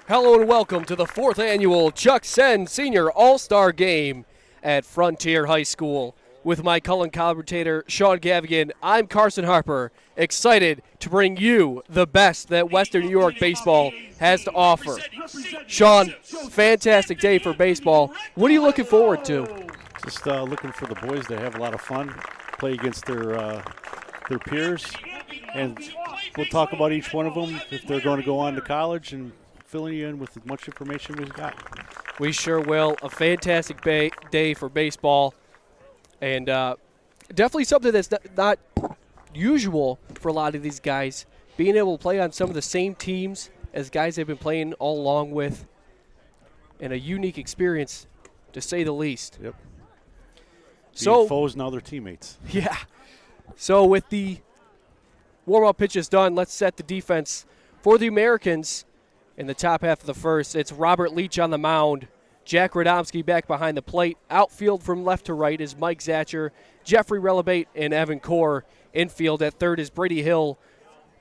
Hello and welcome to the 4th annual Chuck Senn Senior All-Star Game at Frontier High School. With my Cullen commentator, Sean Gavigan, I'm Carson Harper, excited to bring you the best that Western New York baseball has to offer. Sean, fantastic day for baseball. What are you looking forward to? Just looking for the boys to have a lot of fun, play against their peers, and we'll talk about each one of them if they're going to go on to college and filling you in with as much information we've got. We sure will. A fantastic day for baseball, and definitely something that's not usual for a lot of these guys, being able to play on some of the same teams as guys they've been playing all along with, and a unique experience, to say the least. Yep. So foes, now they're teammates. Yeah. So with the warm-up pitches done, let's set the defense for the Americans. In the top half of the first, it's Robert Leach on the mound. Jack Radomski back behind the plate. Outfield from left to right is Mike Zatcher, Jeffrey Relabate, and Evan Core. Infield at third is Brady Hill.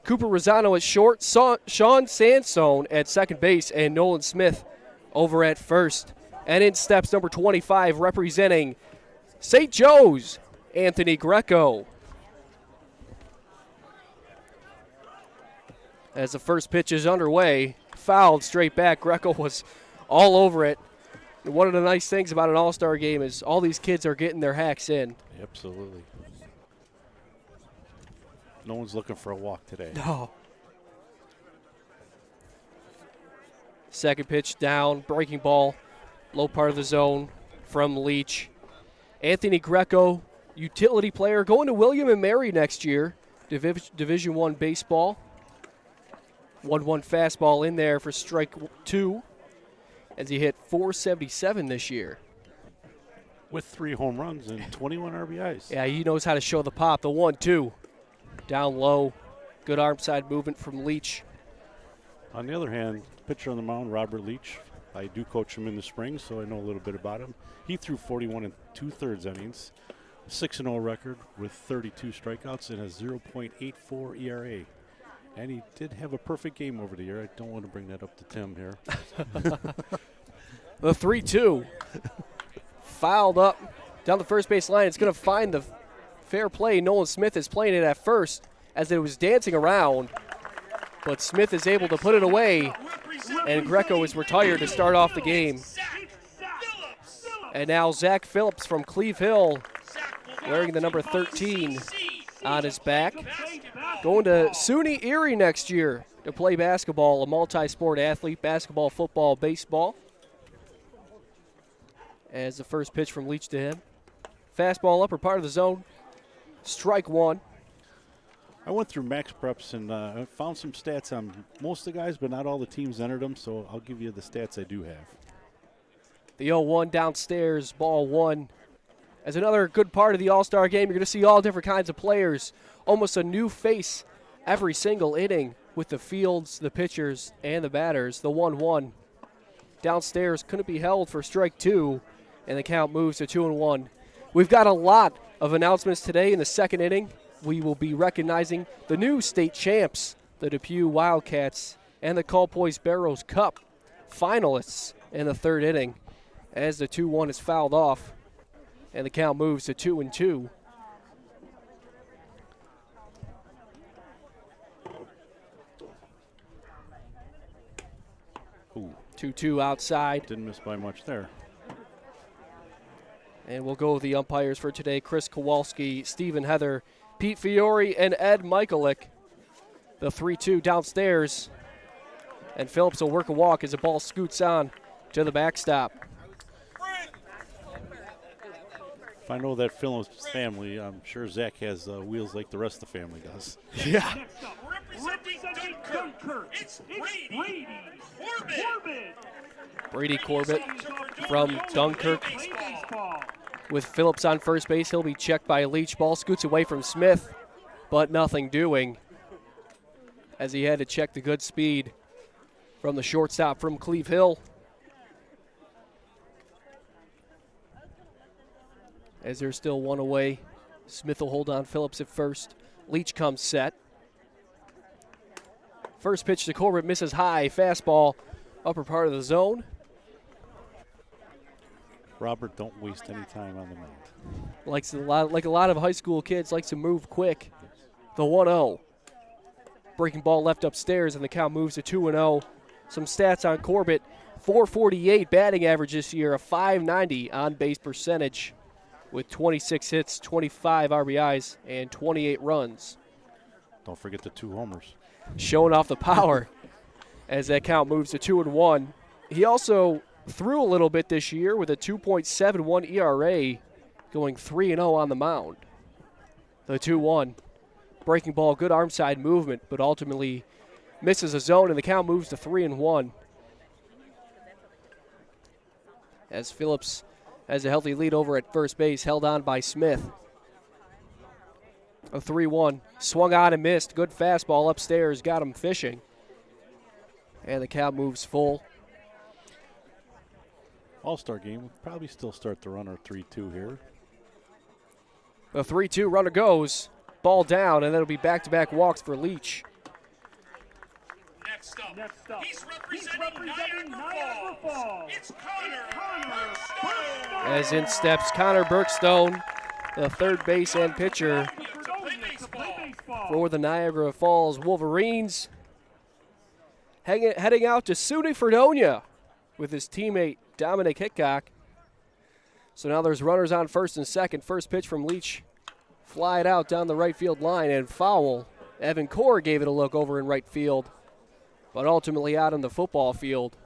Cooper Rosano at short. Sean Sansone at second base, and Nolan Smith over at first. And in steps number 25, representing St. Joe's, Anthony Greco. As the first pitch is underway, fouled straight back. Greco was all over it. And one of the nice things about an all-star game is all these kids are getting their hacks in. Absolutely. No one's looking for a walk today. No. Second pitch down, breaking ball, low part of the zone from Leach. Anthony Greco, utility player, going to William & Mary next year, Division I baseball. 1-1 fastball in there for strike 2 as he hit .477 this year. With 3 home runs and 21 RBIs. Yeah, he knows how to show the pop. The 1-2 down low. Good arm side movement from Leach. On the other hand, pitcher on the mound, Robert Leach. I do coach him in the spring, so I know a little bit about him. He threw 41 2/3 innings, 6-0 record with 32 strikeouts and a 0.84 ERA. And he did have a perfect game over the year. I don't want to bring that up to Tim here. The 3-2 fouled up down the first base line. It's going to find the fair play. Nolan Smith is playing it at first as it was dancing around. But Smith is able to put it away. And Greco is retired to start off the game. And now Zach Phillips from Cleve Hill, wearing the number 13 on his back. Going to SUNY Erie next year to play basketball, a multi-sport athlete, basketball, football, baseball. As the first pitch from Leach to him. Fastball upper part of the zone. Strike 1. I went through Max Preps and I found some stats on most of the guys, but not all the teams entered them, so I'll give you the stats I do have. The 0-1 downstairs, ball 1. As another good part of the All-Star game, you're going to see all different kinds of players. Almost a new face every single inning with the fields, the pitchers, and the batters. The 1-1 downstairs couldn't be held for strike 2, and the count moves to 2-1. We've got a lot of announcements today in the second inning. We will be recognizing the new state champs, the Depew Wildcats, and the Colpoy Sparrows Cup finalists in the third inning as the 2-1 is fouled off, and the count moves to 2-2. Ooh. 2-2 outside. Didn't miss by much there. And we'll go with the umpires for today. Chris Kowalski, Stephen Heather, Pete Fiore, and Ed Michaelik. The 3-2 downstairs. And Phillips will work a walk as the ball scoots on to the backstop. If I know that Phillips family, I'm sure Zach has wheels like the rest of the family does. Yeah. Representing Dunkirk, it's Brady Corbett. Brady Corbett from Dunkirk. With Phillips on first base, he'll be checked by Leach. Ball scoots away from Smith, but nothing doing as he had to check the good speed from the shortstop from Cleve Hill. As there's still one away, Smith will hold on Phillips at first. Leach comes set. First pitch to Corbett misses high. Fastball upper part of the zone. Robert, don't waste any time on the mound. Like a lot of high school kids, likes to move quick. The 1-0. Breaking ball left upstairs, and the count moves to 2-0. Some stats on Corbett. 448 batting average this year, a 590 on-base percentage with 26 hits, 25 RBIs, and 28 runs. Don't forget the 2 homers. Showing off the power as that count moves to 2-1. He also threw a little bit this year with a 2.71 ERA, going 3-0 on the mound. The 2-1. Breaking ball, good arm side movement, but ultimately misses a zone, and the count moves to 3-1. As Phillips has a healthy lead over at first base, held on by Smith. A 3-1. Swung on and missed. Good fastball upstairs. Got him fishing. And the count moves full. All-star game. We'll probably still start the runner 3-2 here. The 3-2 runner goes. Ball down, and then it'll be back-to-back walks for Leach. Next up, he's representing Niagara Falls. It's Connor Burkstone. As in steps Connor Burkstone, the third base and pitcher for the Niagara Falls Wolverines. Heading out to SUNY Fredonia with his teammate Dominic Hickok. So now there's runners on first and second. First pitch from Leach. Fly it out down the right field line and foul. Evan Core gave it a look over in right field, but ultimately out on the football field.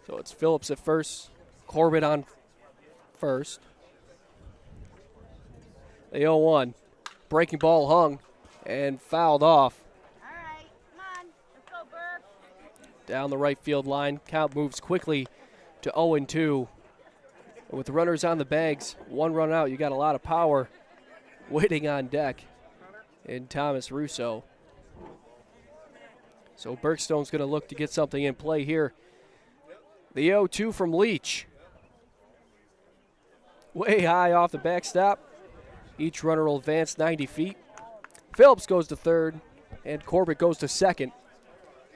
So it's Phillips at first, Corbett on first. The 0-1. Breaking ball hung and fouled off. All right, come on, let's go, Burke. Down the right field line. Count moves quickly to 0-2. With runners on the bags, 1 run out, you got a lot of power waiting on deck in Thomas Russo. So Burkstone's going to look to get something in play here. The 0-2 from Leach. Way high off the backstop. Each runner will advance 90 feet. Phillips goes to third, and Corbett goes to second.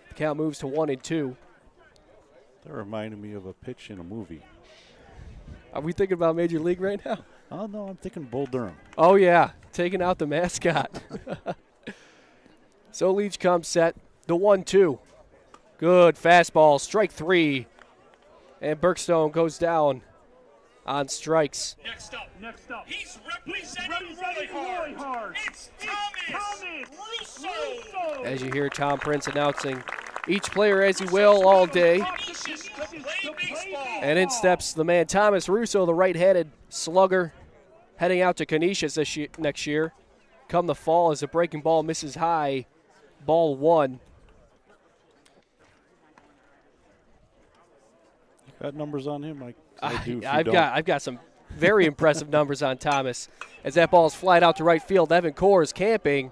The count moves to 1-2. That reminded me of a pitch in a movie. Are we thinking about Major League right now? Oh, no, I'm thinking Bull Durham. Oh, yeah, taking out the mascot. So Leach comes set. The 1-2. Good fastball, strike 3. And Burkstone goes down on strikes. Next up, he's representing Roy Hart. It's Thomas Russo. As you hear Tom Prince announcing each player as he will all day. And in steps the man Thomas Russo, the right-handed slugger, heading out to Canisius next year. Come the fall as a breaking ball misses high. Ball 1. Got numbers on him? I do. I've got some very impressive numbers on Thomas. As that ball is flied out to right field, Evan Core is camping.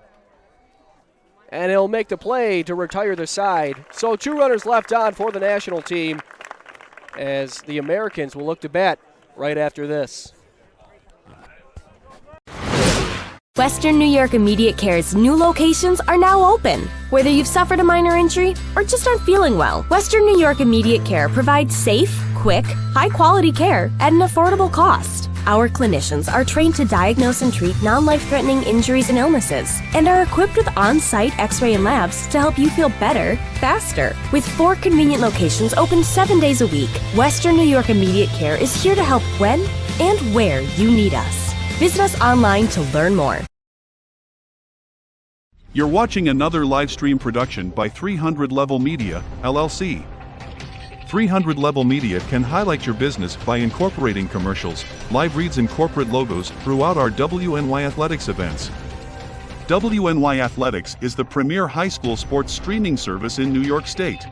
And he'll make the play to retire the side. So 2 runners left on for the national team as the Americans will look to bat right after this. Western New York Immediate Care's new locations are now open. Whether you've suffered a minor injury or just aren't feeling well, Western New York Immediate Care provides safe, quick, high-quality care at an affordable cost. Our clinicians are trained to diagnose and treat non-life-threatening injuries and illnesses and are equipped with on-site x-ray and labs to help you feel better, faster. With 4 convenient locations open 7 days a week, Western New York Immediate Care is here to help when and where you need us. Visit us online to learn more. You're watching another live stream production by 300 Level Media, LLC. 300 Level Media can highlight your business by incorporating commercials, live reads and corporate logos throughout our WNY Athletics events. WNY Athletics is the premier high school sports streaming service in New York State,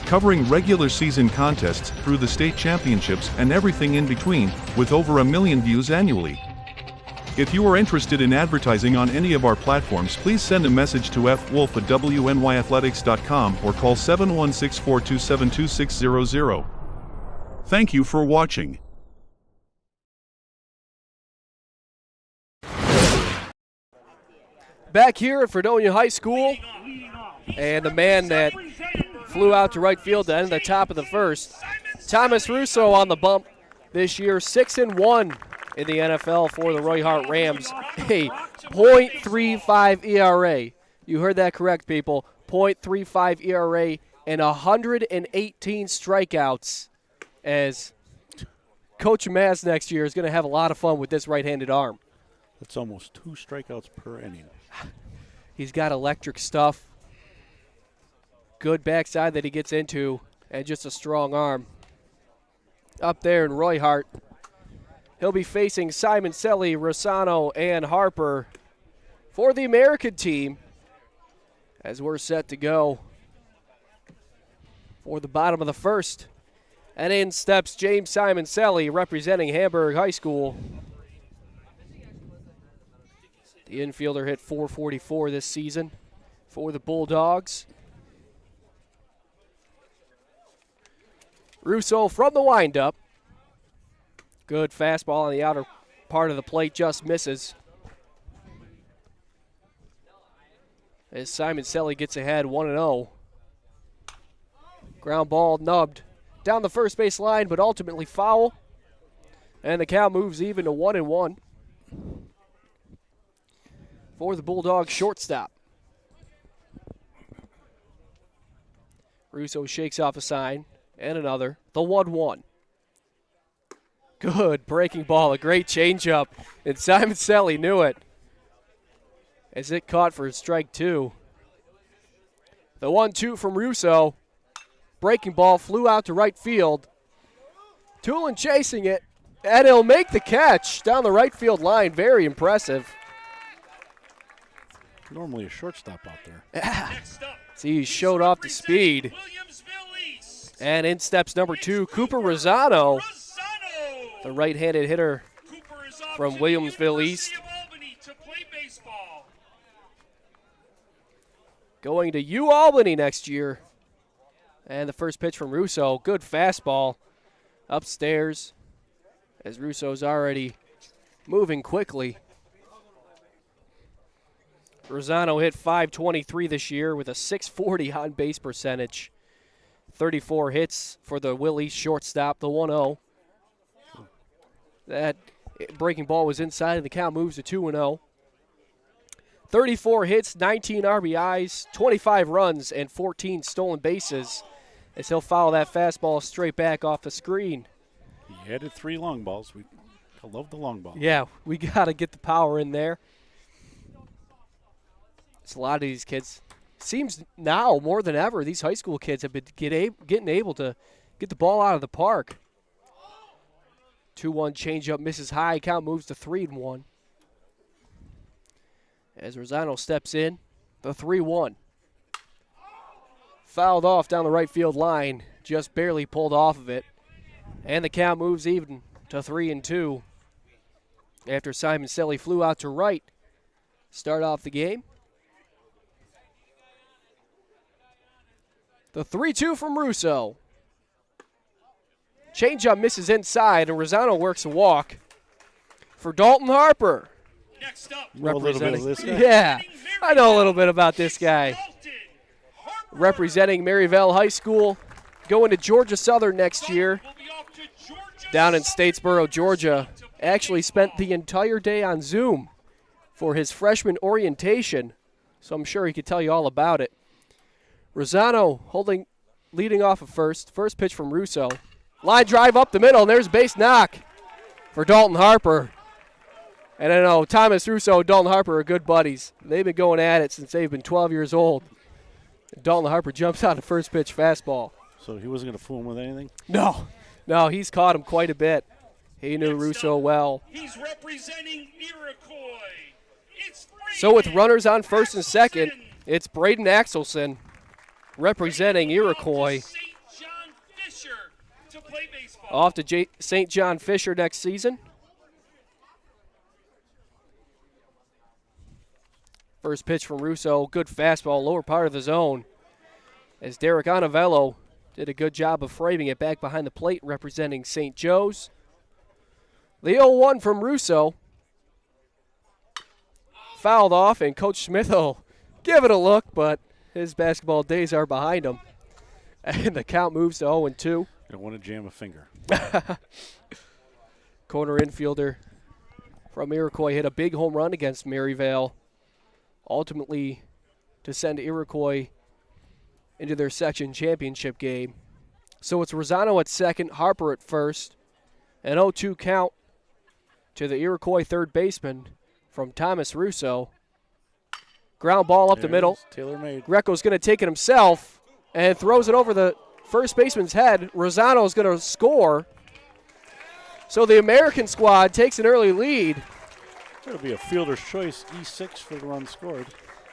covering regular season contests through the state championships and everything in between, with over 1 million views annually. If you are interested in advertising on any of our platforms, please send a message to fwolf@wnyathletics.com or call 716-427-2600. Thank you for watching. back here at Fredonia High School, and the man that flew out to right field to end the top of the first, Thomas Russo on the bump this year, 6-1 in the NFL for the Roy Hart Rams, a .35 ERA. You heard that correct, people. .35 ERA and 118 strikeouts, as Coach Maz next year is going to have a lot of fun with this right-handed arm. That's almost 2 strikeouts per inning. He's got electric stuff. Good backside that he gets into, and just a strong arm. Up there in Roy Hart, he'll be facing Simon Selly, Rossano, and Harper for the American team as we're set to go for the bottom of the first. And in steps James Simon Selly, representing Hamburg High School. The infielder hit .444 this season for the Bulldogs. Russo from the windup. Good fastball on the outer part of the plate, just misses. As Simon Selly gets ahead 1-0. Ground ball nubbed down the first base line, but ultimately foul. And the count moves even to 1-1 for the Bulldogs shortstop. Russo shakes off a sign. And another, the 1-1. Good breaking ball, a great changeup, and Simon Selly knew it as it caught for strike 2. The 1-2 from Russo. Breaking ball flew out to right field. Tulin chasing it, and he'll make the catch down the right field line. Very impressive. Normally a shortstop out there. See, he showed off the speed. And in steps number 2, Cooper Rossano, the right-handed hitter from Williamsville East. Going to UAlbany next year. And the first pitch from Russo, good fastball upstairs as Russo's already moving quickly. Rossano hit .523 this year with a .640 on-base percentage. 34 hits for the Will East shortstop, the 1-0. That breaking ball was inside, and the count moves to 2-0. 34 hits, 19 RBIs, 25 runs, and 14 stolen bases as he'll foul that fastball straight back off the screen. He added 3 long balls. I love the long ball. Yeah, we got to get the power in there. It's a lot of these kids. Seems now more than ever these high school kids have been getting able to get the ball out of the park. 2-1 changeup misses high. Count moves to 3-1. As Rossano steps in, the 3-1. Fouled off down the right field line, just barely pulled off of it. And the count moves even to 3-2 after Simon Selly flew out to right. Start off the game. The 3-2 from Russo. Changeup misses inside, and Rossano works a walk for Dalton Harper. Next up, Know a little bit of this guy? Yeah, I know a little bit about this guy. Representing Maryvale High School, going to Georgia Southern next year. Down in Statesboro, Georgia. Actually spent the entire day on Zoom for his freshman orientation, so I'm sure he could tell you all about it. Rossano leading off of first. First pitch from Russo. Line drive up the middle, and there's a base knock for Dalton Harper. And I know Thomas Russo and Dalton Harper are good buddies. They've been going at it since they've been 12 years old. Dalton Harper jumps out of first pitch fastball. So he wasn't going to fool him with anything? No, he's caught him quite a bit. He knew Russo well. He's representing Iroquois. So with runners on first and second, it's Braden Axelson representing Iroquois. Off to St. John Fisher next season. First pitch from Russo, good fastball, lower part of the zone. As Derek Anavello did a good job of framing it back behind the plate, representing St. Joe's. The 0-1 from Russo. fouled off, and Coach Smith will give it a look, but his basketball days are behind him. And the count moves to 0-2. Don't want to jam a finger. Corner infielder from Iroquois hit a big home run against Maryvale, ultimately to send Iroquois into their section championship game. So it's Rosano at second, Harper at first. An 0-2 count to the Iroquois third baseman from Thomas Russo. Ground ball up the middle. Tailor-made. Greco's going to take it himself and throws it over the first baseman's head. Rosano's going to score. So the American squad takes an early lead. That'll be a fielder's choice, E6 for the run scored.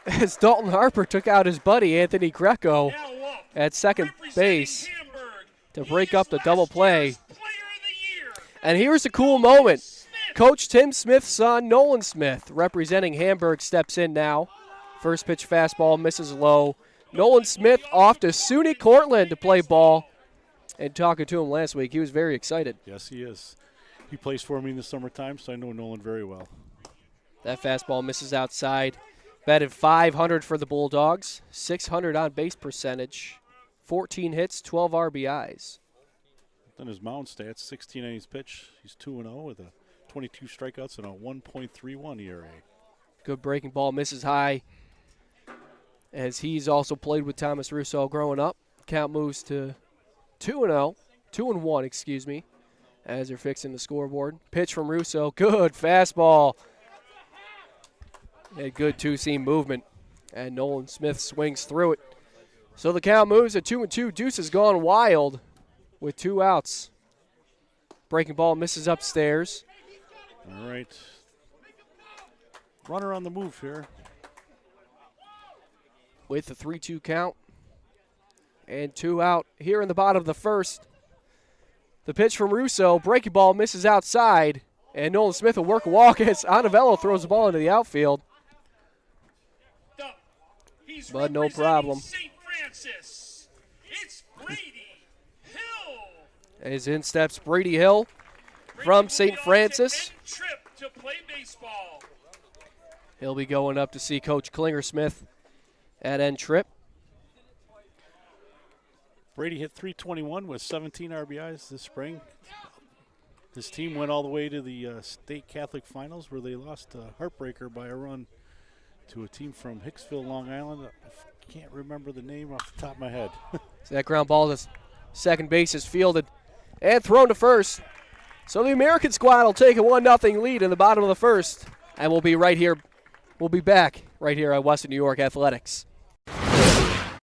As Dalton Harper took out his buddy Anthony Greco at second base to break up the double play. And here's a cool moment. Coach Tim Smith's son, Nolan Smith, representing Hamburg, steps in now. First pitch fastball misses low. Nolan Smith off to SUNY Cortland to play ball. And talking to him last week, he was very excited. Yes, he is. He plays for me in the summertime, so I know Nolan very well. That fastball misses outside. Batted 500 for the Bulldogs, 600 on base percentage, 14 hits, 12 RBIs. Then his mound stats, 16 innings pitch. He's 2-0 with a 22 strikeouts and a 1.31 ERA. Good breaking ball, misses high. As he's also played with Thomas Russo growing up. Count moves to 2-1, excuse me, as they're fixing the scoreboard. Pitch from Russo, good fastball. A good two-seam movement, and Nolan Smith swings through it. So the count moves at 2-2. Deuce has gone wild with 2 outs. Breaking ball misses upstairs. All right. Runner on the move here. With the 3-2 count. And 2 out here in the bottom of the first. The pitch from Russo. Breaking ball misses outside. And Nolan Smith will work a walk as Anavello throws the ball into the outfield. But no problem. St. Francis. It's Brady Hill. As in steps Brady Hill from St. Francis. Trip to play baseball. He'll be going up to see Coach Klinger-Smith at end trip. Brady hit .321 with 17 RBIs this spring. His team went all the way to the state Catholic finals where they lost a heartbreaker by a run to a team from Hicksville, Long Island. I can't remember the name off the top of my head. So that ground ball to second base is fielded and thrown to first. So the American squad will take a 1-0 lead in the bottom of the first. And we'll be right here. We'll be back right here at Western New York Athletics.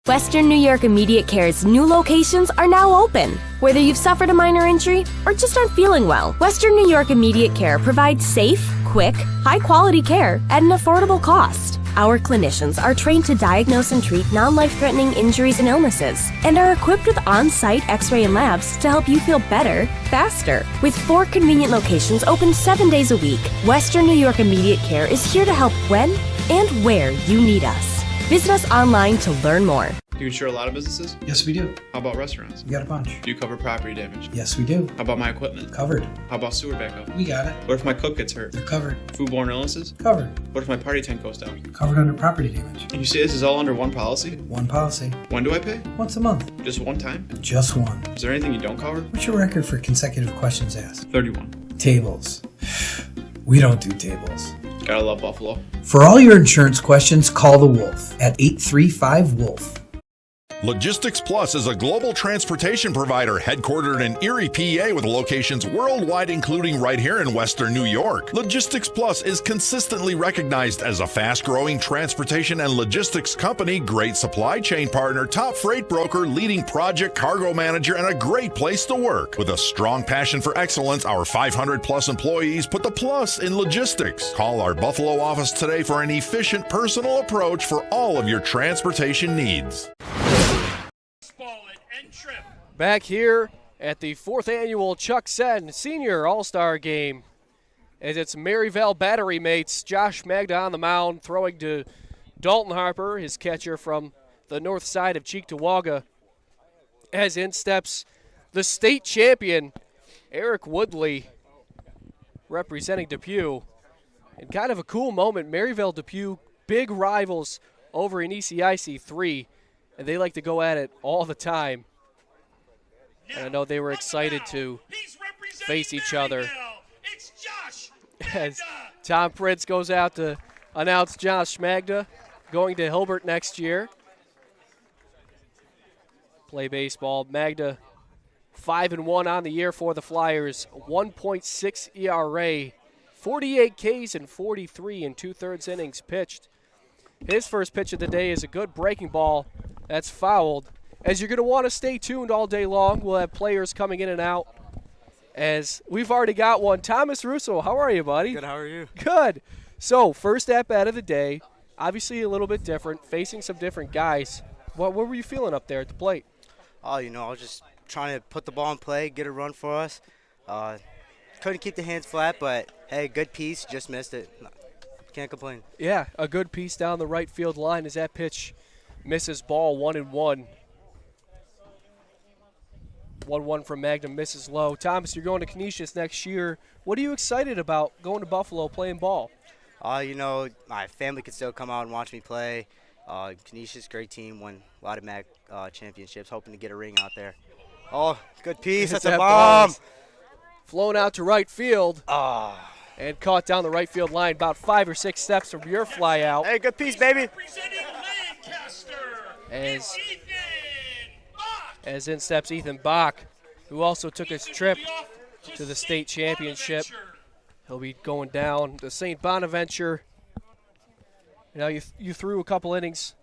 Western New York Immediate Care's new locations are now open. Whether you've suffered a minor injury or just aren't feeling well, Western New York Immediate Care provides safe, quick, high-quality care at an affordable cost. Our clinicians are trained to diagnose and treat non-life-threatening injuries and illnesses and are equipped with on-site x-ray and labs to help you feel better, faster. With 4 convenient locations open 7 days a week, Western New York Immediate Care is here to help when and where you need us. Visit us online to learn more. Do you insure a lot of businesses? Yes, we do. How about restaurants? We got a bunch. Do you cover property damage? Yes, we do. How about my equipment? Covered. How about sewer backup? We got it. What if my cook gets hurt? They're covered. Foodborne illnesses? Covered. What if my party tent goes down? Covered under property damage. And you say this is all under one policy? One policy. When do I pay? Once a month. Just one time? Just one. Is there anything you don't cover? What's your record for consecutive questions asked? 31. Tables. We don't do tables. Gotta love Buffalo. For all your insurance questions, call the Wolf at 835-WOLF. Logistics Plus is a global transportation provider headquartered in Erie, PA with locations worldwide, including right here in Western New York. Logistics Plus is consistently recognized as a fast-growing transportation and logistics company, great supply chain partner, top freight broker, leading project cargo manager, and a great place to work. With a strong passion for excellence, our 500-plus employees put the plus in logistics. Call our Buffalo office today for an efficient, personal approach for all of your transportation needs. Back here at the 4th annual Chuck Senn Senior All-Star Game, as it's Maryvale Battery mates, Josh Magda on the mound, throwing to Dalton Harper, his catcher from the north side of Cheektowaga, as in steps the state champion, Eric Woodley, representing Depew. And kind of a cool moment, Maryville Depew, big rivals over in ECIC 3, and they like to go at it all the time. And I know they were excited to face each other. As Tom Prince goes out to announce Josh Magda going to Hilbert next year. Play baseball. Magda 5-1 on the year for the Flyers. 1.6 ERA. 48 Ks and 43 and 2/3 innings pitched. His first pitch of the day is a good breaking ball that's fouled. As you're going to want to stay tuned all day long, we'll have players coming in and out. As we've already got one. Thomas Russo, how are you, buddy? Good, how are you? Good. So, first at-bat of the day, obviously a little bit different, facing some different guys. What were you feeling up there at the plate? Oh, I was just trying to put the ball in play, get a run for us. Couldn't keep the hands flat, but, hey, good piece, just missed it. Can't complain. Yeah, a good piece down the right field line as that pitch misses ball 1-1. 1-1 from Magda, misses low. Thomas, you're going to Canisius next year. What are you excited about going to Buffalo playing ball? My family could still come out and watch me play. Canisius, great team, won a lot of MAC championships, hoping to get a ring out there. Oh, good piece. That's a bomb. Flown out to right field. And caught down the right field line about 5 or 6 steps from your fly out. Hey, good piece, baby. As in steps Ethan Bach, who also took his trip to the state championship. He'll be going down to St. Bonaventure. Now you threw a couple innings,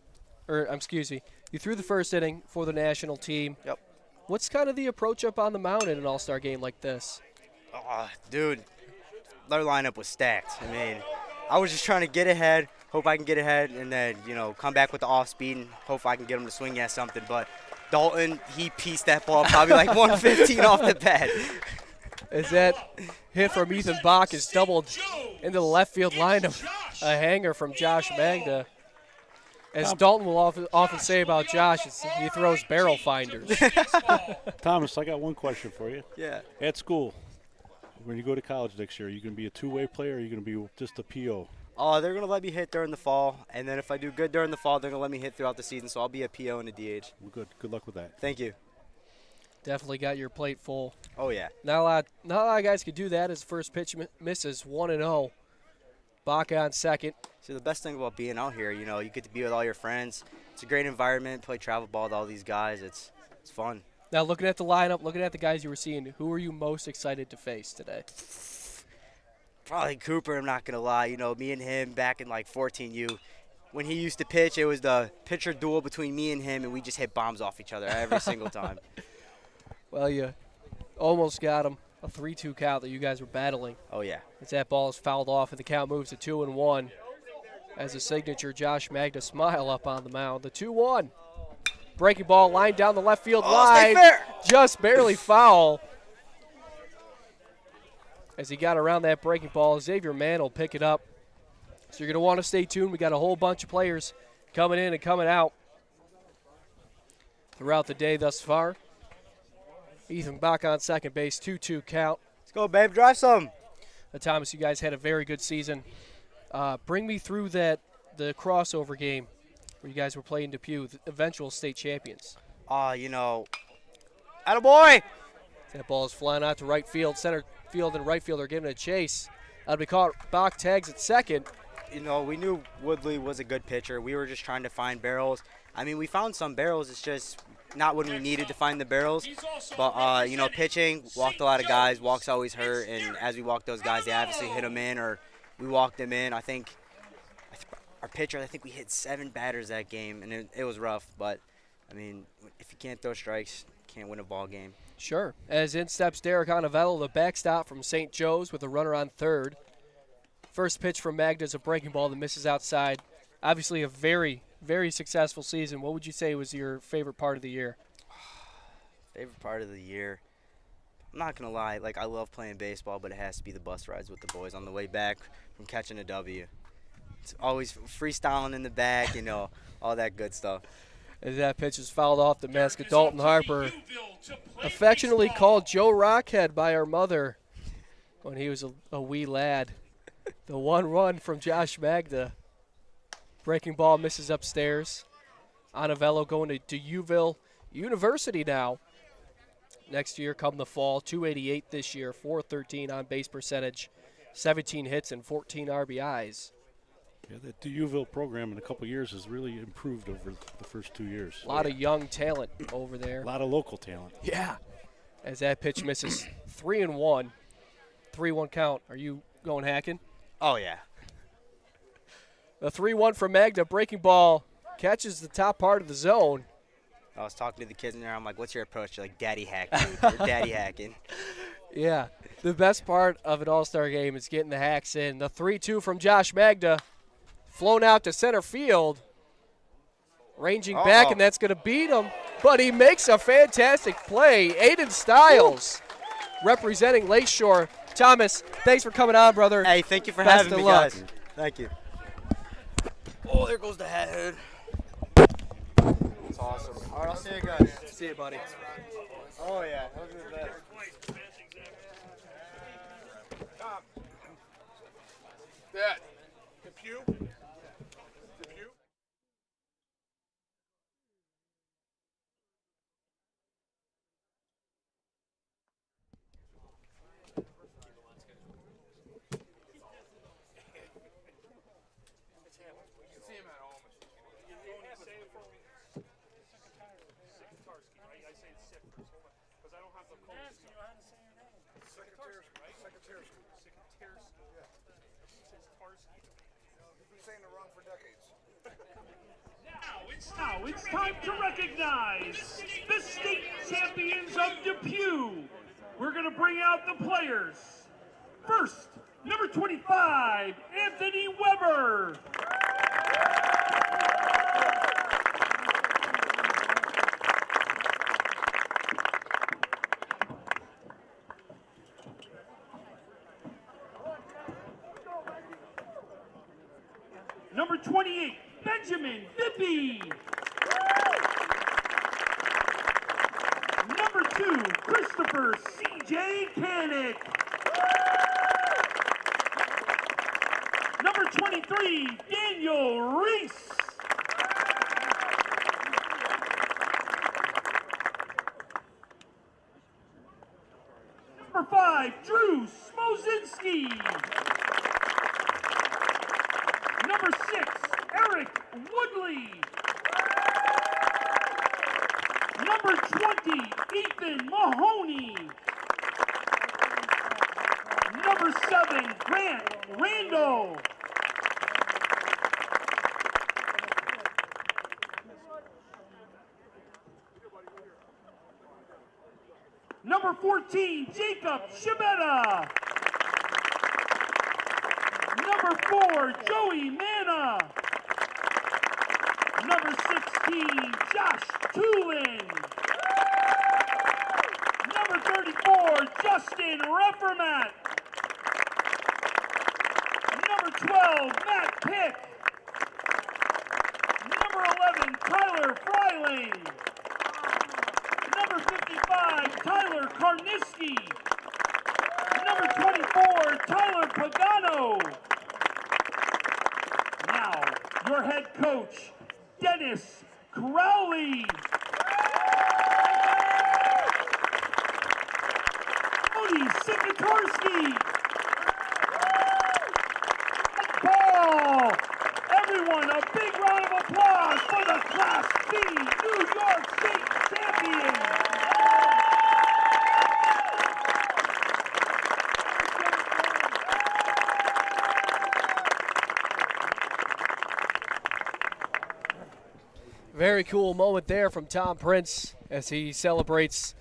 you threw the first inning for the national team. Yep. What's kind of the approach up on the mound in an all-star game like this? Dude, their lineup was stacked. I was just trying to get ahead, hope I can get ahead, and then, come back with the off speed and hope I can get them to swing at something. But Dalton, he pieced that ball probably like 115 off the bat. As that hit from Ethan Bach is doubled into the left field line of a hanger from Josh Magda. As Dalton will often say about Josh, he throws barrel finders. Thomas, I got one question for you. Yeah. At school, when you go to college next year, are you going to be a two-way player or are you going to be just a PO? They're going to let me hit during the fall, and then if I do good during the fall, they're going to let me hit throughout the season, so I'll be a PO and a DH. Well, good. Good luck with that. Thank you. Definitely got your plate full. Oh, yeah. Not a lot of guys could do that as the first pitch misses 1-0. Bach on second. So the best thing about being out here, you get to be with all your friends. It's a great environment, play travel ball with all these guys. It's fun. Now, looking at the lineup, looking at the guys you were seeing, who are you most excited to face today? Probably Cooper, I'm not going to lie. Me and him back in like 14U, when he used to pitch, it was the pitcher duel between me and him, and we just hit bombs off each other every single time. Well, you almost got him. A 3-2 count that you guys were battling. Oh, yeah. As that ball is fouled off and the count moves to 2-1. As a signature Josh Magda smile up on the mound. The 2-1. Breaking ball line down the left field line. Just barely foul. As he got around that breaking ball, Xavier Mann will pick it up. So you're going to want to stay tuned. We got a whole bunch of players coming in and coming out throughout the day thus far. Ethan Bach on second base, 2-2 count. Let's go, babe. Drive some. Thomas, you guys had a very good season. Bring me through the crossover game where you guys were playing Depew, the eventual state champions. Attaboy! That ball is flying out to right field. Center field and right field are giving it a chase. That'll be caught. Bach tags at second. We knew Woodley was a good pitcher. We were just trying to find barrels. We found some barrels. It's just not when we needed to find the barrels. But, pitching, walked a lot of guys. Walks always hurt. And as we walked those guys, they obviously hit them in or we walked them in. I think our pitcher, we hit 7 batters that game. And it was rough. But, if you can't throw strikes, you can't win a ball game. Sure. As in steps Derek Onovello, the backstop from St. Joe's with a runner on third. First pitch from Magda is a breaking ball that misses outside. Obviously a very, very successful season. What would you say was your favorite part of the year? Favorite part of the year? I'm not going to lie. I love playing baseball, but it has to be the bus rides with the boys on the way back from catching a W. It's always freestyling in the back, all that good stuff. As that pitch is fouled off the mask of Dalton Harper, affectionately called Joe Rockhead by our mother when he was a wee lad. The 1-run from Josh Magda. Breaking ball misses upstairs. Anavello going to Depew University now. Next year come the fall, 288 this year, 413 on base percentage, 17 hits and 14 RBIs. Yeah, the Depew program in a couple years has really improved over the first 2 years. A lot of young talent over there. A lot of local talent. Yeah. As that pitch misses 3-1. 3-1 count. Are you going hacking? Oh, yeah. The 3-1 from Magda. Breaking ball catches the top part of the zone. I was talking to the kids in there. I'm like, what's your approach? They're like, daddy hack, dude. You're daddy hacking. Yeah. The best part of an all-star game is getting the hacks in. The 3-2 from Josh Magda. Flown out to center field. Ranging back, and that's going to beat him. But he makes a fantastic play. Aiden Stiles representing Lakeshore. Thomas, thanks for coming on, brother. Hey, thank you for Best having of me, luck. guys. Thank you. Oh, there goes the hat. That's awesome. All right, I'll see you guys. See you, buddy. Oh, yeah. Those are the best. That. Depew. Depew. See him at home. You only say it for I say it's sick because I don't have the code. You know how to say your name. Secretarsky, right? Secretarsky. Secretarsky. Yeah. You've been saying it wrong for decades. Now it's time to recognize the state champions of Depew. We're going to bring out the players. First, number 25, Anthony Weber. Number 28, Benjamin Depew. Number 2, Christopher C.J. Canick. Number 23, Daniel Reese. Number 5, Drew Smozinski. Number 6, Eric Woodley. Number 20, Ethan Mahoney. Number 7, Grant Randall. Number 14, Jacob Shibetta. Number 4, Joey Manna. Number 16, Josh Tulin. Number 34, Justin Reffermat. Number 12, Matt Pick. Number 11, Tyler Freiling. Number 55, Tyler Karniski. Number 24, Tyler Pagano. Now, your head coach, Dennis Crowley. Cody Sikatorski. Paul. Everyone, a big round of applause for the Class B New York State champion. Very cool moment there from Tom Prince as he celebrates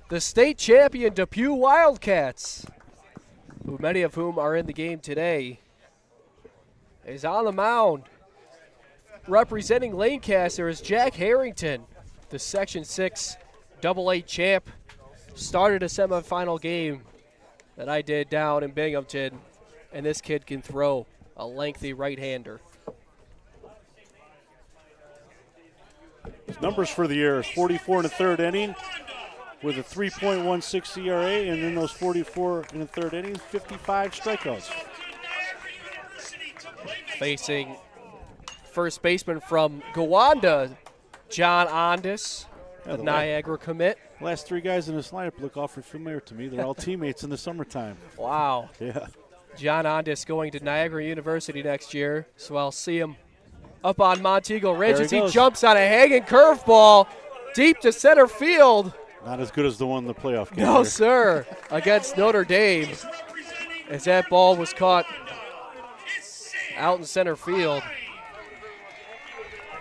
the state champion Depew Wildcats, who many of whom are in the game today. Is on the mound. Representing Lancaster is Jack Harrington, the Section 6 AA champ. Started a semifinal game that I did down in Binghamton, and this kid can throw a lengthy right-hander. His numbers for the year is 44 in the third inning with a 3.16 ERA, and in those 44 in the third innings, 55 strikeouts. Facing first baseman from Gowanda, John Ondas, Yeah, the Niagara commit. Last three guys in this lineup look awfully familiar to me. They're all teammates in the summertime. Wow. Yeah. John Ondas going to Niagara University next year, so I'll see him up on Montego Ridge as he jumps on a hanging curveball deep to center field. Not as good as the one in the playoff game. No, sir, against Notre Dame, as that ball was caught out in center field.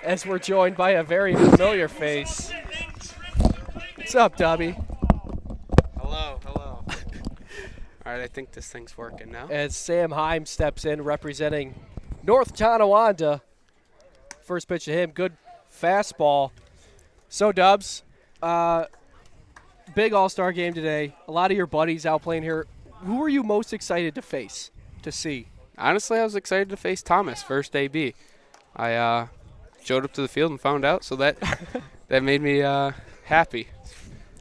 As we're joined by a very familiar face. What's up, Dubby? Hello. All right, I think this thing's working now. As Sam Heim steps in representing North Tonawanda. First pitch to him, good fastball. So, Dubs, big all-star game today. A lot of your buddies out playing here. Who were you most excited to face, to see? Honestly, I was excited to face Thomas, first AB. I showed up to the field and found out, so that made me happy.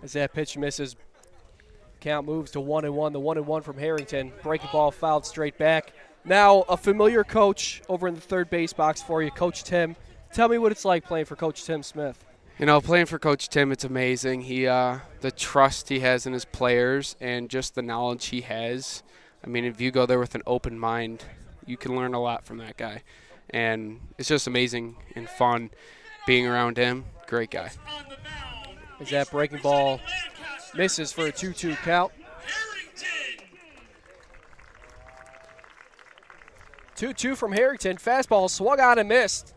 As that pitch misses, count moves to 1-1. The 1-1 from Harrington. Breaking ball fouled straight back. Now a familiar coach over in the third base box for you, Coach Tim. Tell me what it's like playing for Coach Tim Smith. You know, playing for Coach Tim, it's amazing. He, the trust he has in his players and just the knowledge he has. I mean, if you go there with an open mind, you can learn a lot from that guy. And it's just amazing and fun being around him. Great guy. As that breaking ball misses for a 2-2 count. 2-2 from Harrington. Fastball swung on and missed.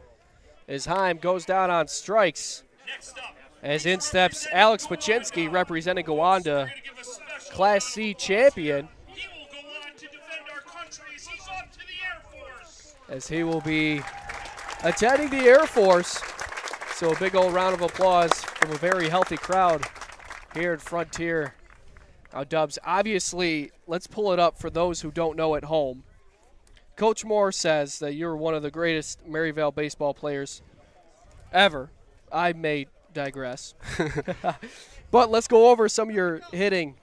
As Heim goes down on strikes. As in steps Alex Paczynski representing Gowanda, Class C champion. As he will be attending the Air Force. So a big old round of applause from a very healthy crowd here at Frontier. Now, Dubs, obviously, let's pull it up for those who don't know at home. Coach Moore says that you're one of the greatest Maryvale baseball players ever. I may digress. But let's go over some of your hitting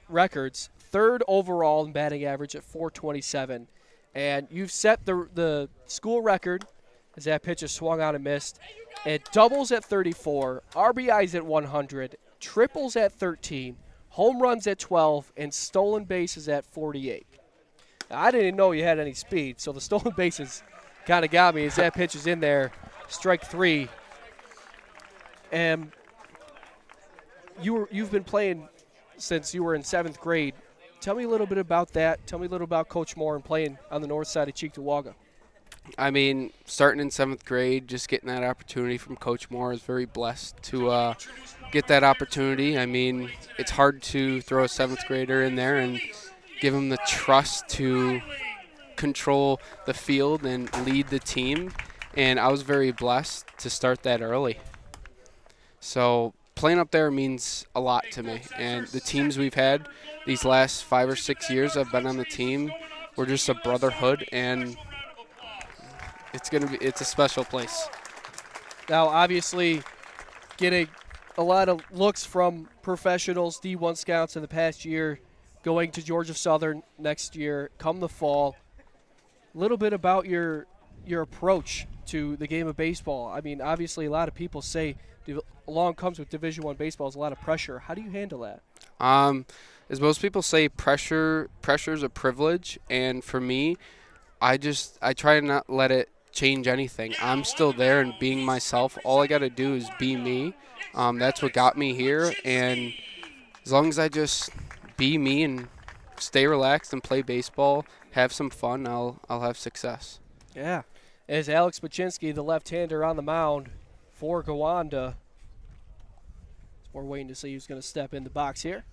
records. Third overall in batting average at .427. And you've set the school record as that pitch is swung on and missed. It doubles at 34, RBIs at 100, triples at 13, home runs at 12, and stolen bases at 48. Now, I didn't know you had any speed, so the stolen bases kind of got me as that pitch is in there. Strike three. And you've been playing since you were in 7th grade. Tell me a little bit about that. Tell me a little about Coach Moore and playing on the north side of Cheektowaga. I mean, starting in 7th grade, just getting that opportunity from Coach Moore, is very blessed to get that opportunity. I mean, it's hard to throw a 7th grader in there and give him the trust to control the field and lead the team. And I was very blessed to start that early. So playing up there means a lot to me. And the teams we've had these last 5 or 6 years I've been on the team, we're just a brotherhood, and it's a special place. Now, obviously, getting a lot of looks from professionals, D1 scouts in the past year, going to Georgia Southern next year, come the fall. A little bit about your approach to the game of baseball. I mean, obviously, a lot of people say along comes with Division I baseball is a lot of pressure. How do you handle that? As most people say, pressure is a privilege, and for me, I try to not let it change anything. I'm still there and being myself. All I got to do is be me. That's what got me here, and as long as I just be me and stay relaxed and play baseball, have some fun, I'll have success. Yeah. As Alex Paczynski, the left-hander on the mound for Gowanda. We're waiting to see who's going to step in the box here.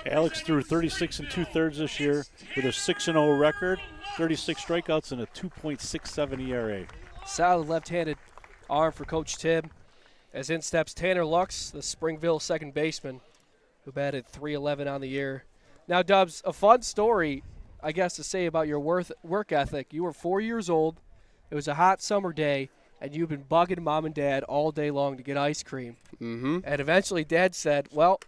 Alex threw 36 2/3 this year with a 6-0 record, 36 strikeouts, and a 2.67 ERA. Solid left-handed arm for Coach Tim. As in steps Tanner Lux, the Springville second baseman, who batted .311 on the year. Now, Dubs, a fun story, I guess, to say about your work ethic. You were 4 years old. It was a hot summer day, and you've been bugging Mom and Dad all day long to get ice cream. Mm-hmm. And eventually Dad said, well,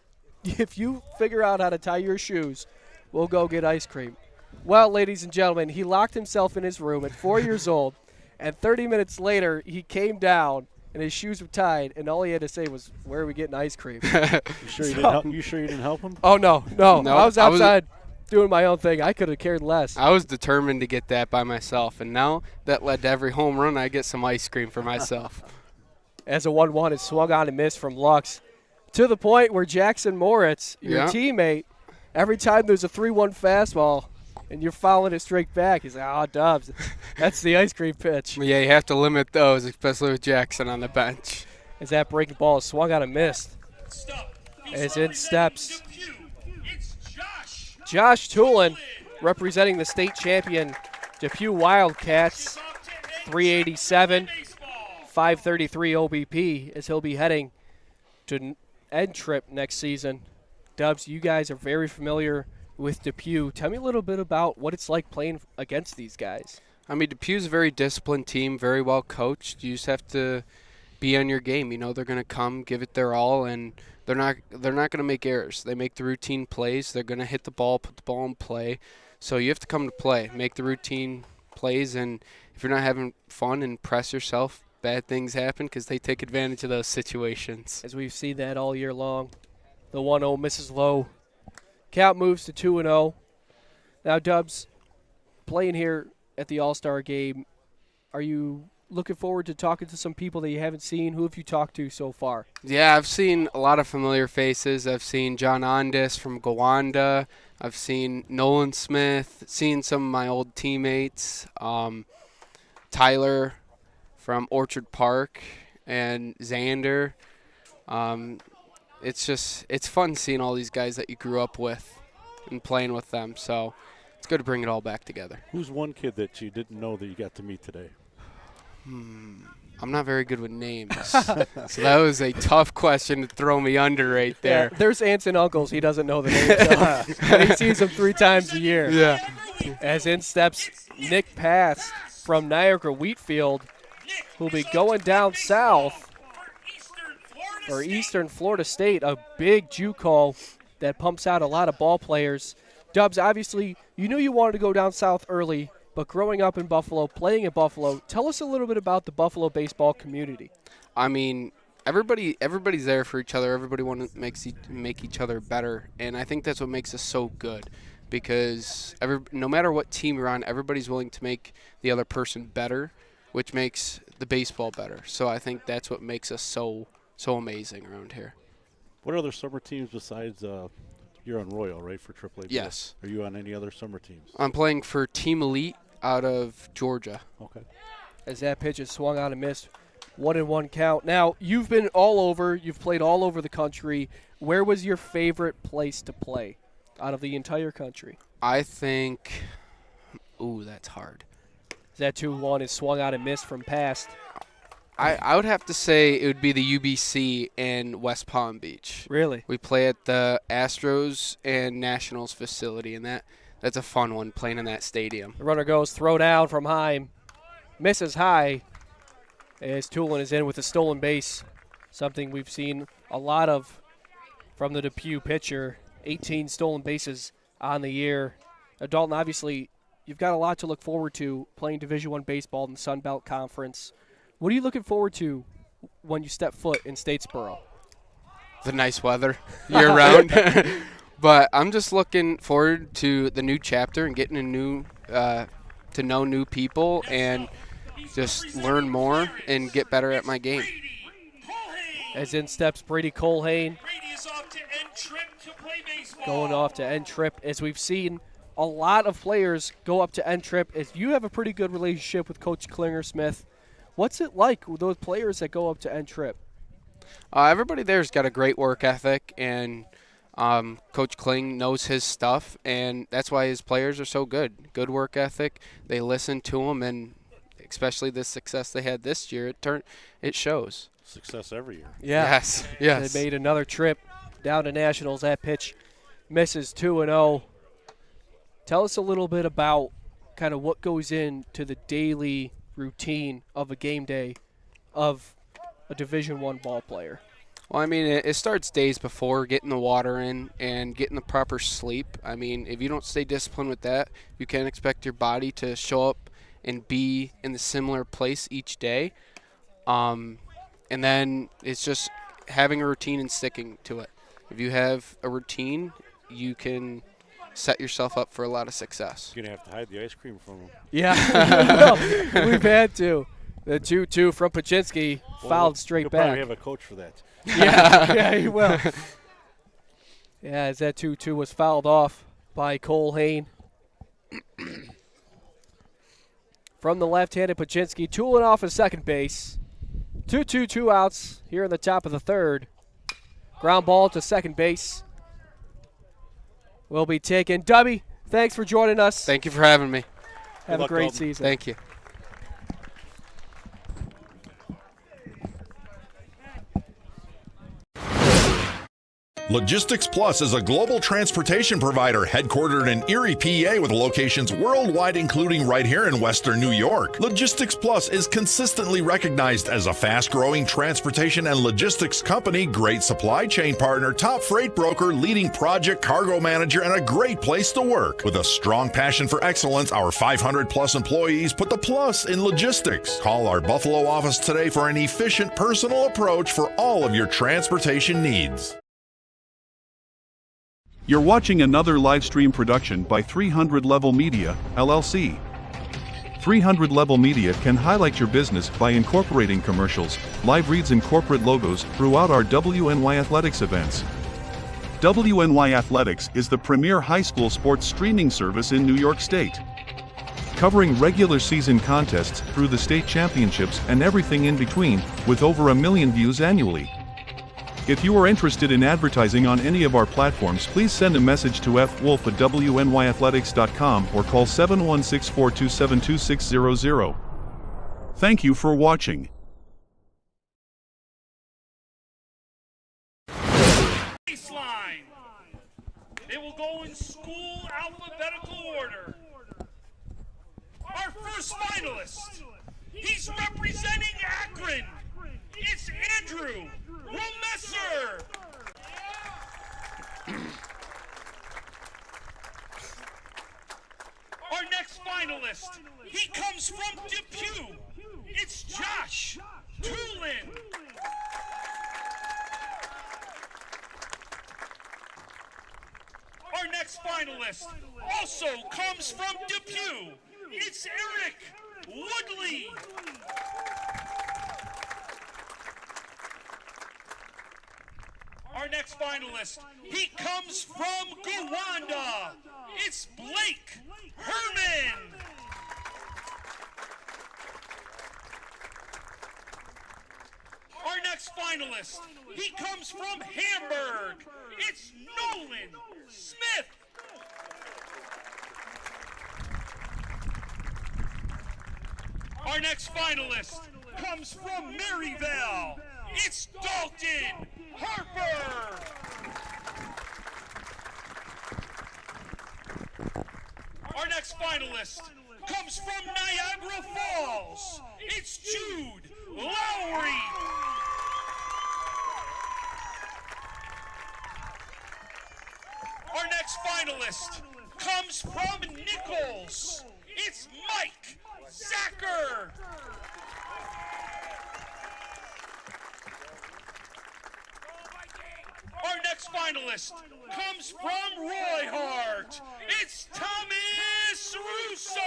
if you figure out how to tie your shoes, we'll go get ice cream. Well, ladies and gentlemen, he locked himself in his room at 4 years old, and 30 minutes later, he came down, and his shoes were tied, and all he had to say was, "Where are we getting ice cream?" You sure you didn't help him? Oh, no. No, I was outside doing my own thing. I could have cared less. I was determined to get that by myself, and now that led to every home run. I get some ice cream for myself. As a 1-1 is swung on and missed from Lux, to the point where Jackson Moritz, your teammate, every time there's a 3-1 fastball and you're fouling it straight back, he's like, "Oh, Dubs, that's the ice cream pitch." Yeah, you have to limit those, especially with Jackson on the bench. As that breaking ball is swung on and missed. As in steps Josh Tulin, representing the state champion Depew Wildcats, 387, 533 OBP, as he'll be heading to End Trip next season. Dubs, you guys are very familiar with Depew. Tell me a little bit about what it's like playing against these guys. I mean, Depew's a very disciplined team, very well coached. You just have to be on your game. You know, they're going to come, give it their all, and they're not going to make errors. They make the routine plays. They're going to hit the ball, put the ball in play. So you have to come to play, make the routine plays, and if you're not having fun and press yourself, bad things happen because they take advantage of those situations. As we've seen that all year long. The 1-0 misses low. Count moves to 2-0. Now, Dubs, playing here at the All-Star game, are you looking forward to talking to some people that you haven't seen? Who have you talked to so far? Yeah, I've seen a lot of familiar faces. I've seen John Ondas from Gowanda. I've seen Nolan Smith, seen some of my old teammates, Tyler from Orchard Park, and Xander. It's fun seeing all these guys that you grew up with and playing with them. So it's good to bring it all back together. Who's one kid that you didn't know that you got to meet today? I'm not very good with names. So that was a tough question to throw me under right there. Yeah, there's aunts and uncles he doesn't know the names of. And he sees them 3 times a year. Yeah. As in steps Nick Pass from Niagara Wheatfield, who'll be going down south for Eastern Florida State, a big JUCO that pumps out a lot of ball players. Dubs, obviously, you knew you wanted to go down south early, but growing up in Buffalo, playing in Buffalo, tell us a little bit about the Buffalo baseball community. I mean, everybody's there for each other. Everybody wants to make each other better, and I think that's what makes us so good because no matter what team you're on, everybody's willing to make the other person better, which makes the baseball better. So I think that's what makes us so amazing around here. What other summer teams besides you're on Royal, right, for AAA? Yes. Are you on any other summer teams? I'm playing for Team Elite out of Georgia. Okay. As that pitch is swung on and missed, 1-1 count. Now, you've been all over. You've played all over the country. Where was your favorite place to play out of the entire country? I think, that's hard. That 2-1 is swung out and missed from past. I would have to say it would be the UBC in West Palm Beach. Really? We play at the Astros and Nationals facility, and that's a fun one, playing in that stadium. The runner goes, throw down from Heim. Misses high as Tulin is in with a stolen base, something we've seen a lot of from the Depew pitcher. 18 stolen bases on the year. Dalton, obviously, you've got a lot to look forward to playing Division I baseball in the Sun Belt Conference. What are you looking forward to when you step foot in Statesboro? The nice weather year-round. But I'm just looking forward to the new chapter and getting to know new people and just learn more and get better at my game. As in steps Brady Colhane, going off to End Trip. As we've seen a lot of players go up to End Trip, as you have a pretty good relationship with Coach Klinger-Smith. What's it like with those players that go up to End Trip? Everybody there's got a great work ethic, and Coach Kling knows his stuff, and that's why his players are so good. Good work ethic. They listen to him, and especially the success they had this year, it shows. Success every year. Yeah. Yes. They made another trip down to Nationals. That pitch misses 2-0. Tell us a little bit about kind of what goes into the daily routine of a game day of a Division I ball player. Well, I mean, it starts days before, getting the water in and getting the proper sleep. I mean, if you don't stay disciplined with that, you can't expect your body to show up and be in the similar place each day. And then it's just having a routine and sticking to it. If you have a routine, you can set yourself up for a lot of success. You're going to have to hide the ice cream from them. Yeah, well, we've had to. The 2-2 from Pachinski fouled straight You'll back. probably have a coach for that. Yeah, he will. Yeah, as that 2-2 was fouled off by Cole Hain. From the left-handed Pachinski, tooling off at second base. 2-2, 2 outs here in the top of the third. Ground ball to second base. Will be taken. Dubby, thanks for joining us. Thank you for having me. Have a great season. Thank you. Logistics Plus is a global transportation provider headquartered in Erie, PA with locations worldwide including right here in Western New York. Logistics Plus is consistently recognized as a fast-growing transportation and logistics company, great supply chain partner, top freight broker, leading project cargo manager, and a great place to work. With a strong passion for excellence, our 500-plus employees put the plus in logistics. Call our Buffalo office today for an efficient, personal approach for all of your transportation needs. You're watching another live stream production by 300 Level Media, LLC. 300 Level Media can highlight your business by incorporating commercials, live reads and corporate logos throughout our WNY Athletics events. WNY Athletics is the premier high school sports streaming service in New York State, covering regular season contests through the state championships and everything in between, with over 1 million views annually. If you are interested in advertising on any of our platforms, please send a message to fwolf@wnyathletics.com or call 716-427-2600. Thank you for watching. Baseline. They will go in school alphabetical order. Our first finalist, he's representing Akron. It's Andrew Romesser. Our next finalist, he comes from Depew. It's Josh Tulin. Our next finalist also comes from Depew. It's Eric Woodley. Our next finalist, he comes from Gowanda. It's Blake Herman. Our next finalist, he comes from Hamburg. It's Nolan Smith. Our next finalist comes from Maryvale. It's Dalton Harper. Our next finalist comes from Niagara Falls. It's Jude Lowry. Our next finalist comes from Nichols. It's Mike Zacher. Our next finalist comes from Roy Hart. It's Thomas Russo.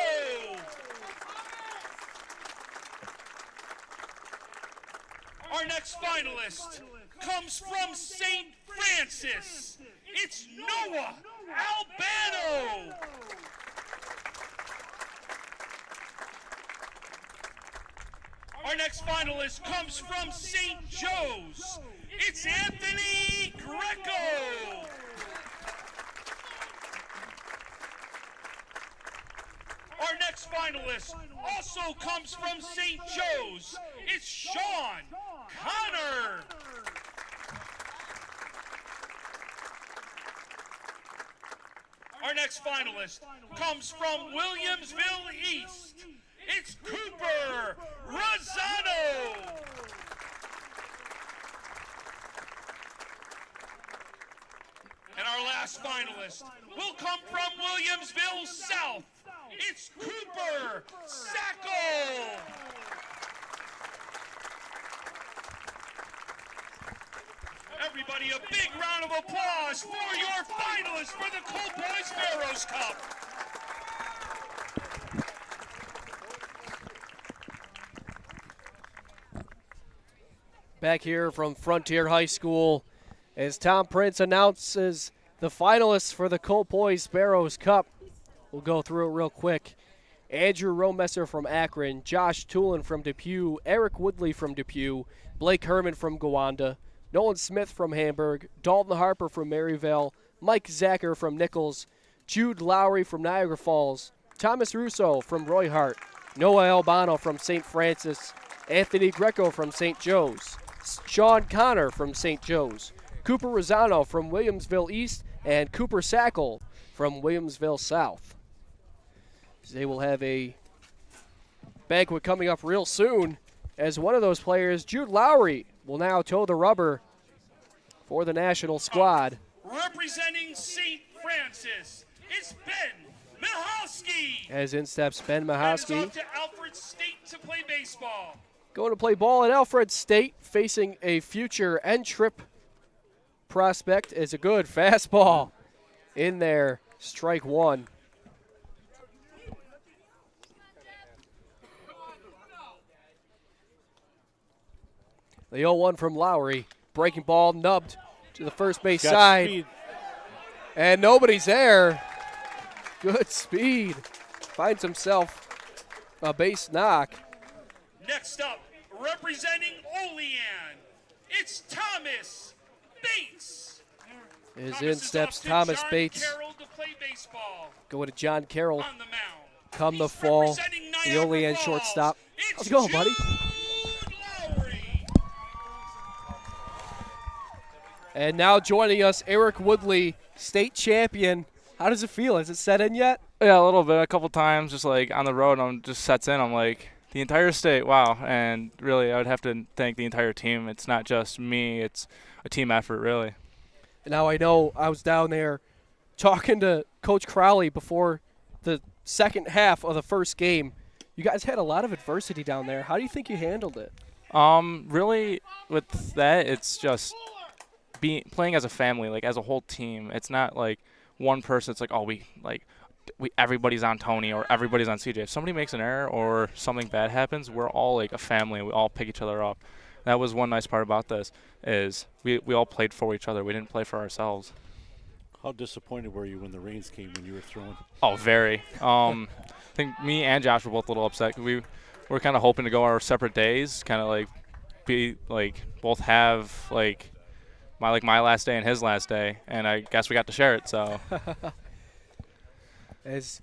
Our next finalist comes from St. Francis. It's Noah Albano. Our next finalist comes from St. Joe's. It's Anthony Greco. Our next finalist also comes from St. Joe's. It's Sean Connor. Our next finalist comes from Williamsville East. It's Cooper Rosano. last finalist will come from Williamsville South. It's Cooper Sackel. Everybody, a big round of applause for your finalists for the Cold Boys Sparrows Cup. Back here from Frontier High School as Tom Prince announces the finalists for the Colt Boys Sparrows Cup. We'll go through it real quick. Andrew Romesser from Akron, Josh Tulin from Depew, Eric Woodley from Depew, Blake Herman from Gowanda, Nolan Smith from Hamburg, Dalton Harper from Maryvale, Mike Zacher from Nichols, Jude Lowry from Niagara Falls, Thomas Russo from Roy Hart, Noah Albano from St. Francis, Anthony Greco from St. Joe's, Sean Connor from St. Joe's, Cooper Rosano from Williamsville East, and Cooper Sackel from Williamsville South. They will have a banquet coming up real soon as one of those players, Jude Lowry, will now toe the rubber for the national squad. Representing St. Francis, it's Ben Mahowski. As in steps Ben Ben is Mahowski. off to Alfred State to play baseball. Going to play ball at Alfred State, facing a future N-Trip prospect. Is a good fastball in there. Strike one. The 0-1 from Lowry. Breaking ball nubbed to the first base Got side. speed. And nobody's there. Good speed. Finds himself a base knock. Next up, representing Olean, it's Thomas Bates. Is in steps Thomas John Bates. Carroll to play baseball. Going to John Carroll. On the mound. Come the He's fall. representing The Niagara Olean Falls. shortstop. It's How's it going, buddy? Jude Lowry. And now joining us, Eric Woodley, state champion. How does it feel? Has it set in yet? Yeah, a little bit. A couple times, just like on the road, just sets in. I'm like, the entire state, wow. And really, I would have to thank the entire team. It's not just me. It's a team effort, really. Now I know I was down there talking to Coach Crowley before the second half of the first game. You guys had a lot of adversity down there. How do you think you handled it? Really, with that, it's just playing as a family, like as a whole team. It's not like one person. It's like, oh, everybody's on Tony or everybody's on CJ. If somebody makes an error or something bad happens, we're all like a family. We all pick each other up. That was one nice part about this is we all played for each other. We didn't play for ourselves. How disappointed were you when the rains came when you were throwing? Oh, very. I think me and Josh were both a little upset. We were kind of hoping to go our separate days, kind of like be like both have like my last day and his last day, and I guess we got to share it. So as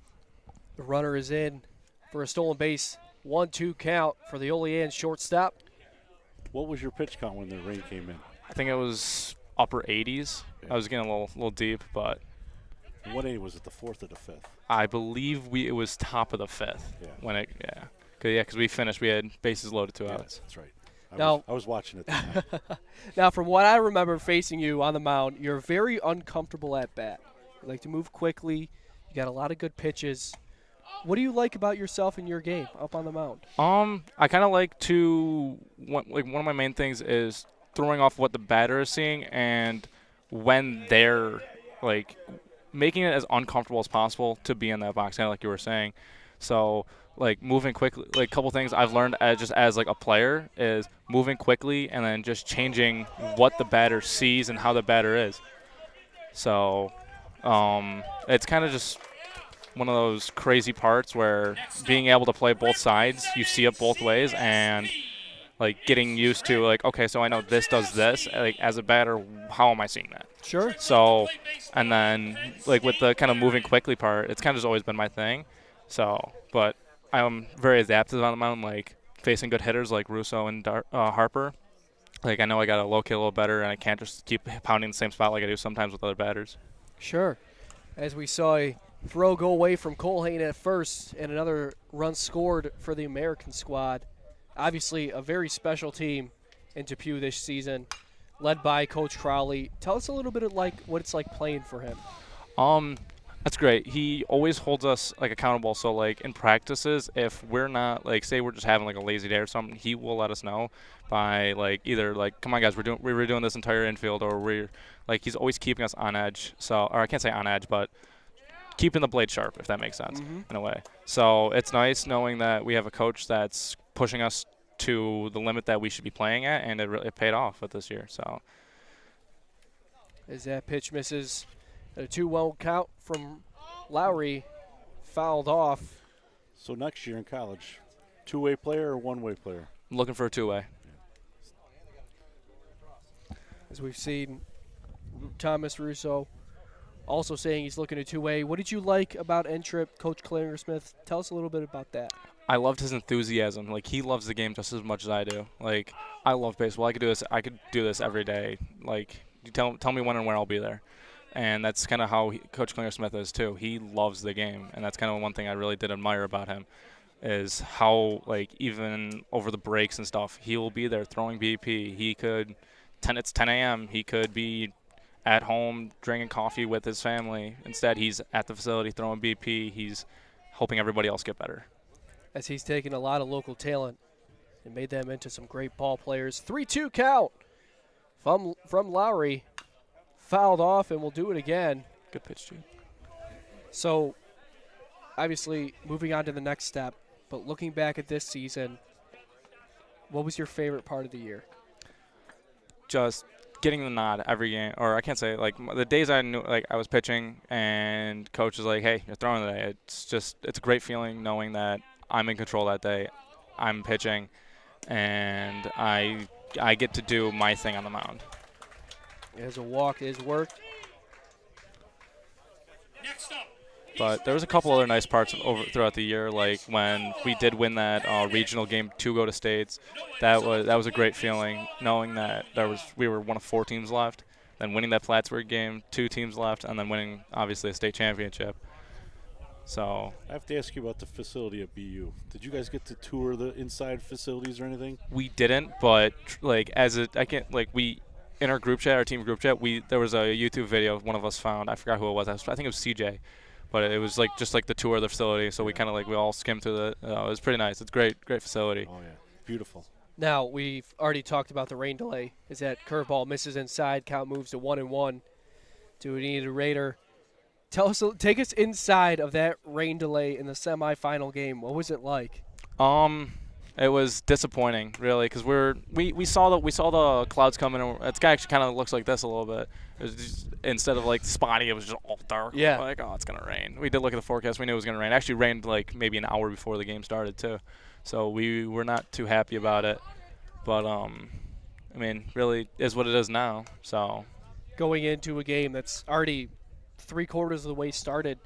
the runner is in for a stolen base, 1-2 count for the Olean shortstop. What was your pitch count when the rain came in? I think it was upper 80s. I was getting a little deep, but. And what inning was it? The fourth or the fifth? I believe it was top of the fifth. Yeah. When it because we finished. We had bases loaded, 2 outs. That's right. I was watching it. Now, from what I remember facing you on the mound, you're very uncomfortable at bat. You like to move quickly. You got a lot of good pitches. What do you like about yourself in your game up on the mound? I kind of like to one of my main things is throwing off what the batter is seeing and when they're like making it as uncomfortable as possible to be in that box, kind of like you were saying. So like moving quickly, like a couple things I've learned as like a player is moving quickly and then just changing what the batter sees and how the batter is. So it's kind of just one of those crazy parts where being able to play both sides, you see it both ways, and like getting used to like, okay, so I know this does this. Like as a batter, how am I seeing that? Sure. So, and then like with the kind of moving quickly part, it's kind of just always been my thing. So, but I'm very adaptive on the mound, like facing good hitters like Russo and Harper. Like I know I got to locate a little better, and I can't just keep pounding the same spot like I do sometimes with other batters. Sure. As we saw a throw go away from Colhane at first and another run scored for the American squad. Obviously a very special team in Depew this season. led by Coach Crowley. Tell us a little bit of what it's like playing for him. That's great. He always holds us accountable. So like in practices, if we're not say we're just having a lazy day or something, he will let us know by either come on guys, we were doing this entire infield, or we're he's always keeping us on edge. So, or I can't say on edge, but keeping the blade sharp, if that makes sense in a way. So it's nice knowing that we have a coach that's pushing us to the limit that we should be playing at, and it paid off with this year. So as that pitch misses, a 2-1 count from Lowry, fouled off. So next year in college, two-way player or one-way player? I'm looking for a two-way. As we've seen, Thomas Russo also saying he's looking at two-way. What did you like about N-Trip, Coach Klingersmith? Tell us a little bit about that. I loved his enthusiasm. He loves the game just as much as I do. I love baseball. I could do this every day. You tell me when and where I'll be there. And that's kind of how Coach Klingersmith is too. He loves the game, and that's kind of one thing I really did admire about him, is how even over the breaks and stuff, he will be there throwing BP. It's 10 a.m. He could be at home drinking coffee with his family. Instead, he's at the facility throwing BP. He's helping everybody else get better. As he's taken a lot of local talent and made them into some great ball players. 3-2 count from Lowry. Fouled off, and we'll do it again. Good pitch, dude. So, obviously, moving on to the next step, but looking back at this season, what was your favorite part of the year? Just getting the nod every game, or I can't say the days I knew I was pitching and coach was like, "Hey, you're throwing today." It's a great feeling knowing that I'm in control that day. I'm pitching, and I get to do my thing on the mound. As a walk is worked. But there was a couple other nice parts throughout the year, like when we did win that regional game to go to states. That was a great feeling, knowing that we were one of 4 teams left, then winning that Plattsburgh game, 2 teams left, and then winning obviously a state championship. So I have to ask you about the facility at BU. Did you guys get to tour the inside facilities or anything? We didn't, but in our group chat, our team group chat, there was a YouTube video one of us found. I forgot who it was. I think it was CJ, but it was just the tour of the facility. So we kind of we all skimmed through it. It was pretty nice. It's great facility. Oh yeah, beautiful. Now we've already talked about the rain delay. Is that curveball misses inside? Count moves to 1-1 to Anita Raider. Take us inside of that rain delay in the semifinal game. What was it like? It was disappointing, really, because we saw the clouds coming. And it's actually kind of looks like this a little bit. It was just, instead of spotty, it was just all dark. Yeah. Oh, it's gonna rain. We did look at the forecast. We knew it was gonna rain. It actually rained maybe an hour before the game started too, so we were not too happy about it. But really is what it is now. So going into a game that's already 3/4 of the way started,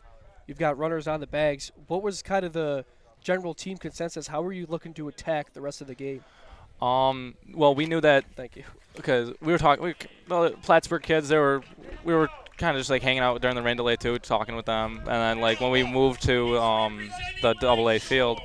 you've got runners on the bags. What was kind of the general team consensus? How were you looking to attack the rest of the game? Well, we knew that. Thank you. Because we were talking, the Plattsburgh kids. We were kind of just hanging out during the rain delay too, talking with them. And then when we moved to the AA field,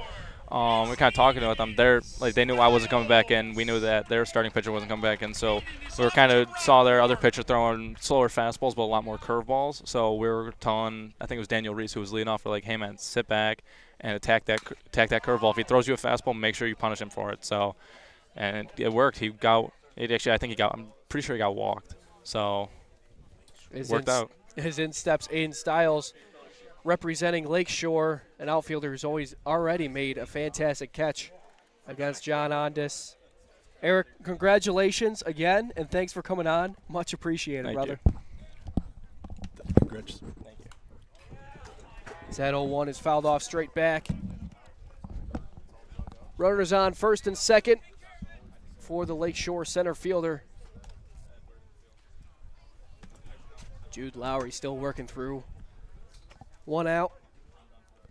we were kind of talking with them. They knew I wasn't coming back in. We knew that their starting pitcher wasn't coming back in. So we were kind of saw their other pitcher throwing slower fastballs, but a lot more curveballs. So we were telling, I think it was Daniel Reese who was leading off. We're like, hey man, sit back and attack that curveball. If he throws you a fastball, make sure you punish him for it. So, and it worked. I'm pretty sure he got walked. So it worked out. His in steps Aiden Stiles, representing Lakeshore, an outfielder who's already made a fantastic catch against John Ondas. Eric, congratulations again, and thanks for coming on. Much appreciated, Thank brother. You. Congrats. Thank you. That 0-1 is fouled off straight back. Runners on first and second for the Lakeshore center fielder. Jude Lowry still working through. 1 out.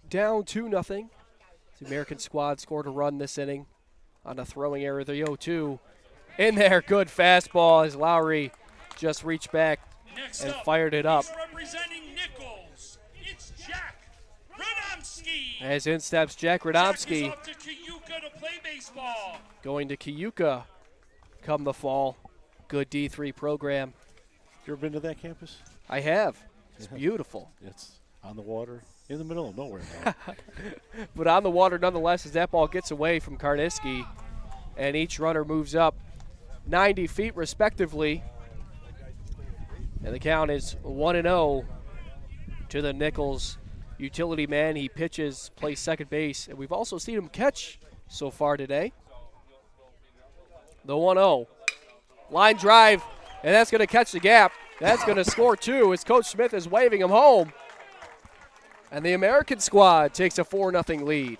Down 2-0. The American squad scored a run this inning on a throwing error. The 0-2. In there, good fastball as Lowry just reached back and fired it up. As in steps Jack Radomski. Going to Kiyuka come the fall. good D3 program. You ever been to that campus? I have. It's beautiful. It's on the water, in the middle of nowhere. But on the water nonetheless, as that ball gets away from Karniski, and each runner moves up 90 feet respectively. And the count is 1-0 to the Nichols utility man. He pitches, plays second base, and we've also seen him catch so far today. The 1-0. Line drive, and that's going to catch the gap. That's going to score two as Coach Smith is waving him home. And the American squad takes a 4-0 lead.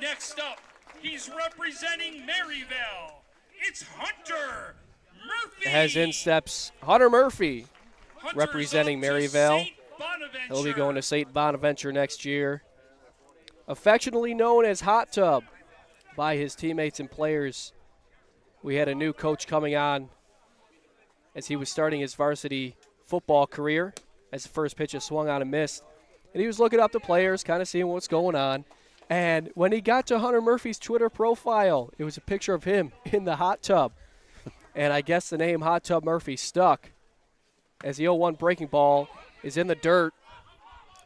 Next up, he's representing Maryville. It's Hunter Murphy. As in steps Hunter Murphy, Hunter's representing up to Maryville. St. Bonaventure. He'll be going to St. Bonaventure next year. Affectionately known as Hot Tub by his teammates and players. We had a new coach coming on as he was starting his varsity football career, as the first pitch is swung on and missed. And he was looking up the players, kind of seeing what's going on. And when he got to Hunter Murphy's Twitter profile, it was a picture of him in the hot tub. And I guess the name Hot Tub Murphy stuck as the 0-1 breaking ball is in the dirt.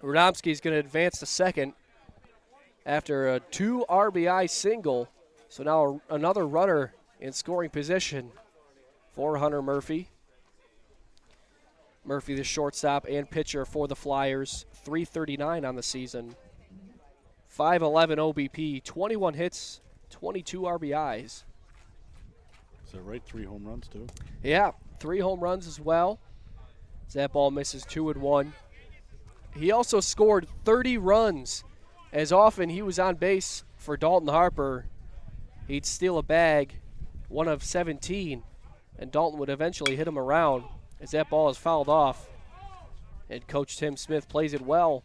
Radomski's going to advance to second after a 2 RBI single. So now another runner in scoring position for Hunter Murphy. Murphy, the shortstop and pitcher for the Flyers, .339 on the season. 5'11 OBP, 21 hits, 22 RBIs. Is that right? 3 home runs, too? Yeah, 3 home runs as well. That ball misses 2-1. He also scored 30 runs. As often he was on base for Dalton Harper, he'd steal a bag, 1 of 17, and Dalton would eventually hit him around as that ball is fouled off. And Coach Tim Smith plays it well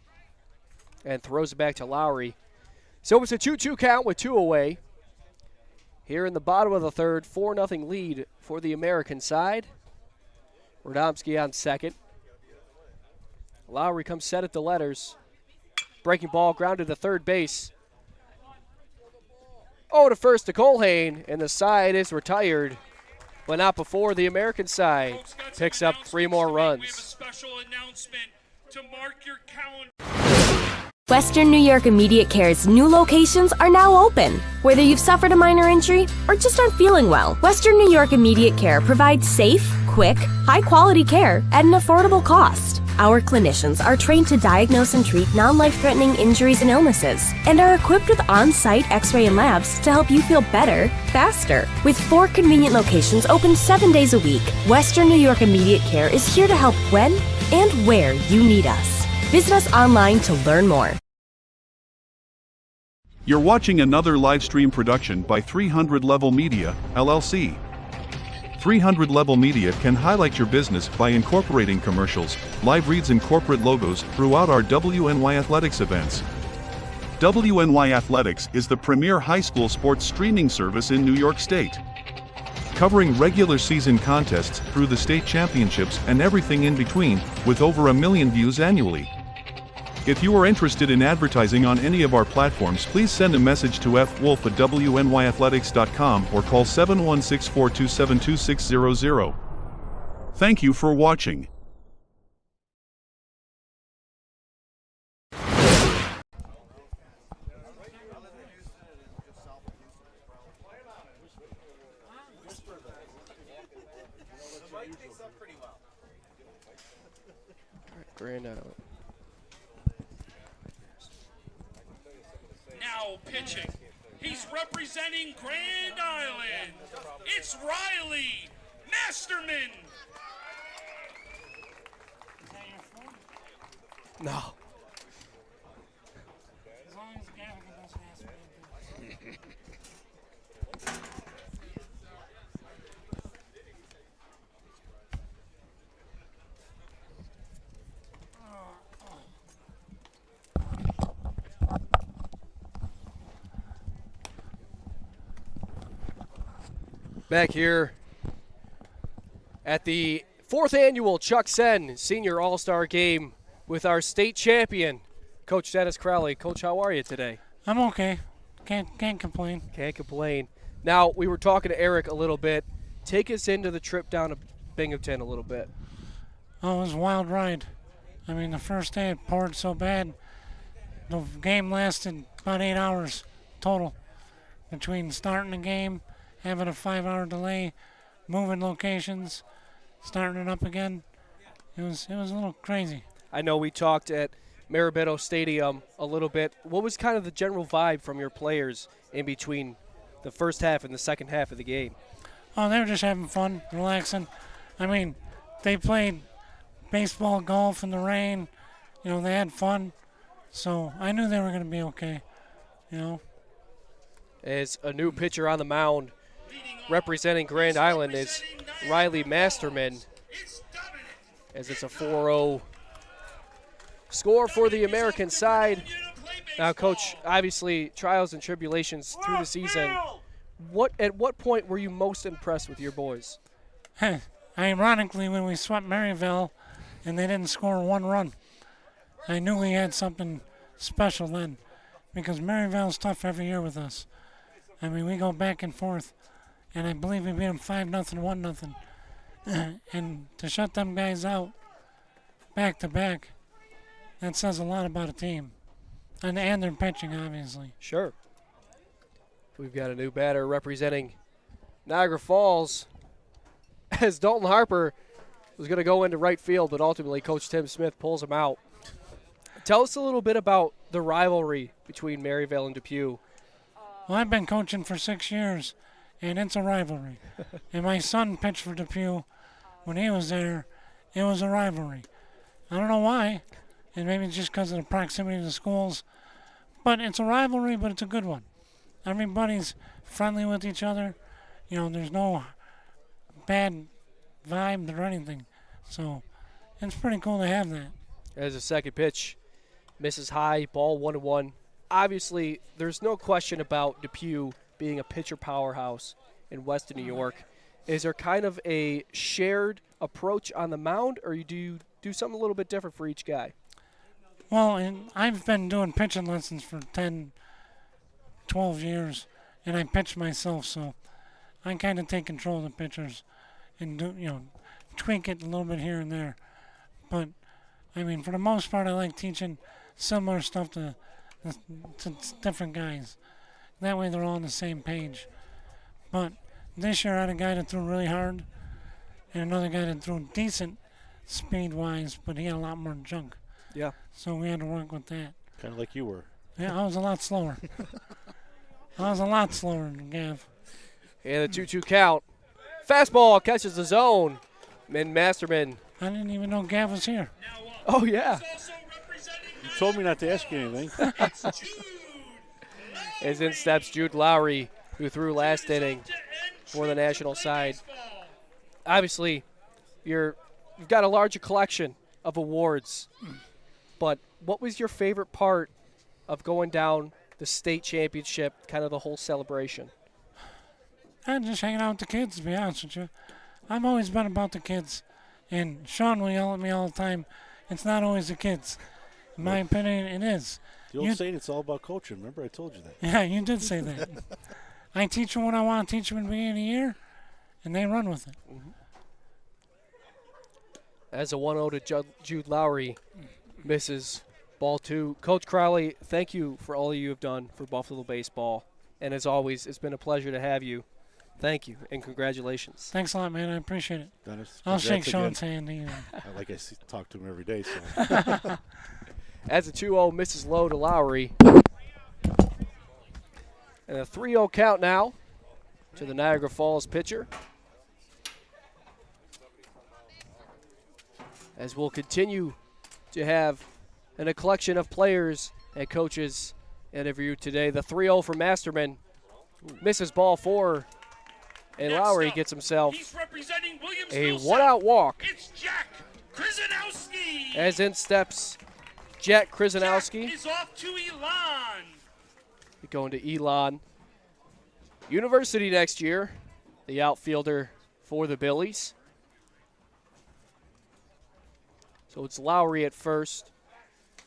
and throws it back to Lowry. So it's a 2-2 count with 2 away. Here in the bottom of the third, 4-0 lead for the American side. Radomski on second. Lowry comes set at the letters. Breaking ball grounded to third base. To first to Colhane, and the side is retired, but not before the American side picks up 3 more runs. We have a special announcement to mark your calendar. Western New York Immediate Care's new locations are now open. Whether you've suffered a minor injury or just aren't feeling well, Western New York Immediate Care provides safe, quick, high-quality care at an affordable cost. Our clinicians are trained to diagnose and treat non-life-threatening injuries and illnesses and are equipped with on-site x-ray and labs to help you feel better, faster. With 4 convenient locations open 7 days a week, Western New York Immediate Care is here to help when and where you need us. Visit us online to learn more. You're watching another live stream production by 300 Level Media, LLC. 300 Level Media can highlight your business by incorporating commercials, live reads and corporate logos throughout our WNY Athletics events. WNY Athletics is the premier high school sports streaming service in New York State, covering regular season contests through the state championships and everything in between, with over 1 million views annually. If you are interested in advertising on any of our platforms, please send a message to fwolf@wnyathletics.com or call 716-427-2600. Thank you for watching. Grand out. Now pitching. He's representing Grand Island. It's Riley Masterman. No. Back here at the 4th annual Chuck Senn Senior All-Star Game with our state champion, Coach Dennis Crowley. Coach, how are you today? I'm okay. Can't complain. Can't complain. Now, we were talking to Eric a little bit. Take us into the trip down to Binghamton a little bit. Oh, it was a wild ride. I mean, the first day it poured so bad. The game lasted about 8 hours total between starting the game, having a 5-hour delay, moving locations, starting it up again. It was a little crazy. I know we talked at Maribetto Stadium a little bit. What was kind of the general vibe from your players in between the first half and the second half of the game? Oh, they were just having fun, relaxing. I mean, they played baseball, golf in the rain. You know, they had fun. So I knew they were going to be okay, you know. As a new pitcher on the mound representing Grand Island is Riley Masterman, as it's a 4-0 score for the American side. Now, Coach, obviously trials and tribulations through the season. At what point were you most impressed with your boys? Ironically, when we swept Maryville and they didn't score 1 run, I knew we had something special then, because Maryville's tough every year with us. I mean, we go back and forth, and I believe we beat them 5-0, 1-0. And to shut them guys out back to back, that says a lot about a team. And their pitching, obviously. Sure. We've got a new batter representing Niagara Falls, as Dalton Harper was going to go into right field, but ultimately Coach Tim Smith pulls him out. Tell us a little bit about the rivalry between Maryville and Depew. Well, I've been coaching for 6 years, and it's a rivalry. And my son pitched for Depew when he was there. It was a rivalry. I don't know why, and maybe it's just because of the proximity to the schools. But it's a rivalry, but it's a good one. Everybody's friendly with each other. You know, there's no bad vibe or anything. So it's pretty cool to have that. As a second pitch, misses high, ball 1-1. Obviously, there's no question about Depew being a pitcher powerhouse in Western New York. Is there kind of a shared approach on the mound, or do you do something a little bit different for each guy? Well, and I've been doing pitching lessons for 10, 12 years, and I pitch myself, so I kind of take control of the pitchers and do, tweak it a little bit here and there. But I mean, for the most part, I like teaching similar stuff to different guys. That way they're all on the same page. But this year I had a guy that threw really hard and another guy that threw decent speed-wise, but he had a lot more junk. Yeah. So we had to work with that. Kind of like you were. Yeah, I was a lot slower. I was a lot slower than Gav. And the 2-2 count. Fastball catches the zone. Masterman. I didn't even know Gav was here. Oh, yeah. You told me not to ask you anything. As in steps Jude Lowry, who threw last inning for the national side. Obviously, you've got a larger collection of awards, but what was your favorite part of going down the state championship, kind of the whole celebration? I'm just hanging out with the kids, to be honest with you. I've always been about the kids, and Sean will yell at me all the time. It's not always the kids. In my opinion, it is. The old saying, it's all about coaching. Remember, I told you that. Yeah, you did say that. I teach them what I want to teach them in the beginning of the year, and they run with it. Mm-hmm. As a 1-0 to Jude Lowry misses ball 2. Coach Crowley, thank you for all you have done for Buffalo baseball. And as always, it's been a pleasure to have you. Thank you, and congratulations. Thanks a lot, man. I appreciate it. Dennis, I'll shake Sean's hand. Like I talk to him every day. So. As a 2-0 misses low to Lowry. And a 3-0 count now to the Niagara Falls pitcher. As we'll continue to have a collection of players and coaches interview today. The 3-0 for Masterman. Misses ball 4. And Lowry gets himself a 1-out walk. It's Jack Krzyzanowski. As in steps Jack Krzyzanowski. Jack is off to Elon. Going to Elon University next year, the outfielder for the Billies. So it's Lowry at first,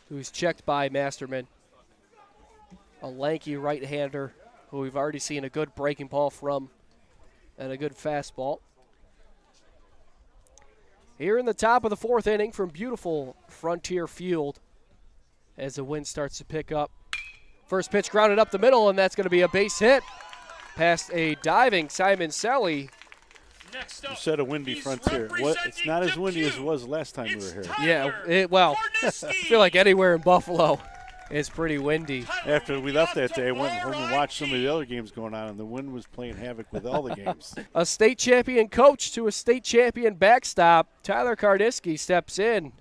who's checked by Masterman. A lanky right-hander who we've already seen a good breaking ball from and a good fastball. Here in the top of the 4th inning from beautiful Frontier Field as the wind starts to pick up. First pitch grounded up the middle, and that's going to be a base hit past a diving Simon Selly. You said a windy Frontier. It's not as windy as it was last time we were here. Yeah, well, I feel like anywhere in Buffalo is pretty windy. After we left that day, I went home and watched some of the other games going on, and the wind was playing havoc with all the games. A state champion coach to a state champion backstop. Tyler Karniski steps in,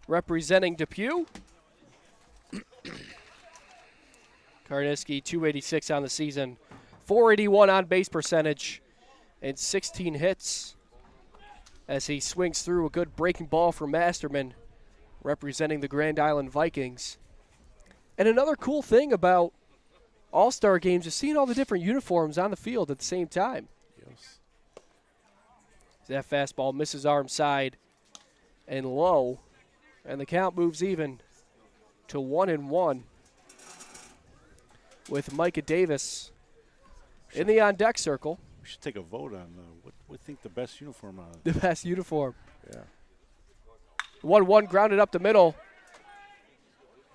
representing Depew. Karniski, 286 on the season, 481 on base percentage, and 16 hits as he swings through a good breaking ball for Masterman, representing the Grand Island Vikings. And another cool thing about All-Star games is seeing all the different uniforms on the field at the same time. Yes. That fastball misses arm side and low, and the count moves even to 1-1 with Micah Davis in the on-deck circle. We should take a vote on what we think the best uniform on. The best uniform. Yeah. 1-1 grounded up the middle.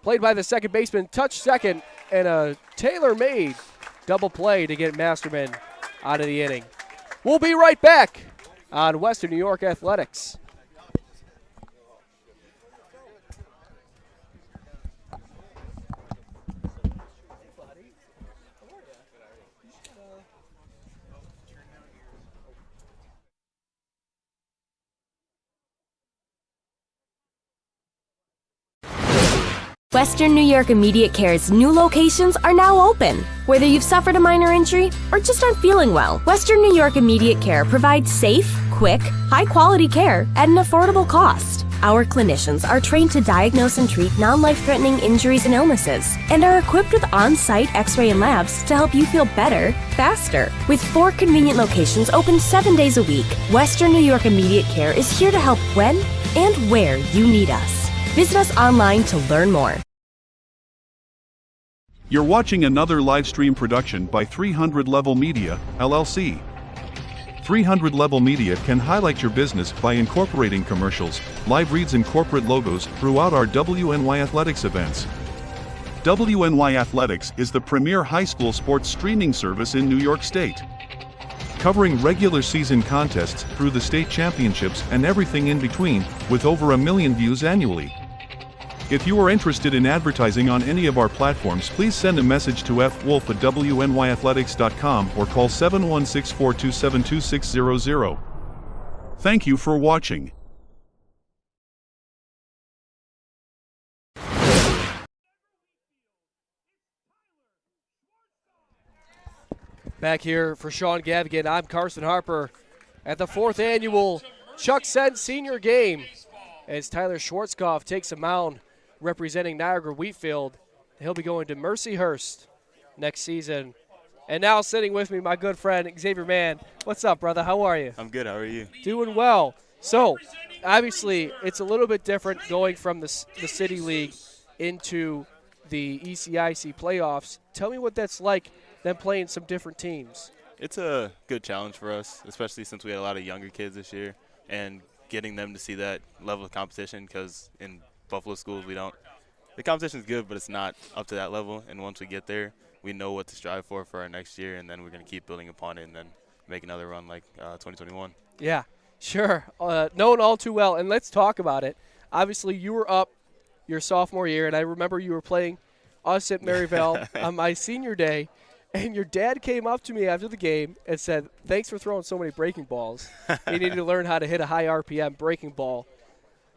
Played by the second baseman, touch second, and a tailor-made double play to get Masterman out of the inning. We'll be right back on Western New York Athletics. Western New York Immediate Care's new locations are now open. Whether you've suffered a minor injury or just aren't feeling well, Western New York Immediate Care provides safe, quick, high-quality care at an affordable cost. Our clinicians are trained to diagnose and treat non-life-threatening injuries and illnesses and are equipped with on-site x-ray and labs to help you feel better, faster. With 4 convenient locations open 7 days a week, Western New York Immediate Care is here to help when and where you need us. Visit us online to learn more. You're watching another live stream production by 300 Level Media, LLC. 300 Level Media can highlight your business by incorporating commercials, live reads and corporate logos throughout our WNY Athletics events. WNY Athletics is the premier high school sports streaming service in New York State, covering regular season contests through the state championships and everything in between, with over 1 million views annually. If you are interested in advertising on any of our platforms, please send a message to fwolf@wnyathletics.com or call 716-427-2600. Thank you for watching. Back here for Sean Gavigan, I'm Carson Harper at the 4th annual Chuck Senn Senior Game as Tyler Schwarzkopf takes a mound representing Niagara Wheatfield. He'll be going to Mercyhurst next season. And now sitting with me, my good friend, Xavier Mann. What's up, brother? How are you? I'm good. How are you? Doing well. So, obviously, it's a little bit different going from the City League into the ECIC playoffs. Tell me what that's like, them playing some different teams. It's a good challenge for us, especially since we had a lot of younger kids this year, and getting them to see that level of competition, because in Buffalo schools, the competition is good, but it's not up to that level. And once we get there, we know what to strive for our next year, and then we're going to keep building upon it and then make another run like 2021. Yeah, sure. Known all too well. And let's talk about it. Obviously, you were up your sophomore year, and I remember you were playing us at Maryville on my senior day, and your dad came up to me after the game and said, thanks for throwing so many breaking balls. You need to learn how to hit a high RPM breaking ball.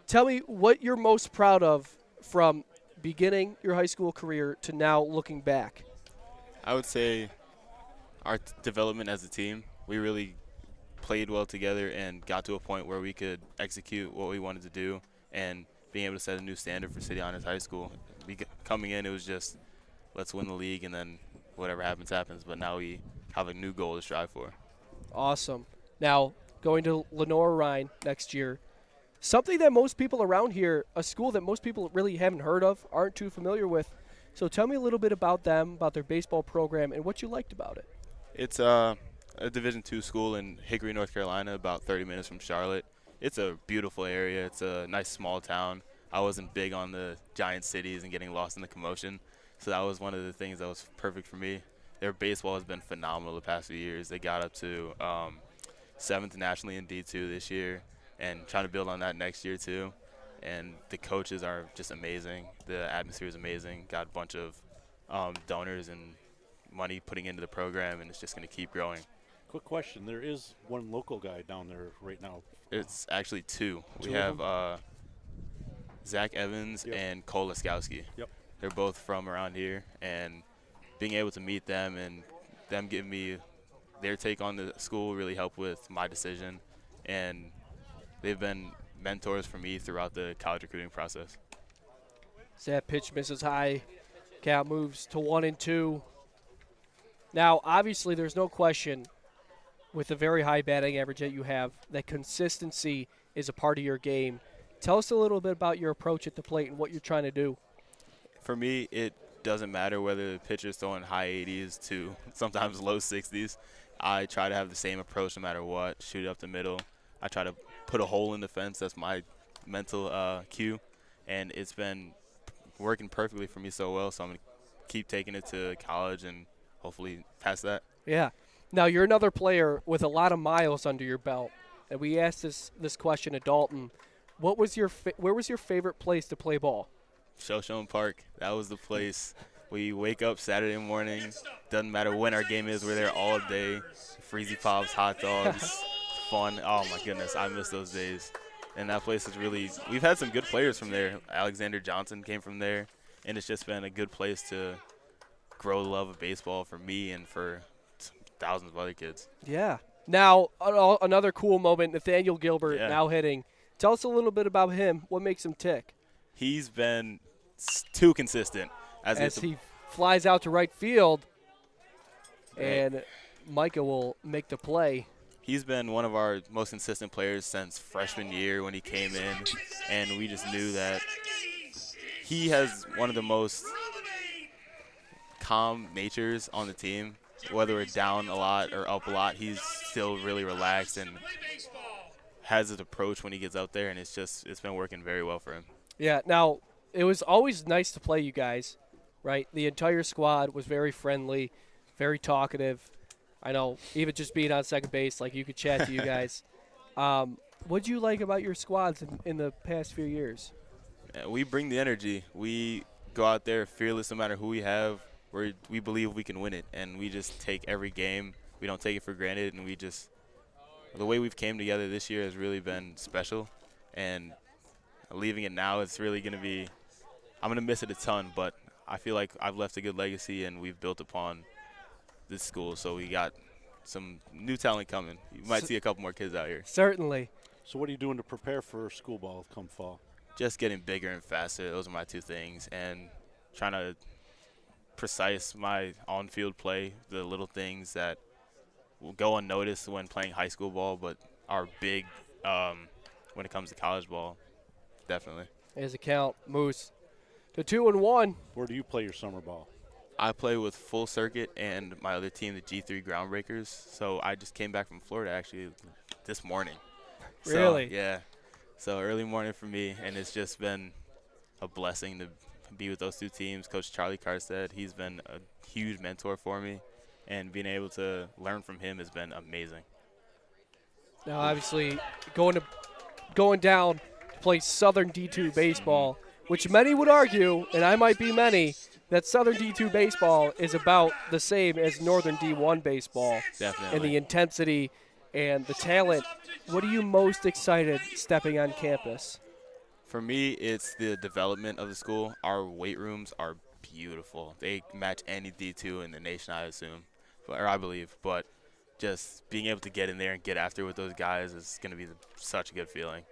Tell me what you're most proud of from beginning your high school career to now looking back. I would say our development as a team. We really played well together and got to a point where we could execute what we wanted to do and being able to set a new standard for City Honors High School. Coming in, it was just let's win the league and then whatever happens, happens. But now we have a new goal to strive for. Awesome. Now, going to Lenore Rhine next year, something that most people around here, a school that most people really haven't heard of, aren't too familiar with. So tell me a little bit about them, about their baseball program, and what you liked about it. It's a Division II school in Hickory, North Carolina, about 30 minutes from Charlotte. It's a beautiful area. It's a nice small town. I wasn't big on the giant cities and getting lost in the commotion, so that was one of the things that was perfect for me. Their baseball has been phenomenal the past few years. They got up to 7th nationally in D2 this year and trying to build on that next year too. And the coaches are just amazing. The atmosphere is amazing. Got a bunch of donors and money putting into the program, and it's just going to keep growing. Quick question. There is one local guy down there right now. It's actually two. Two We of have Zach Evans and Cole Laskowski. Yep. They're both from around here, and being able to meet them and them giving me their take on the school really helped with my decision, and they've been mentors for me throughout the college recruiting process. That pitch misses high. Count moves to 1-2. Now, obviously, there's no question with the very high batting average that you have that consistency is a part of your game. Tell us a little bit about your approach at the plate and what you're trying to do. For me, it doesn't matter whether the pitcher's throwing high 80s to sometimes low 60s. I try to have the same approach no matter what, shoot it up the middle. I try to put a hole in the fence. That's my mental cue, and it's been working perfectly for me so well, so I'm going to keep taking it to college and hopefully pass that. Yeah. Now, you're another player with a lot of miles under your belt, and we asked this question to Dalton. Where was your favorite place to play ball? Shoshone Park. That was the place. We wake up Saturday morning. Doesn't matter when our game is. We're there all day. Freezy Pops, hot dogs, fun. Oh, my goodness. I miss those days. And that place is really – we've had some good players from there. Alexander Johnson came from there. And it's just been a good place to grow the love of baseball for me and for thousands of other kids. Yeah. Now, another cool moment, Nathaniel Gilbert now hitting. Tell us a little bit about him. What makes him tick? He's been too consistent. As he flies out to right field, and Micah will make the play. He's been one of our most consistent players since freshman year when he came in, and we just knew that he has one of the most calm natures on the team. Whether we're down a lot or up a lot, he's still really relaxed and has his approach when he gets out there, and it's been working very well for him. Yeah, now, it was always nice to play you guys, right? The entire squad was very friendly, very talkative. I know, even just being on second base, like you could chat to you guys. What do you like about your squads in the past few years? Yeah, we bring the energy. We go out there fearless no matter who we have. We believe we can win it, and we just take every game. We don't take it for granted, and the way we've came together this year has really been special. And leaving it now, it's really going to be – I'm going to miss it a ton, but I feel like I've left a good legacy, and we've built upon this school. So we got some new talent coming. You might see a couple more kids out here. Certainly. So what are you doing to prepare for school ball come fall? Just getting bigger and faster. Those are my two things. And trying to precise my on-field play, the little things that will go unnoticed when playing high school ball but are big when it comes to college ball. Definitely. As a count moves to 2-1. Where do you play your summer ball? I play with Full Circuit and my other team, the G3 Groundbreakers. So I just came back from Florida actually this morning. Really? So, yeah. So early morning for me, and it's just been a blessing to be with those two teams. Coach Charlie Carstead, he's been a huge mentor for me, and being able to learn from him has been amazing. Now, obviously, going down to play Southern D2 baseball, which many would argue, and I might be many, that Southern D2 baseball is about the same as Northern D1 baseball. Definitely. And the intensity and the talent. What are you most excited stepping on campus? For me, it's the development of the school. Our weight rooms are beautiful. They match any D2 in the nation, I assume, or I believe. But just being able to get in there and get after with those guys is going to be such a good feeling.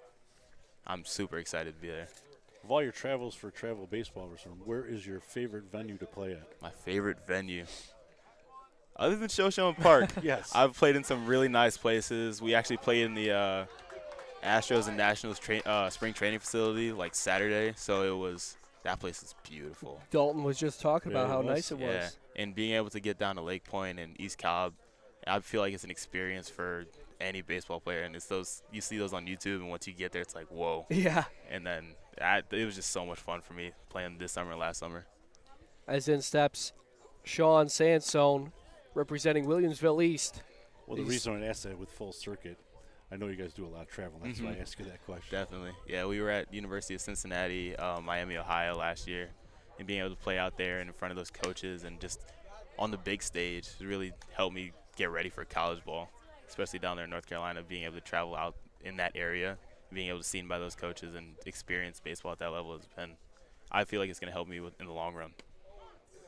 I'm super excited to be there. Of all your travels for travel baseball or something, where is your favorite venue to play at? My favorite venue? Other than Shoshone Park. Yes. I've played in some really nice places. We actually played in the Astros and Nationals spring training facility like Saturday, so it was that place is beautiful. Dalton was just talking about how nice it was. Yeah, and being able to get down to Lake Point and East Cobb, I feel like it's an experience for any baseball player. And it's those, you see those on YouTube, and once you get there, it's like, whoa. Yeah. And then it was just so much fun for me playing this summer and last summer. As in steps Sean Sansone, representing Williamsville East. Well, the reason I asked that with full circuit, I know you guys do a lot of traveling. That's why I asked you that question. Definitely. Yeah, we were at University of Cincinnati, Miami, Ohio last year, and being able to play out there and in front of those coaches and just on the big stage really helped me get ready for college ball, especially down there in North Carolina, being able to travel out in that area, being able to see by those coaches and experience baseball at that level has been, I feel like it's going to help me in the long run.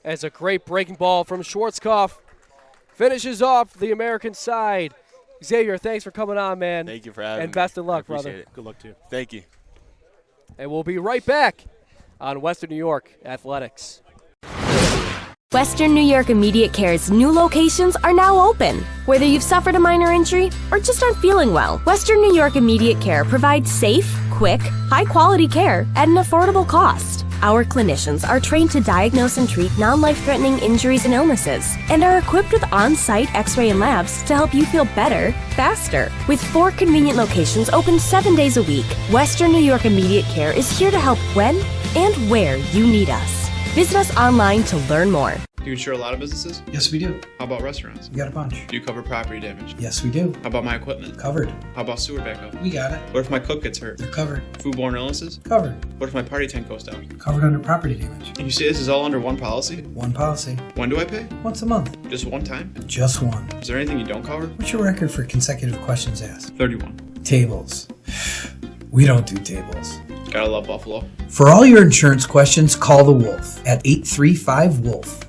As a great breaking ball from Schwarzkopf finishes off the American side. Xavier, thanks for coming on, man. Thank you for having me. And best of luck, I appreciate brother. it. Good luck to you. Thank you. And we'll be right back on Western New York Athletics. Western New York Immediate Care's new locations are now open. Whether you've suffered a minor injury or just aren't feeling well, Western New York Immediate Care provides safe, quick, high-quality care at an affordable cost. Our clinicians are trained to diagnose and treat non-life-threatening injuries and illnesses and are equipped with on-site x-ray and labs to help you feel better, faster. With 4 convenient locations open 7 days a week, Western New York Immediate Care is here to help when and where you need us. Visit us online to learn more. Do you insure a lot of businesses? Yes, we do. How about restaurants? We got a bunch. Do you cover property damage? Yes, we do. How about my equipment? Covered. How about sewer backup? We got it. What if my cook gets hurt? They're covered. Foodborne illnesses? Covered. What if my party tent goes down? Covered under property damage. And you say this is all under one policy? One policy. When do I pay? Once a month. Just one time? Just one. Is there anything you don't cover? What's your record for consecutive questions asked? 31. Tables. We don't do tables. Gotta love Buffalo. For all your insurance questions, call the Wolf at 835-WOLF.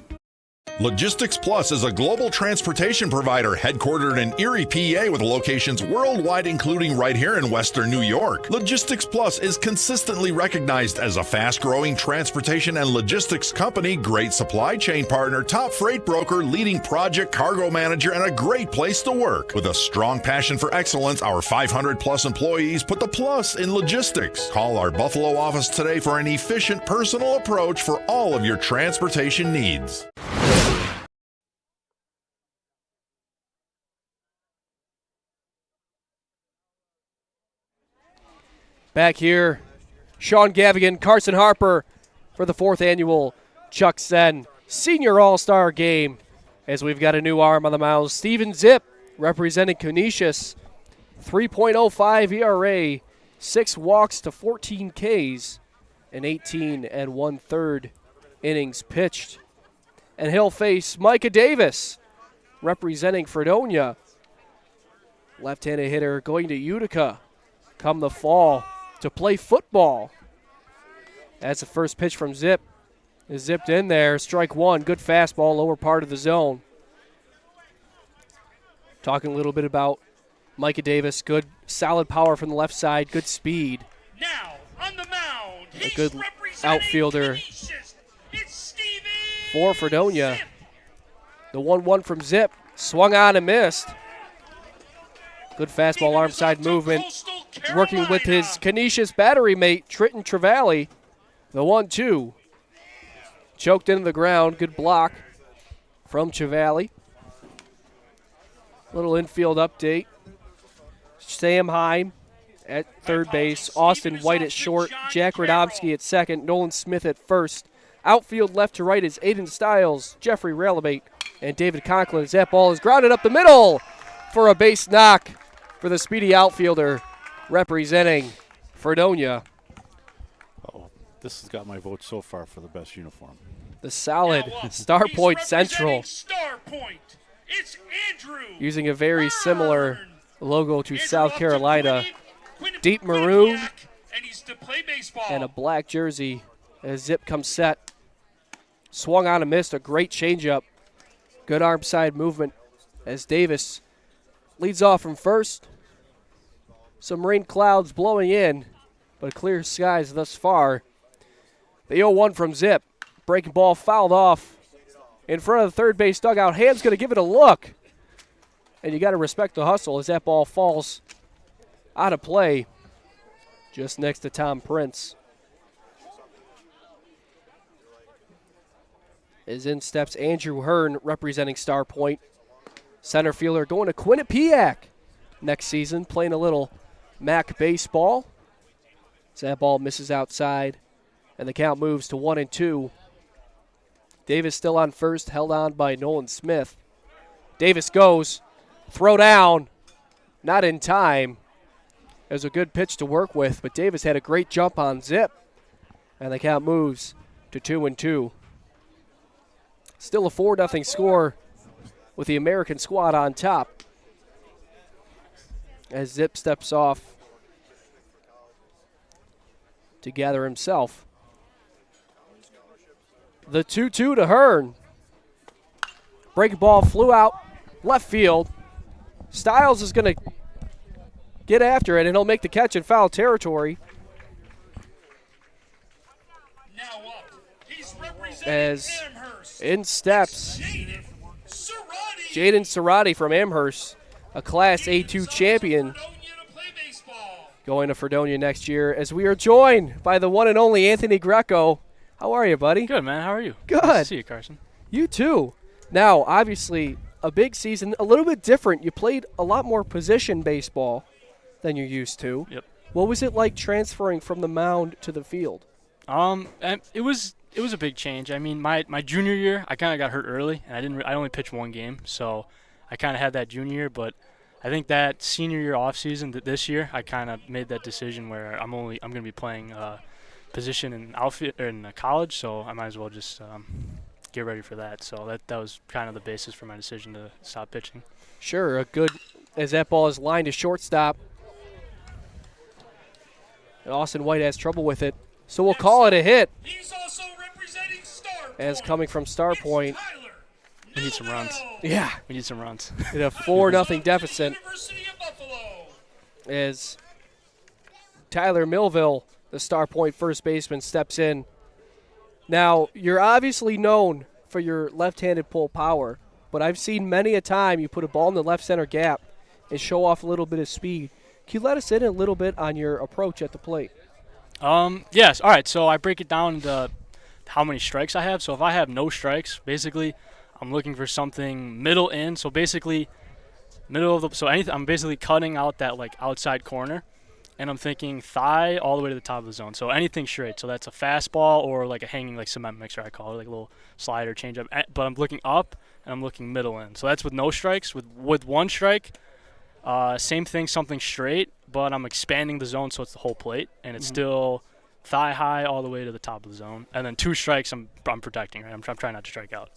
Logistics Plus is a global transportation provider headquartered in Erie, PA with locations worldwide, including right here in Western New York. Logistics Plus is consistently recognized as a fast-growing transportation and logistics company, great supply chain partner, top freight broker, leading project cargo manager, and a great place to work. With a strong passion for excellence, our 500-plus employees put the plus in logistics. Call our Buffalo office today for an efficient, personal approach for all of your transportation needs. Back here, Sean Gavigan, Carson Harper for the 4th annual Chuck Senn Senior All-Star Game. As we've got a new arm on the mound, Steven Zip representing Canisius. 3.05 ERA, 6 walks to 14 Ks, and 18 1/3 innings pitched. And he'll face Micah Davis representing Fredonia. Left-handed hitter going to Utica come the fall to play football. That's the first pitch from Zip. Is zipped in there. Strike one. Good fastball, lower part of the zone. Talking a little bit about Micah Davis. Good, solid power from the left side. Good speed. Now on the mound, A good outfielder for Fredonia. The 1-1 from Zip. Swung on and missed. Good fastball, arm side movement. Working with his Canisius battery mate, Trenton Trevally. The 1-2. Choked into the ground. Good block from Trevally. Little infield update. Sam Heim at third base. Austin White at short. Jack Radomski at second. Nolan Smith at first. Outfield left to right is Aiden Stiles, Jeffrey Relabate, and David Conklin. As that ball is grounded up the middle for a base knock for the speedy outfielder representing Fredonia. Oh, this has got my vote so far for the best uniform. The solid Star Point Central. Star Point. It's Andrew. Using a very similar logo to South Carolina. Deep maroon and he's to play baseball. And a black jersey as Zip comes set. Swung on and missed. A great changeup. Good arm side movement as Davis leads off from first. Some rain clouds blowing in, but clear skies thus far. The 0-1 from Zip. Breaking ball fouled off in front of the third base dugout. Hand's going to give it a look. And you got to respect the hustle as that ball falls out of play just next to Tom Prince. As in steps Andrew Hearn representing Star Point. Center fielder going to Quinnipiac next season, playing a little MAC baseball. As that ball misses outside, and the count moves to 1-2. Davis still on first, held on by Nolan Smith. Davis goes, throw down, not in time. It was a good pitch to work with, but Davis had a great jump on Zip, and the count moves to 2-2. Still a 4-0 score with the American squad on top. As Zip steps off to gather himself. The 2-2 to Hearn. Breaking ball flew out left field. Stiles is going to get after it, and he'll make the catch in foul territory. As in steps Jaden Cerati from Amherst, a Class A2 champion, going to Fredonia next year, as we are joined by the one and only Anthony Greco. How are you, buddy? Good, man. How are you? Good. Nice to see you, Carson. You too. Now, obviously, a big season, a little bit different. You played a lot more position baseball than you used to. Yep. What was it like transferring from the mound to the field? And it was a big change. I mean, my junior year, I kind of got hurt early, and I only pitched one game, so I kind of had that junior year. But I think that senior year off season, this year, I kind of made that decision where I'm going to be playing position in outfield or in college, so I might as well just get ready for that. So that was kind of the basis for my decision to stop pitching. Sure, a good as that ball is lined to shortstop. And Austin White has trouble with it, so we'll call it a hit. He's also representing Star Point. As coming from Star Point. We need some runs. Yeah. We need some runs. In a 4-0 deficit. As Tyler Millville, the Star Point first baseman, steps in. Now, you're obviously known for your left-handed pull power, but I've seen many a time you put a ball in the left center gap and show off a little bit of speed. Can you let us in a little bit on your approach at the plate? Yes. All right. So I break it down into how many strikes I have. So if I have no strikes, basically, I'm looking for something middle in. So basically, middle of the. So anything. I'm basically cutting out that like outside corner, and I'm thinking thigh all the way to the top of the zone. So anything straight. So that's a fastball or like a hanging like cement mixer, I call it, like a little slider changeup. But I'm looking up and I'm looking middle in. So that's with no strikes. With one strike. Same thing, something straight, but I'm expanding the zone so it's the whole plate, and it's still thigh high all the way to the top of the zone. And then 2 strikes, I'm protecting. Right, I'm trying not to strike out.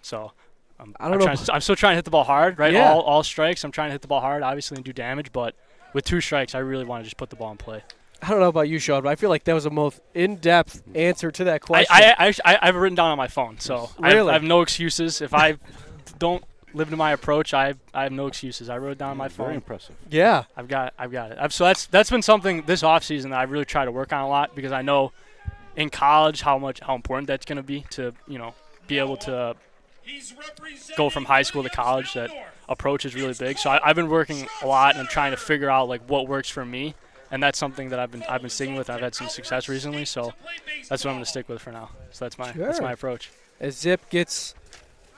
So I'm still trying to hit the ball hard. Right, yeah. All strikes, I'm trying to hit the ball hard, obviously, and do damage. But with 2 strikes, I really want to just put the ball in play. I don't know about you, Sean, but I feel like that was the most in-depth answer to that question. I have it written down on my phone, so really? I have no excuses. If I don't live to my approach, I have no excuses. I wrote it down on my phone. Very impressive. Yeah. I've got it. So that's been something this offseason that I really try to work on a lot, because I know in college how important that's going to be to, be able to go from high school to college. That approach is really big. So I've been working a lot and trying to figure out like what works for me, and that's something that I've been sticking with. I've had some success recently, so that's what I'm going to stick with for now. So that's my approach. As Zip gets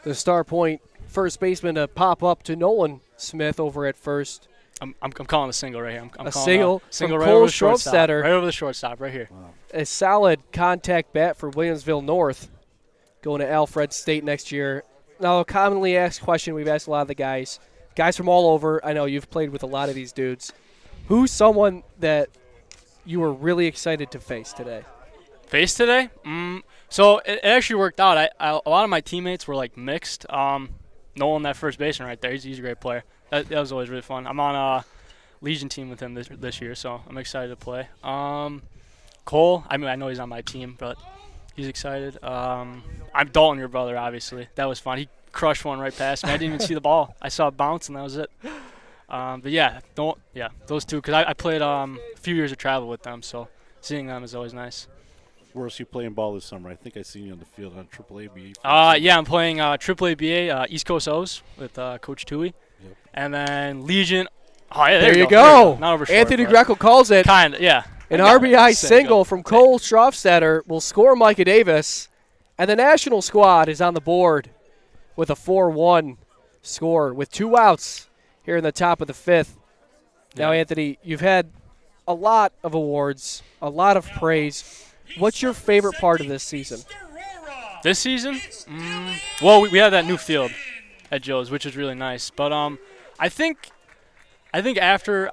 the Star Point first baseman to pop up to Nolan Smith over at first. I'm calling a single right here. I'm a calling single right Cole over the shortstop. Schroepstetter. Right over the shortstop, right here. Wow. A solid contact bat for Williamsville North, going to Alfred State next year. Now, a commonly asked question we've asked a lot of the guys from all over. I know you've played with a lot of these dudes. Who's someone that you were really excited to face today? Face today? So it actually worked out. A lot of my teammates were like mixed. Nolan, that first baseman right there, he's a great player. That was always really fun. I'm on a Legion team with him this year, so I'm excited to play. Cole, I know he's on my team, but he's excited. I'm Dalton, your brother, obviously. That was fun. He crushed one right past me. I didn't even see the ball. I saw it bounce, and that was it. But yeah, those two, because I played a few years of travel with them, so seeing them is always nice. Where else you playing ball this summer? I think I seen you on the field on AAA BA. Yeah, I'm playing AAA BA East Coast O's with Coach Tui. Yep. And then Legion. Oh, yeah, there you go. Not over short, Anthony Greco calls it. Kind of, yeah. An RBI single from Cole Schroepstetter will score Micah Davis, And the national squad is on the board with a 4-1 score with 2 outs here in the top of the 5th. Now, Anthony, you've had a lot of awards, a lot of praise. What's your favorite part of this season? This season? Well, we have that new field at Joe's, which is really nice. But I think after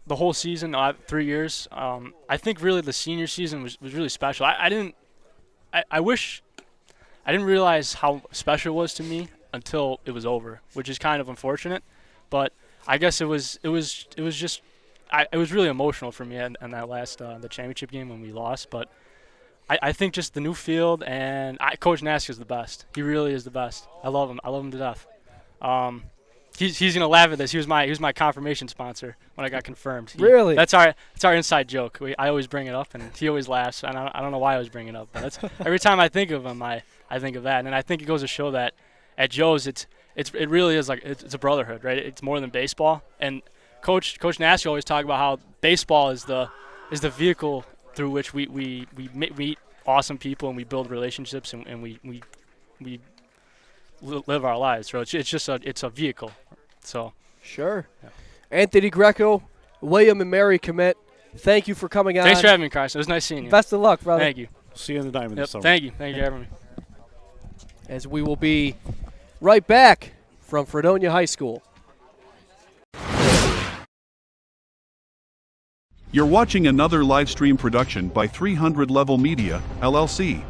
the whole season, 3 years, I think really the senior season was really special. I wish I didn't realize how special it was to me until it was over, which is kind of unfortunate. But I guess it was really emotional for me in that last the championship game when we lost. But I think just the new field and Coach Nask is the best. He really is the best. I love him. I love him to death. He's gonna laugh at this. He was my confirmation sponsor when I got confirmed. Really? That's our inside joke. I always bring it up, and he always laughs. And I don't know why I always bring it up, but that's every time I think of him, I think of that. And I think it goes to show that at Joe's, it really is like it's a brotherhood, right? It's more than baseball. And Coach Nash always talk about how baseball is the vehicle through which we meet awesome people and we build relationships and we live our lives. So it's a vehicle. So sure. Yeah. Anthony Greco, William and Mary Commit, thank you for coming on. Thanks for having me, Carson. It was nice seeing you. Best of luck, brother. Thank you. See you in the Diamond this summer. Thank you. Thank you for having me. As we will be right back from Fredonia High School. You're watching another live stream production by 300 Level Media, LLC.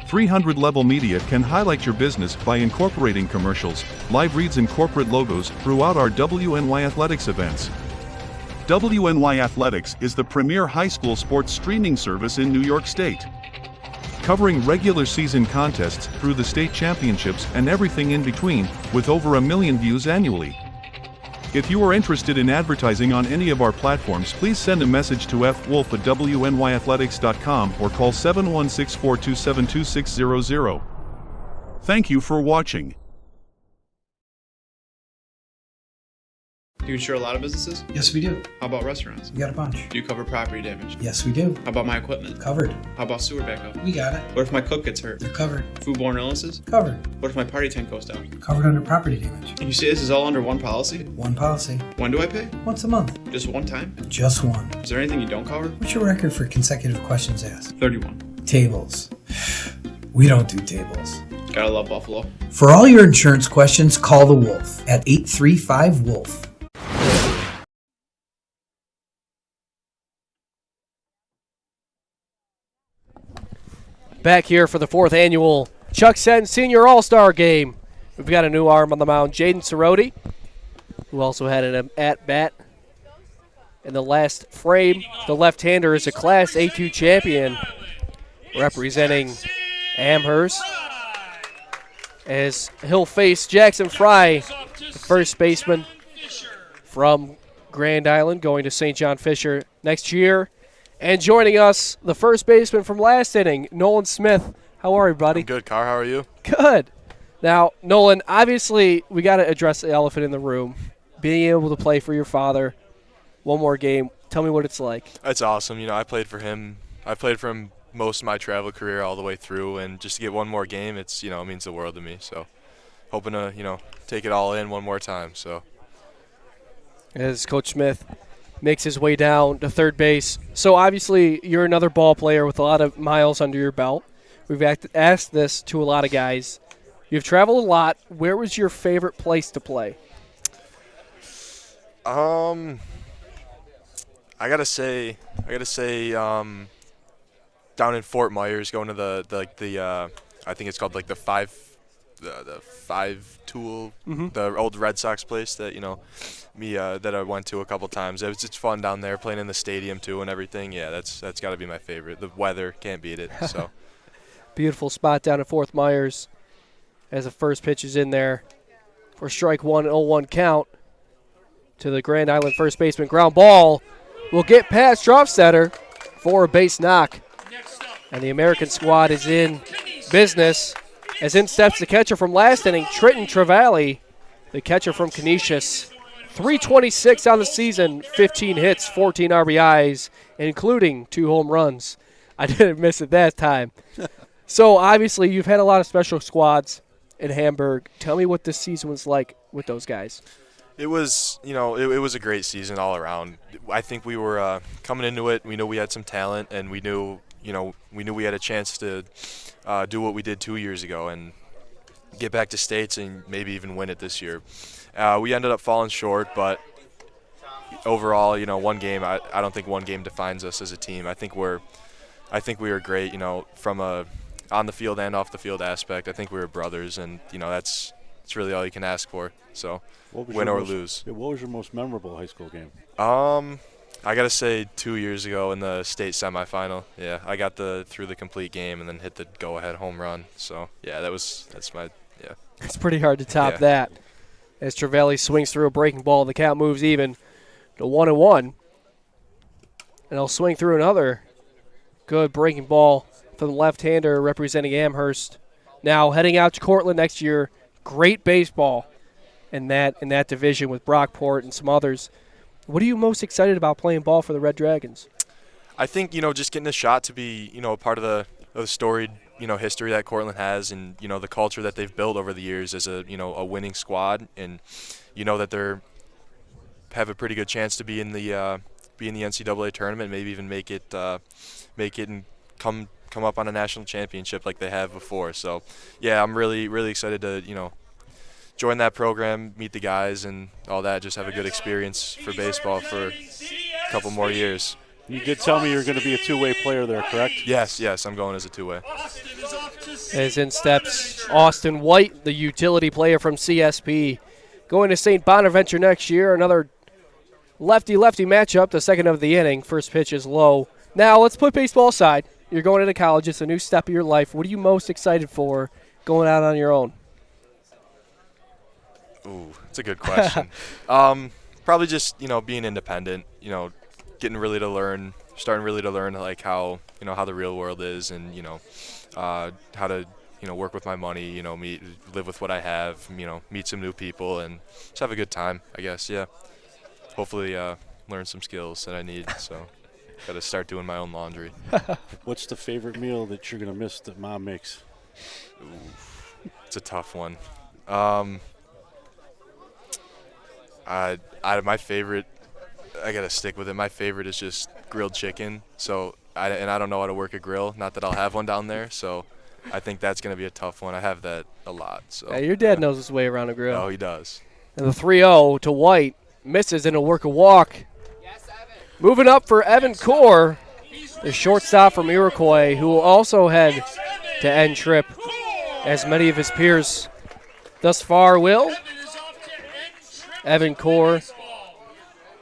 300 Level Media can highlight your business by incorporating commercials, live reads and corporate logos throughout our WNY Athletics events. WNY Athletics is the premier high school sports streaming service in New York State, covering regular season contests through the state championships and everything in between, with over 1 million views annually. If you are interested in advertising on any of our platforms, please send a message to fwolf@wnyathletics.com or call 716-427-2600. Thank you for watching. Do you insure a lot of businesses? Yes, we do. How about restaurants? We got a bunch. Do you cover property damage? Yes, we do. How about my equipment? Covered. How about sewer backup? We got it. What if my cook gets hurt? They're covered. Foodborne illnesses? Covered. What if my party tent goes down? Covered under property damage. And you say this is all under one policy? One policy. When do I pay? Once a month. Just one time? Just one. Is there anything you don't cover? What's your record for consecutive questions asked? 31. Tables. We don't do tables. Gotta love Buffalo. For all your insurance questions, call the Wolf at 835-WOLF. Back here for the 4th annual Chuck Senn Senior All-Star Game. We've got a new arm on the mound, Jaden Cerroti, who also had an at-bat in the last frame. The left-hander is a Class A2 champion representing Amherst, as he'll face Jackson Fry, the first baseman from Grand Island, going to St. John Fisher next year. And joining us, the first baseman from last inning, Nolan Smith. How are you, buddy? I'm good, Carr. How are you? Good. Now, Nolan, obviously we got to address the elephant in the room. Being able to play for your father one more game, tell me what it's like. It's awesome. You know, I played for him. I played for him most of my travel career all the way through, and just to get one more game, it means the world to me. So, hoping to, take it all in one more time. So, as Coach Smith makes his way down to third base. So obviously you're another ball player with a lot of miles under your belt. We've asked this to a lot of guys. You've traveled a lot. Where was your favorite place to play? I gotta say, down in Fort Myers, going to the I think it's called like the five tool, the old Red Sox place that that I went to a couple times. It was just fun down there, playing in the stadium too and everything. Yeah, that's got to be my favorite. The weather, can't beat it. So beautiful spot down at Fort Myers as the first pitch is in there for strike one, 0-1 count to the Grand Island first baseman. Ground ball will get past Strofstetter for a base knock. And the American squad is in business as in steps the catcher from last inning, Trenton Travali, the catcher from Canisius. 326 on the season, 15 hits, 14 RBIs, including 2 home runs. I didn't miss it that time. So, obviously, you've had a lot of special squads in Hamburg. Tell me what this season was like with those guys. It was, it was a great season all around. I think we were coming into it. We knew we had some talent, and we knew we had a chance to do what we did 2 years ago and get back to states and maybe even win it this year. We ended up falling short, but overall, one game. I don't think one game defines us as a team. I think we were great. From a on the field and off the field aspect. I think we were brothers, and that's really all you can ask for. So win or lose. What was your most memorable high school game? I gotta say 2 years ago in the state semifinal. Yeah, I got through the complete game and then hit the go-ahead home run. So yeah, that's my. It's pretty hard to top that. As Trevally swings through a breaking ball, the count moves even to 1-1. And he'll swing through another good breaking ball from the left-hander representing Amherst. Now heading out to Cortland next year. Great baseball in that division with Brockport and some others. What are you most excited about playing ball for the Red Dragons? I think, just getting a shot to be, a part of the storied, history that Cortland has, and, the culture that they've built over the years as a winning squad, and, that they're have a pretty good chance to be in the NCAA tournament, maybe even make it and come up on a national championship like they have before. So, yeah, I'm really, really excited to, join that program, meet the guys and all that, just have a good experience for baseball for a couple more years. You did tell me you're going to be a two-way player there, correct? Yes, I'm going as a two-way. As in steps Austin White, the utility player from CSP, going to St. Bonaventure next year. Another lefty-lefty matchup, the second of the inning. First pitch is low. Now let's put baseball aside. You're going into college. It's a new step of your life. What are you most excited for going out on your own? Ooh, that's a good question. Probably just, being independent, starting really to learn like how the real world is, and, how to, work with my money, live with what I have, meet some new people and just have a good time, I guess. Yeah. Hopefully, learn some skills that I need. So got to start doing my own laundry. What's the favorite meal that you're going to miss that Mom makes? Ooh, it's a tough one. My favorite, I gotta stick with it. My favorite is just grilled chicken. So, I don't know how to work a grill. Not that I'll have one down there. So, I think that's gonna be a tough one. I have that a lot. So. Yeah, your dad knows his way around a grill. Oh, he does. And the 3-0 to White misses, and a work a walk. Moving up for Evan Core, the shortstop from Iroquois, who will also head to end trip, as many of his peers thus far will. Evan Core.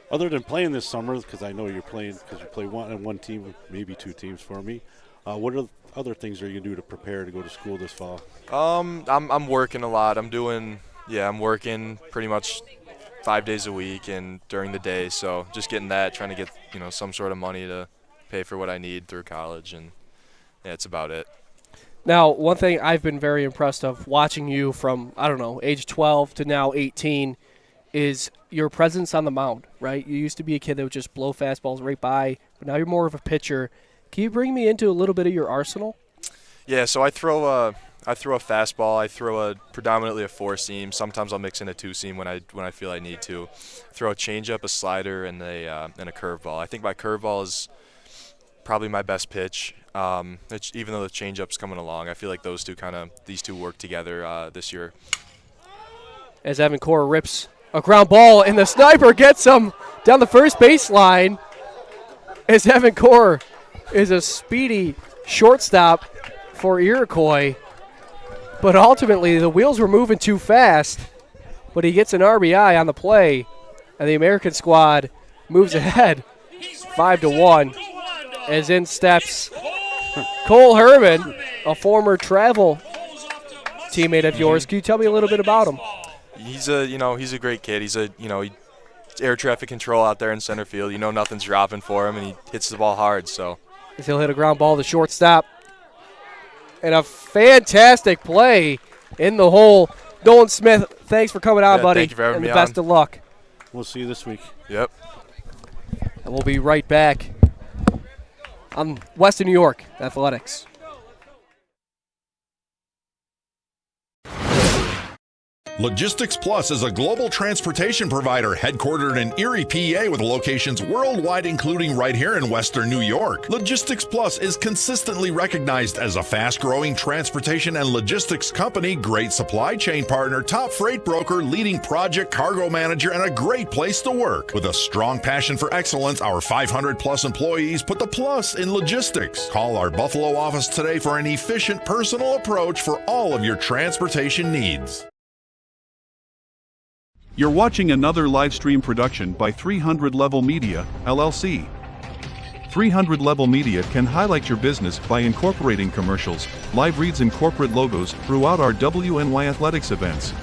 Other than playing this summer, because I know you're playing, because you play one team, maybe two teams for me. What are other things are you gonna do to prepare to go to school this fall? I'm working a lot. I'm working pretty much 5 days a week and during the day. So just getting that, trying to get some sort of money to pay for what I need through college, and yeah, that's about it. Now, one thing I've been very impressed of watching you from, age 12 to now 18 is your presence on the mound, right? You used to be a kid that would just blow fastballs right by, but now you're more of a pitcher. Can you bring me into a little bit of your arsenal? Yeah, so I throw a fastball. I throw predominantly a four-seam. Sometimes I'll mix in a two-seam when I feel I need to. Throw a changeup, a slider, and a curveball. I think my curveball is probably my best pitch. Even though the changeup's coming along, I feel like these two work together this year. As Evan Core rips a ground ball, and the sniper gets him down the first baseline. As Evan Core is a speedy shortstop for Iroquois, but ultimately the wheels were moving too fast. But he gets an RBI on the play, and the American squad moves ahead 5-1. As in steps Cole Herman, a former travel teammate of yours. Can you tell me a little bit about him? He's a great kid. He's air traffic control out there in center field. Nothing's dropping for him, and he hits the ball hard. So he'll hit a ground ball to shortstop, and a fantastic play in the hole. Nolan Smith, thanks for coming out, buddy. Thank you for having me on. Best of luck. We'll see you this week. Yep. And we'll be right back on Western New York Athletics. Logistics Plus is a global transportation provider headquartered in Erie, PA with locations worldwide including right here in Western New York. Logistics Plus is consistently recognized as a fast-growing transportation and logistics company, great supply chain partner, top freight broker, leading project cargo manager, and a great place to work. With a strong passion for excellence, our 500-plus employees put the plus in logistics. Call our Buffalo office today for an efficient, personal approach for all of your transportation needs. You're watching another live stream production by 300 Level Media, LLC. 300 Level Media can highlight your business by incorporating commercials, live reads, and corporate logos throughout our WNY Athletics events.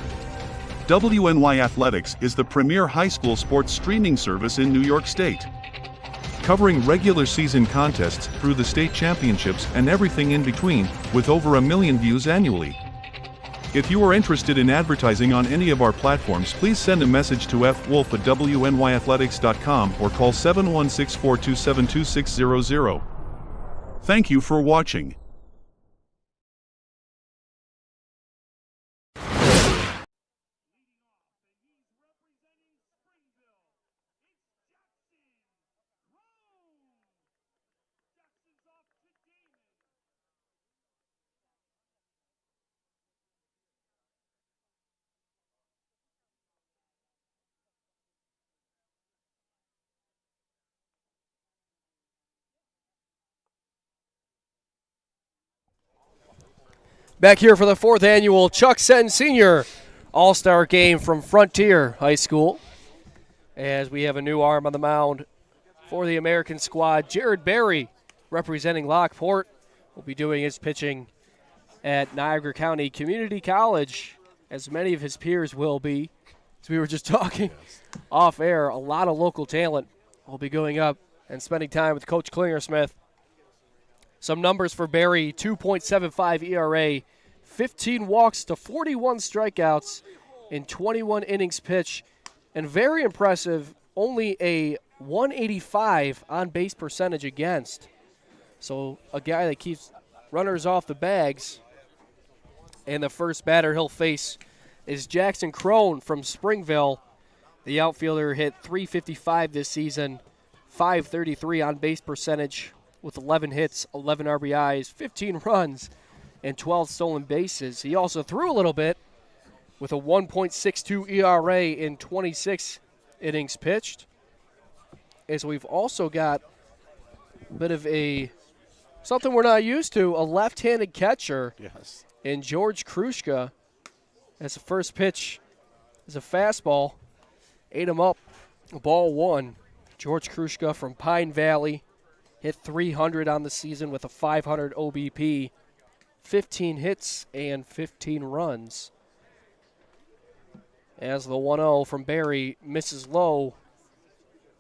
WNY Athletics is the premier high school sports streaming service in New York State, covering regular season contests through the state championships and everything in between, with over 1 million views annually. If you are interested in advertising on any of our platforms, please send a message to fwolf@wnyathletics.com or call 716-427-2600. Thank you for watching. Back here for the 4th annual Chuck Senn Senior All-Star Game from Frontier High School. As we have a new arm on the mound for the American squad, Jared Berry, representing Lockport, will be doing his pitching at Niagara County Community College, as many of his peers will be. As we were just talking off air, a lot of local talent will be going up and spending time with Coach Klingersmith. Some numbers for Barry: 2.75 ERA, 15 walks to 41 strikeouts in 21 innings pitched, and very impressive, only a 185 on-base percentage against. So a guy that keeps runners off the bags. And the first batter he'll face is Jackson Crone from Springville. The outfielder hit .355 this season, .533 on-base percentage, with 11 hits, 11 RBIs, 15 runs, and 12 stolen bases. He also threw a little bit with a 1.62 ERA in 26 innings pitched. As we've also got a bit of something we're not used to, a left-handed catcher in George Krushka. As the first pitch is a fastball, ate him up, ball one. George Krushka from Pine Valley. Hit .300 on the season with a .500 OBP, 15 hits and 15 runs. As the 1-0 from Barry misses low,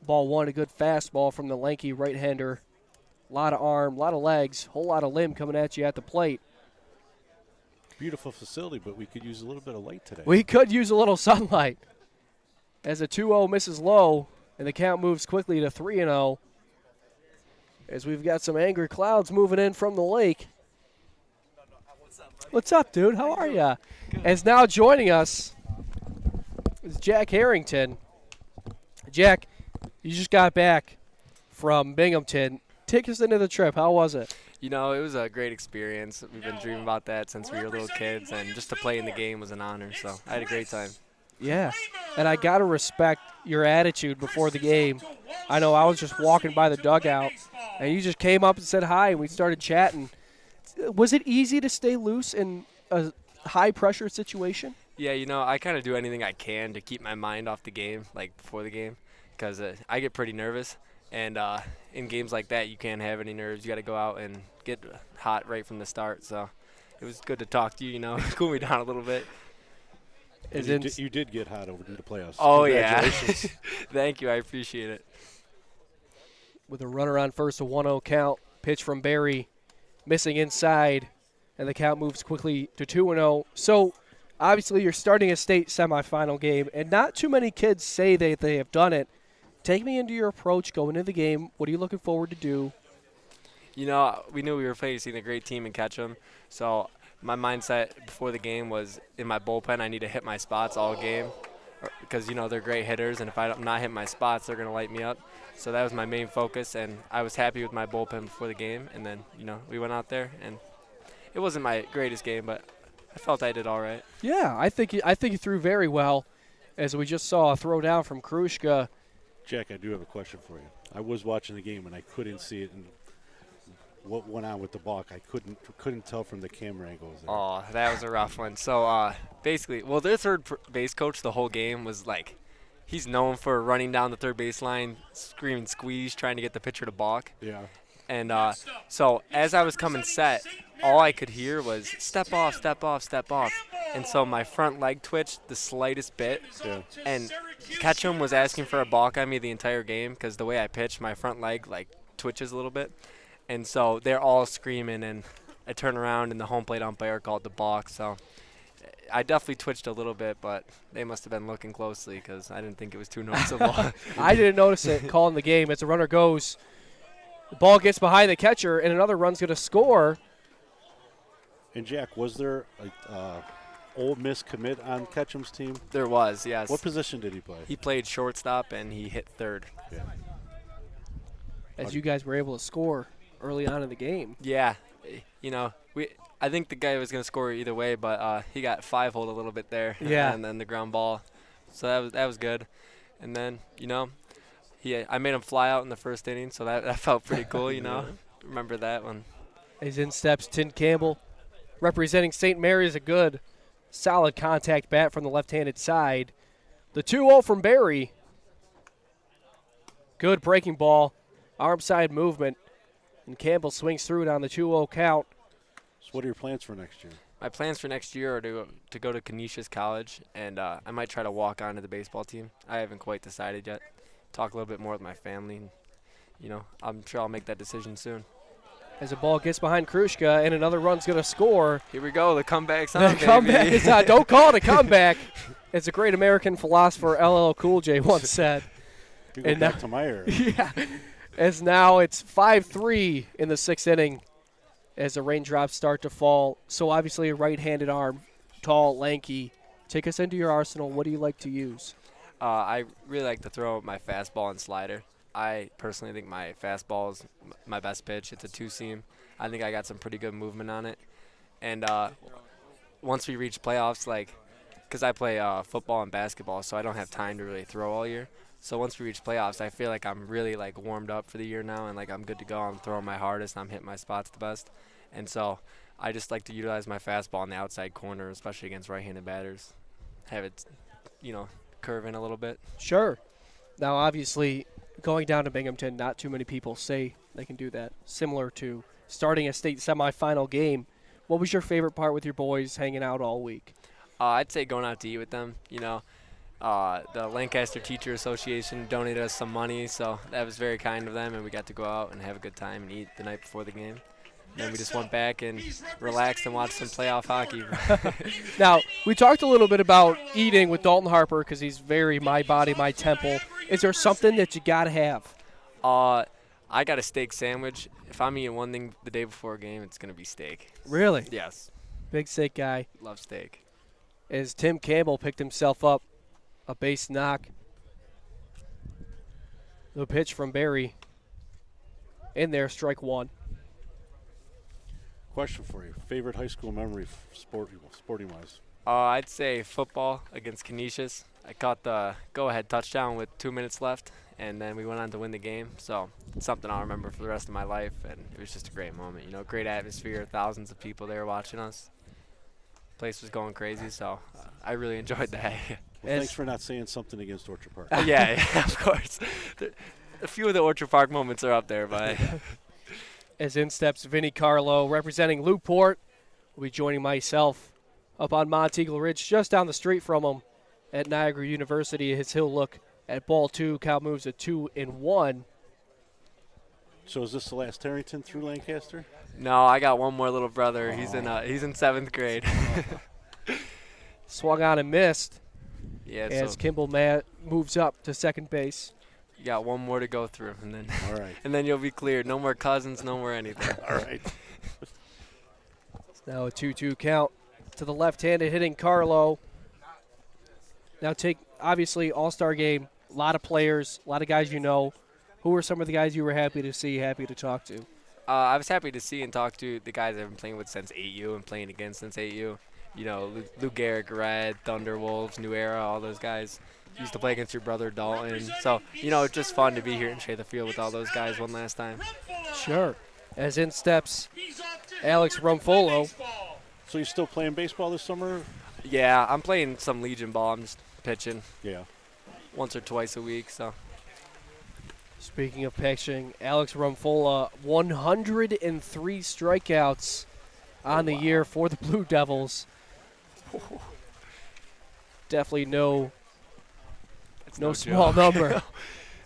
ball one, a good fastball from the lanky right-hander. A lot of arm, a lot of legs, whole lot of limb coming at you at the plate. Beautiful facility, but we could use a little bit of light today. We could use a little sunlight. As a 2-0 misses low, and the count moves quickly to 3-0. As we've got some angry clouds moving in from the lake. What's up, dude? How are you? As now joining us is Jack Harrington. Jack, you just got back from Binghamton. Take us into the trip. How was it? You know, it was a great experience. We've been dreaming about that since we were little kids, and just to play in the game was an honor, so I had a great time. Yeah, and I got to respect your attitude before the game. I know I was just walking by the dugout, and you just came up and said hi, and we started chatting. Was it easy to stay loose in a high-pressure situation? Yeah, you know, I kind of do anything I can to keep my mind off the game, like before the game, because I get pretty nervous. And in games like that, you can't have any nerves. You got to go out and get hot right from the start. So it was good to talk to you, you know, cool me down a little bit. You did get hot over the playoffs. Oh, yeah. Thank you. I appreciate it. With a runner on first, a 1-0 count. Pitch from Barry, missing inside, and the count moves quickly to 2-0. So, obviously, you're starting a state semifinal game, and not too many kids say that they have done it. Take me into your approach going into the game. What are you looking forward to do? You know, we knew we were facing a great team in Ketchum, so my mindset before the game was in my bullpen, I need to hit my spots all game because, they're great hitters, and if I'm not hitting my spots, they're going to light me up. So that was my main focus, and I was happy with my bullpen before the game. And then, we went out there, and it wasn't my greatest game, but I felt I did all right. Yeah, I think you threw very well, as we just saw a throw down from Krushka. Jack, I do have a question for you. I was watching the game, and I couldn't see it. And what went on with the balk, I couldn't tell from the camera angles there. Oh, that was a rough one. So basically, their third base coach the whole game was like, he's known for running down the third base line, screaming squeeze, trying to get the pitcher to balk. Yeah. And so as I was coming set, all I could hear was step off, step off, step off. And so my front leg twitched the slightest bit. Yeah. And Ketchum was asking for a balk on me the entire game because the way I pitch, my front leg twitches a little bit. And so they're all screaming, and I turn around, and the home plate umpire called the balk. So I definitely twitched a little bit, but they must have been looking closely because I didn't think it was too noticeable. I didn't notice it calling the game. As the runner goes, the ball gets behind the catcher, and another run's going to score. And, Jack, was there a Ole Miss commit on Ketchum's team? There was, yes. What position did he play? He played shortstop, and he hit third. Yeah. As you guys were able to score early on in the game. Yeah. I think the guy was going to score either way, but he got five-holed a little bit there. Yeah. And then the ground ball. So that was good. And then, I made him fly out in the first inning, so that felt pretty cool, Remember that one. As in steps Tim Campbell, representing St. Mary's, a good, solid contact bat from the left-handed side. The 2-0 from Barry. Good breaking ball, arm side movement, and Campbell swings through it on the 2-0 count. So what are your plans for next year? My plans for next year are to go to Canisius College, and I might try to walk onto the baseball team. I haven't quite decided yet. Talk a little bit more with my family. And, I'm sure I'll make that decision soon. As the ball gets behind Krushka, and another run's going to score. Here we go. The comeback's on, The comeback is on. Don't call it a comeback. As a great American philosopher LL Cool J once said. You go back to my era. Yeah. As now it's 5-3 in the sixth inning as the raindrops start to fall. So obviously a right-handed arm, tall, lanky. Take us into your arsenal. What do you like to use? I really like to throw my fastball and slider. I personally think my fastball is my best pitch. It's a two-seam. I think I got some pretty good movement on it. And once we reach playoffs, because I play football and basketball, so I don't have time to really throw all year. So once we reach playoffs, I feel like I'm really warmed up for the year now, and I'm good to go. I'm throwing my hardest, and I'm hitting my spots the best. And so I just like to utilize my fastball in the outside corner, especially against right-handed batters. Have it, curve in a little bit. Sure. Now, obviously, going down to Binghamton, not too many people say they can do that. Similar to starting a state semifinal game. What was your favorite part with your boys hanging out all week? I'd say going out to eat with them. The Lancaster Teacher Association donated us some money, so that was very kind of them, and we got to go out and have a good time and eat the night before the game. And then we just went back and relaxed and watched some playoff hockey. Now, we talked a little bit about eating with Dalton Harper because he's very my body, my temple. Is there something that you got to have? I got a steak sandwich. If I'm eating one thing the day before a game, it's going to be steak. Really? Yes. Big steak guy. Love steak. As Tim Campbell picked himself up a base knock. The pitch from Barry. In there, strike one. Question for you. Favorite high school memory sporting-wise? I'd say football against Canisius. I caught the go-ahead touchdown with 2 minutes left, and then we went on to win the game. So it's something I'll remember for the rest of my life, and it was just a great moment. Great atmosphere, thousands of people there watching us. Place was going crazy, so I really enjoyed that. Well, thanks for not saying something against Orchard Park. Yeah, of course. A few of the Orchard Park moments are up there, but As in steps Vinny Carlo, representing Newport, will be joining myself up on Monteagle Ridge, just down the street from him at Niagara University. As he'll look at ball two. Count moves to 2-1. So is this the last Tarrington through Lancaster? No, I got one more little brother. He's in seventh grade. Swung on and missed. Yeah. As So Kimball moves up to second base. you got one more to go through, and then all right, and then you'll be cleared. No more cousins, no more anything. All right. Now a 2-2 count to the left-handed hitting Carlo. Now obviously, All-Star game, a lot of players, a lot of guys you know. Who were some of the guys you were happy to see, happy to talk to? I was happy to see and talk to the guys I've been playing with since 8U and playing against since 8U. You know, Lou Gehrig, Red, Thunderwolves, New Era, all those guys. Used to play against your brother Dalton. So, you know, it's just fun to be here and share the field with all those guys one last time. Sure. As in steps Alex Rumfolo. So you're still playing baseball this summer? Yeah, I'm playing some Legion ball. I'm just pitching. Yeah. Once or twice a week, so. Speaking of pitching, Alex Rumfola, 103 strikeouts on the year for the Blue Devils. Definitely no small number.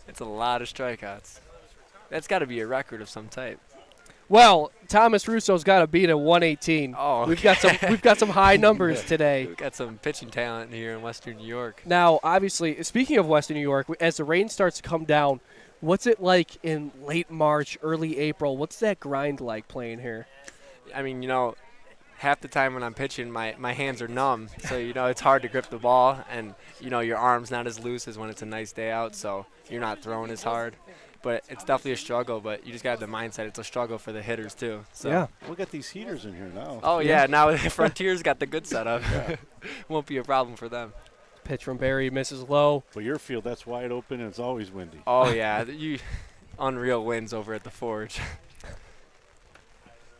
It's a lot of strikeouts. That's got to be a record of some type. Well, Thomas Russo's got to beat a 118. Oh, okay. We've got some high numbers today. We've got some pitching talent here in Western New York. Now, obviously, speaking of Western New York, as the rain starts to come down, what's it like in late March, early April? What's that grind like playing here? I mean, you know, half the time when I'm pitching, my hands are numb. So, you know, it's hard to grip the ball. And, you know, your arm's not as loose as when it's a nice day out. So you're not throwing as hard. But it's definitely a struggle. But you just got to have the mindset. It's a struggle for the hitters, too. So. Yeah. We got these heaters in here now. Oh, yeah. Now Frontier's got the good setup. Yeah. Won't be a problem for them. Pitch from Barry misses low. But your field, that's wide open, and it's always windy. Oh, yeah. Unreal winds over at the Forge.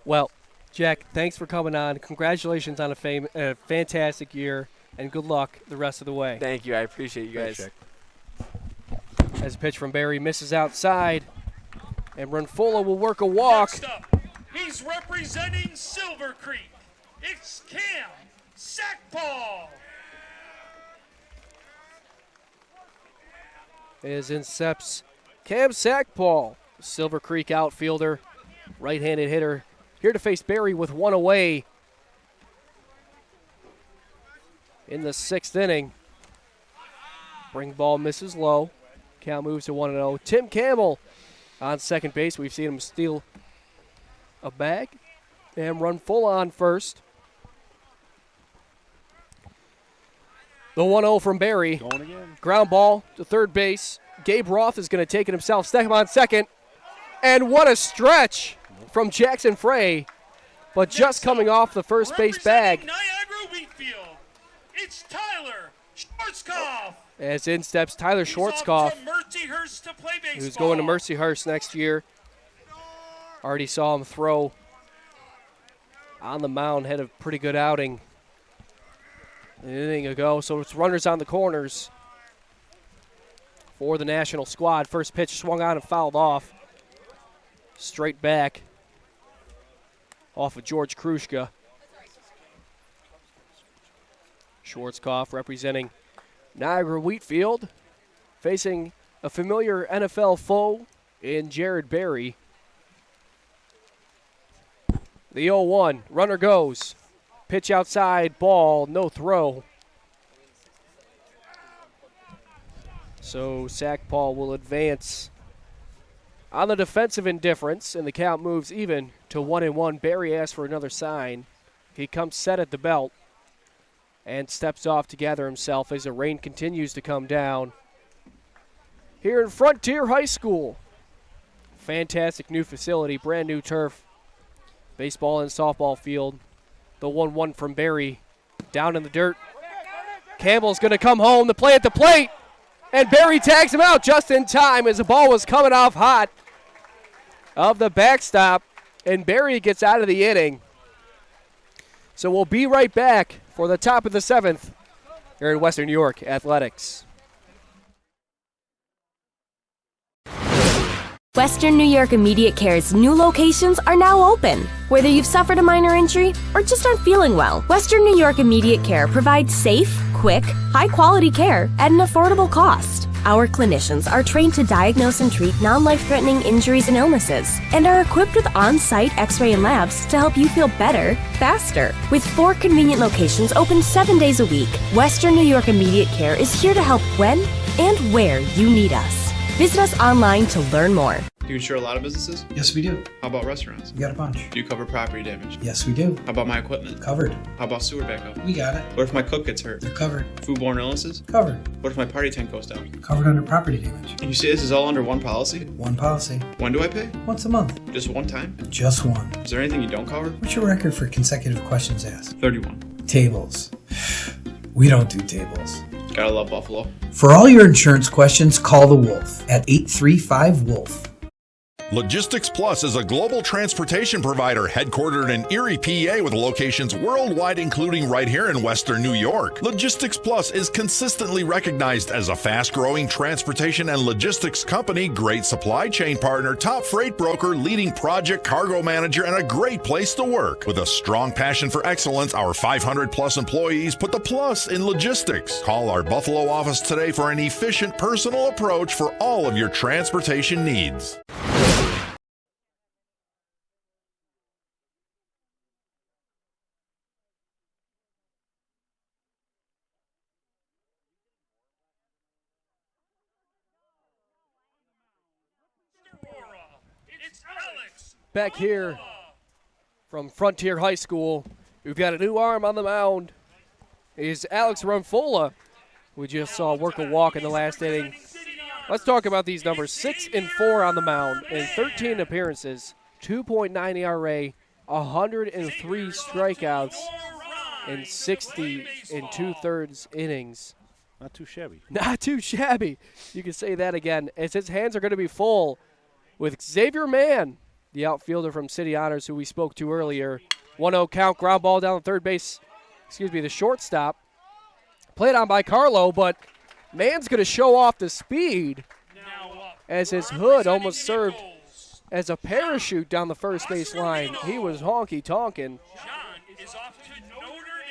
Well, Jack, thanks for coming on. Congratulations on a fantastic year, and good luck the rest of the way. Thank you. I appreciate you guys. Thanks, As a pitch from Barry misses outside, and Runfola will work a walk. Next up, he's representing Silver Creek. It's Cam Sackball. Is in steps Cam Sackball, Silver Creek outfielder, right-handed hitter, here to face Barry with one away in the 6th inning. Bring ball misses low. Count moves to 1-0. Tim Campbell on second base. We've seen him steal a bag and run full on first. The 1-0 from Barry. Going again. Ground ball to third base. Gabe Roth is going to take it himself. Step him on second. And what a stretch from Jackson Frey. But just coming off the first base bag. Niagara Wheatfield, it's Tyler Schwarzkopf. As in steps Tyler Schwarzkopf, who's going to Mercyhurst next year. Already saw him throw on the mound, had a pretty good outing an inning ago. So it's runners on the corners for the national squad. First pitch swung on and fouled off. Straight back off of George Krushka. Schwarzkopf representing Niagara Wheatfield, facing a familiar NFL foe in Jared Barry. The 0-1, runner goes. Pitch outside, ball, no throw. So Sackball will advance on the defensive indifference, and the count moves even to 1-1. Barry asks for another sign. He comes set at the belt and steps off to gather himself as the rain continues to come down. Here in Frontier High School. Fantastic new facility, brand new turf. Baseball and softball field. The 1-1 from Barry. Down in the dirt. Campbell's going to come home. The play at the plate. And Barry tags him out just in time as the ball was coming off hot of the backstop. And Barry gets out of the inning. So we'll be right back for the top of the 7th here in Western New York Athletics. Western New York Immediate Care's new locations are now open. Whether you've suffered a minor injury or just aren't feeling well, Western New York Immediate Care provides safe, quick, high-quality care at an affordable cost. Our clinicians are trained to diagnose and treat non-life-threatening injuries and illnesses and are equipped with on-site x-ray and labs to help you feel better, faster. With 4 convenient locations open 7 days a week, Western New York Immediate Care is here to help when and where you need us. Visit us online to learn more. You insure a lot of businesses? Yes, we do. How about restaurants? We got a bunch. Do you cover property damage? Yes, we do. How about my equipment? Covered. How about sewer backup? We got it. What if my cook gets hurt? They're covered. Foodborne illnesses? Covered. What if my party tent goes down? Covered under property damage. And you say this is all under one policy? One policy. When do I pay? Once a month. Just one time? Just one. Is there anything you don't cover? What's your record for consecutive questions asked? 31. Tables. We don't do tables. Gotta love Buffalo. For all your insurance questions, call the Wolf at 835-WOLF. Logistics Plus is a global transportation provider headquartered in Erie, PA with locations worldwide, including right here in Western New York. Logistics Plus is consistently recognized as a fast-growing transportation and logistics company, great supply chain partner, top freight broker, leading project cargo manager, and a great place to work. With a strong passion for excellence, our 500-plus employees put the plus in logistics. Call our Buffalo office today for an efficient, personal approach for all of your transportation needs. Back here from Frontier High School, we've got a new arm on the mound. Is Alex Rumfola. We just saw work a walk in the last inning. Let's talk about these numbers. 6-4 on the mound in 13 appearances, 2.9 ERA, 103 strikeouts, and 60 2/3 innings. Not too shabby. Not too shabby. You can say that again, as his hands are going to be full with Xavier Mann, the outfielder from City Honors, who we spoke to earlier. 1-0 count, ground ball down the third base, the shortstop. Played on by Carlo, but Mann's going to show off the speed as his hood almost served as a parachute down the first base line. He was honky-tonkin'. Is off to Notre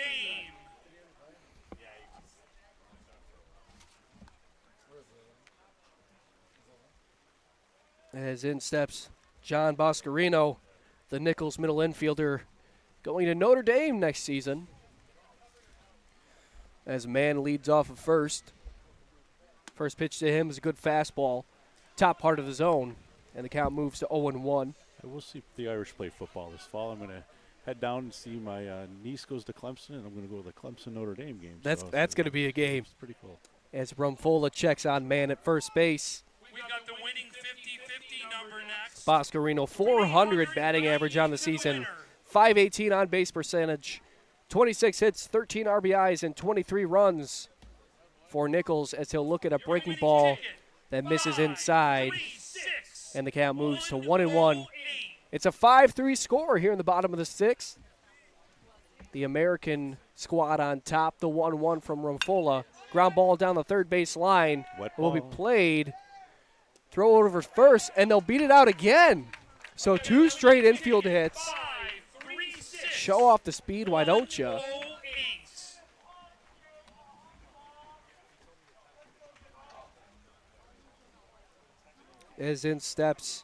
Dame. As in steps John Boscarino, the Nichols middle infielder, going to Notre Dame next season. As Mann leads off of first. First pitch to him is a good fastball, top part of the zone, and the count moves to 0-1. We'll see if the Irish play football this fall. I'm going to head down and see my niece goes to Clemson, and I'm going to go to the Clemson-Notre Dame game. That's going to be a game. It's pretty cool. As Rumfola checks on Mann at first base. We got the winning 50-50 number next. Boscarino, 400 batting average on the season, 518 on base percentage, 26 hits, 13 RBIs, and 23 runs for Nichols, as he'll look at a breaking ball that misses inside, and the count moves to 1-1. It's a 5-3 score here in the bottom of the sixth. The American squad on top, the 1-1 from Rumfola. Ground ball down the third base line will be played. Throw it over first, and they'll beat it out again. So 2 straight infield hits. Show off the speed, why don't you? As in steps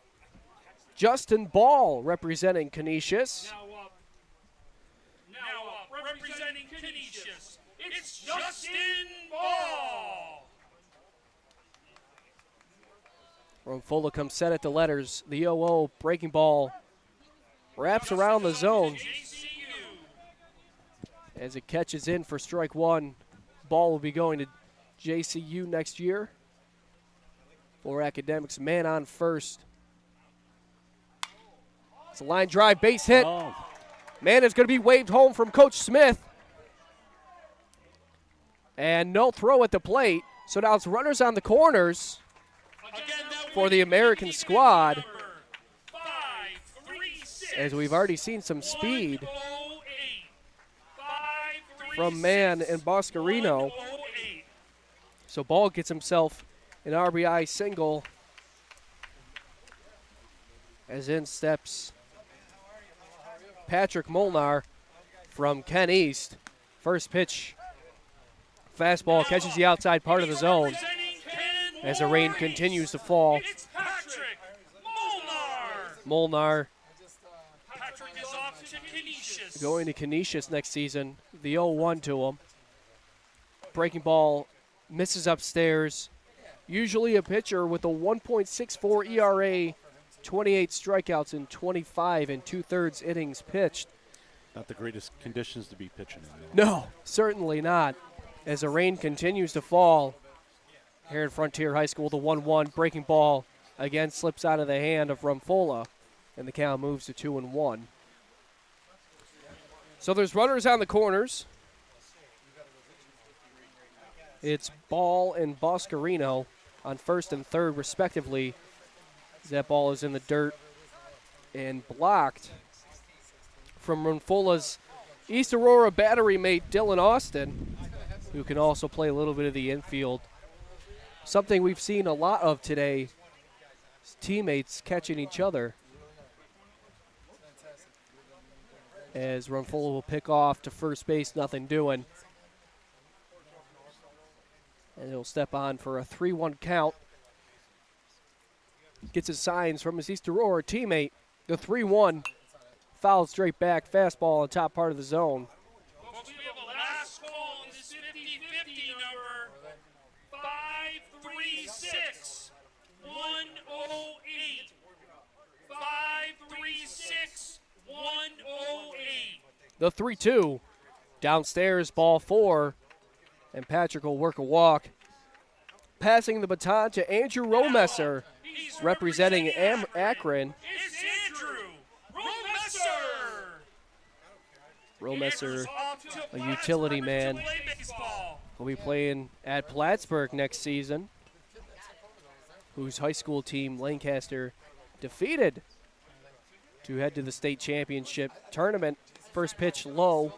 Justin Ball, representing Canisius. Now up, representing Canisius, it's Justin Ball. Rumfola comes set at the letters. The 0-0 breaking ball wraps around the zone. As it catches in for strike one, ball will be going to JCU next year. For Academics, man on first. It's a line drive, base hit. Man is going to be waved home from Coach Smith. And no throw at the plate. So now it's runners on the corners for the American squad. As we've already seen some speed from Mann and Boscarino. So Ball gets himself an RBI single. As in steps Patrick Molnar from Ken East. First pitch. Fastball catches the outside part of the zone as the rain continues to fall. Molnar going to Canisius next season. The 0-1 to him. Breaking ball misses upstairs. Usually a pitcher with a 1.64 ERA 28 strikeouts in 25 and 2/3 innings pitched. Not the greatest conditions to be pitching in. No, certainly not. As the rain continues to fall here in Frontier High School, the 1-1 breaking ball again slips out of the hand of Rumfola, and the count moves to 2-1. So there's runners on the corners. It's Ball and Boscarino on first and third, respectively. That ball is in the dirt and blocked from Rumfola's East Aurora battery mate Dylan Austin, who can also play a little bit of the infield. Something we've seen a lot of today is teammates catching each other. As Rumfola will pick off to first base, nothing doing. And he'll step on for a 3-1 count. Gets his signs from his East Aurora teammate. The 3-1 fouled straight back, fastball on top part of the zone. Folks, we have a last call in this 50-50 number 536-108. 536-108. The 3-2 downstairs, ball 4, and Patrick will work a walk. Passing the baton to Andrew Romesser, representing Akron. It's Andrew Romesser. Romesser, a utility man, will be playing at Plattsburgh next season, whose high school team, Lancaster, defeated to head to the state championship tournament. First pitch low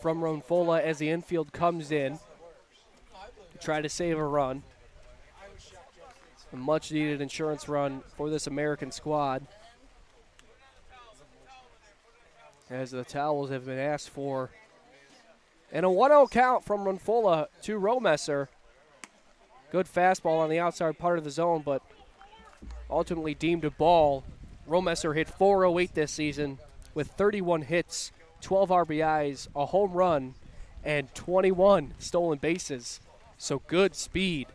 from Rumfola as the infield comes in to try to save a run. A much-needed insurance run for this American squad, as the towels have been asked for. And a 1-0 count from Rumfola to Romesser. Good fastball on the outside part of the zone, but ultimately deemed a ball. Romesser hit .408 this season with 31 hits, 12 RBIs, a home run, and 21 stolen bases. So good speed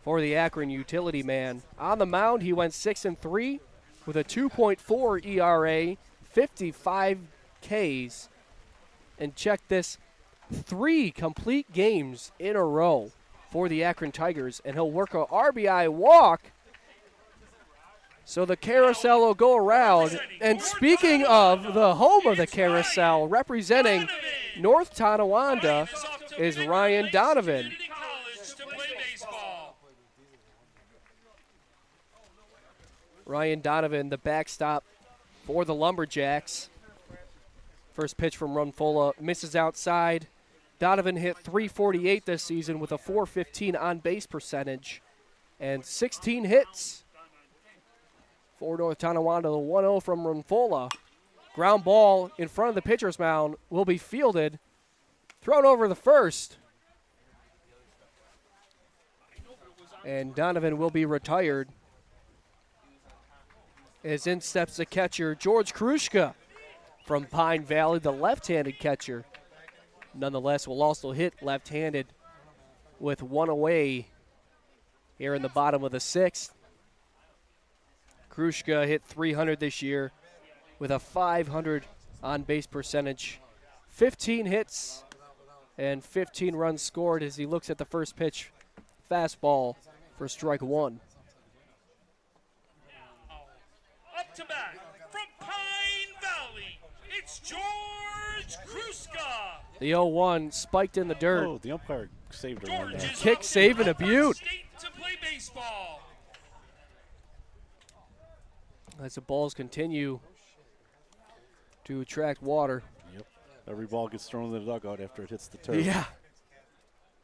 for the Akron utility man. On the mound, he went 6-3 with a 2.4 ERA, 55 Ks, and check this, 3 complete games in a row for the Akron Tigers, and he'll work a RBI walk. So the carousel will go around. And speaking of the home of the carousel, representing North Tonawanda is Ryan Donovan. Ryan Donovan, the backstop for the Lumberjacks. First pitch from Rumfola misses outside. Donovan hit .348 this season with a .415 on-base percentage and 16 hits for North Tonawanda. The 1-0 from Rumfola. Ground ball in front of the pitcher's mound will be fielded. Thrown over the first. And Donovan will be retired. As in steps the catcher, George Krushka from Pine Valley, the left-handed catcher. Nonetheless, will also hit left-handed with one away here in the bottom of the sixth. Krushka hit .300 this year with a .500 on-base percentage. 15 hits and 15 runs scored as he looks at the first pitch. Fastball for strike one. Up to bat from Pine Valley, it's George Kruska. The 0-1 spiked in the dirt. Oh, the umpire saved a run there. Kick saving a beaut. To play baseball. As the balls continue to attract water. Yep. Every ball gets thrown in the dugout after it hits the turf. Yeah.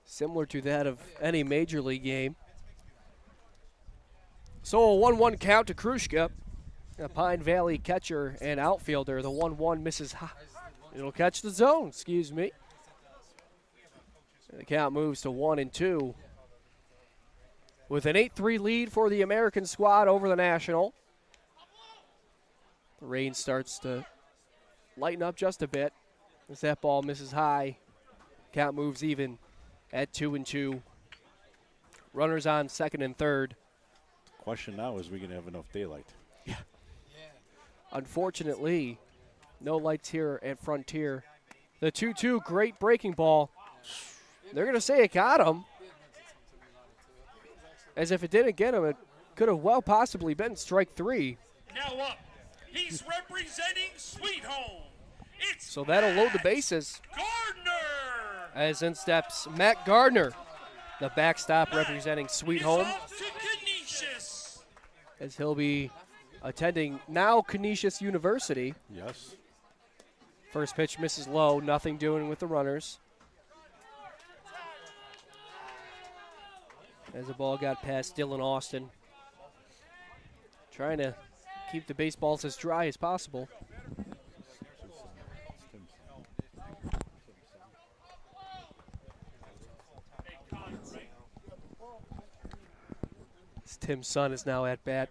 Similar to that of any major league game. So a 1-1 count to Krushka, a Pine Valley catcher and outfielder. The 1-1 misses high. It'll catch the zone, excuse me. And the count moves to 1-2. With an 8-3 lead for the American squad over the National. The rain starts to lighten up just a bit as that ball misses high. Count moves even at 2-2. Runners on second and third. The question now is, we going to have enough daylight? Unfortunately, no lights here at Frontier. The 2-2, great breaking ball. They're going to say it got him. As if it didn't get him, it could have well possibly been strike 3. Now up, he's representing Sweet Home. It's So that'll load the bases. Gardner. As in steps Matt Gardner, the backstop representing Sweet Home. To Canisius. As he'll be attending now Canisius University. Yes. First pitch misses low, nothing doing with the runners. As the ball got past Dylan Austin. Trying to keep the baseballs as dry as possible. Tim's son is now at bat.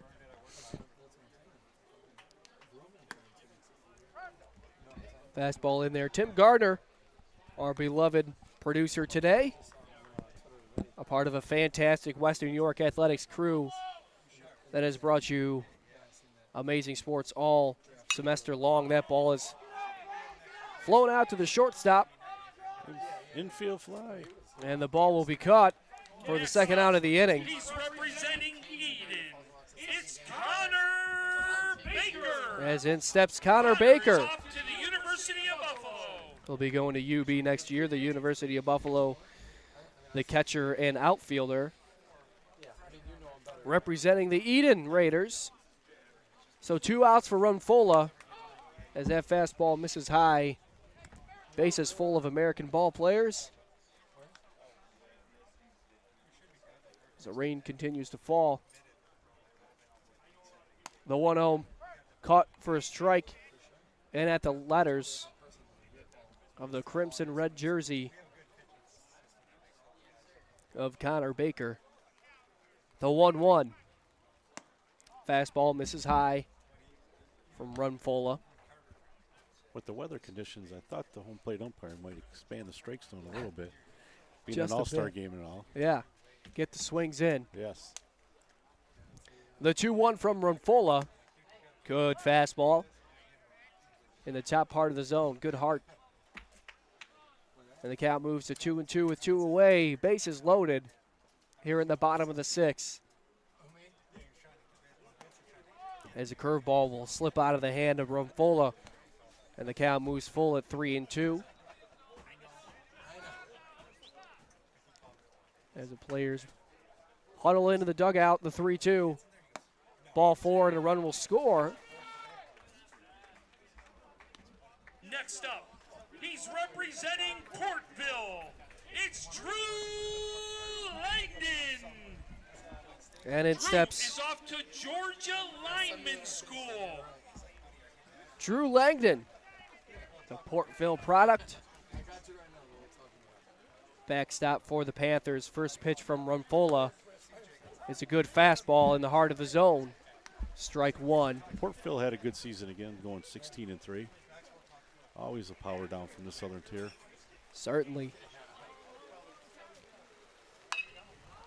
Fastball in there. Tim Gardner, our beloved producer today. A part of a fantastic Western New York athletics crew that has brought you amazing sports all semester long. That ball is flown out to the shortstop. Infield fly. And the ball will be caught for the second out of the inning. He's representing Eden. It's Connor Baker. As in steps Connor Baker. Off to the University of Buffalo. He'll be going to UB next year, the University of Buffalo, the catcher and outfielder. Representing the Eden Raiders. So 2 outs for Runfola as that fastball misses high. Bases full of American ball players. As the rain continues to fall. The 1-0 caught for a strike and at the letters of the crimson red jersey of Connor Baker. The 1-1. Fastball misses high from Runfola. With the weather conditions, I thought the home plate umpire might expand the strike zone a little bit. Being Just an a all-star bit. game and all. Yeah, get the swings in. Yes. The 2-1 from Runfola. Good fastball in the top part of the zone. Good heart. And the count moves to 2-2 with 2 away. Bases loaded here in the bottom of the 6th. As the curveball will slip out of the hand of Runfola. And the count moves full at 3-2. As the players huddle into the dugout, the 3-2. Ball 4 and a run will score. Next up, he's representing Portville. It's Drew Langdon. And in Drew steps is off to Georgia Lineman School. Drew Langdon, the Portville product. Backstop for the Panthers. First pitch from Runfola. It's a good fastball in the heart of the zone. Strike 1. Portville had a good season again, going 16-3. Always a power down from the southern tier. Certainly.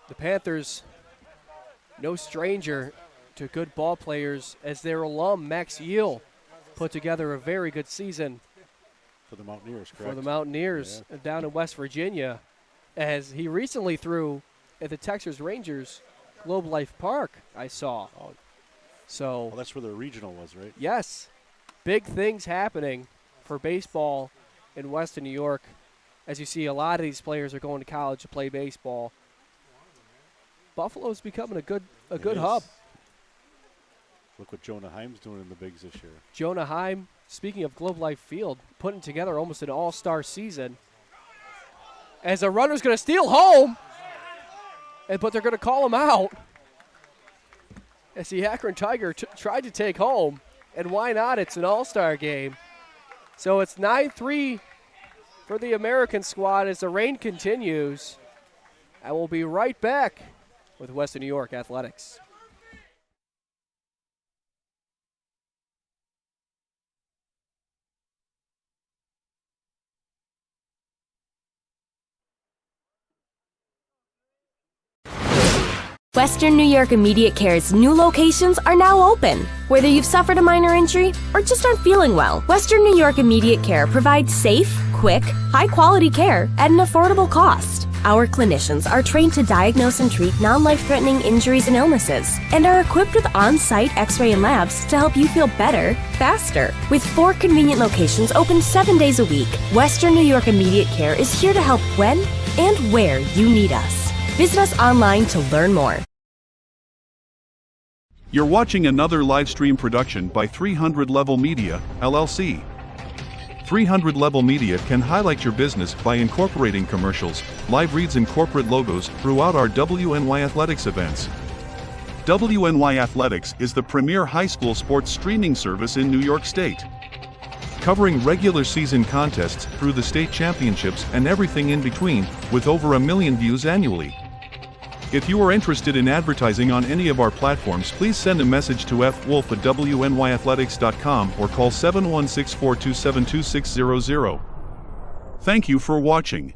The Panthers, no stranger to good ball players, as their alum, Max Yeel, put together a very good season For the Mountaineers, correct? for the Mountaineers down in West Virginia, as he recently threw at the Texas Rangers Globe Life Park, I saw. So Well, that's where the regional was, right? yes, big things happening for baseball in Western New York. As you see, a lot of these players are going to college to play baseball. Buffalo's becoming a good It hub. is. Look what Jonah Heim's doing in the bigs this year. Jonah Heim, speaking of Globe Life Field, putting together almost an all-star season. As a runner's going to steal home, but they're going to call him out. As the Akron Tiger tried to take home, and why not? It's an all-star game. So it's 9-3 for the American squad as the rain continues. And we'll be right back with Western New York Athletics. Western New York Immediate Care's new locations are now open. Whether you've suffered a minor injury or just aren't feeling well, Western New York Immediate Care provides safe, quick, high-quality care at an affordable cost. Our clinicians are trained to diagnose and treat non-life-threatening injuries and illnesses and are equipped with on-site x-ray and labs to help you feel better, faster. With 4 convenient locations open 7 days a week, Western New York Immediate Care is here to help when and where you need us. Visit us online to learn more. You're watching another live stream production by 300 Level Media, LLC. 300 Level Media can highlight your business by incorporating commercials, live reads and corporate logos throughout our WNY Athletics events. WNY Athletics is the premier high school sports streaming service in New York State, covering regular season contests through the state championships and everything in between, with over 1 million views annually. If you are interested in advertising on any of our platforms, please send a message to fwolf@wnyathletics.com or call 716-427-2600. Thank you for watching.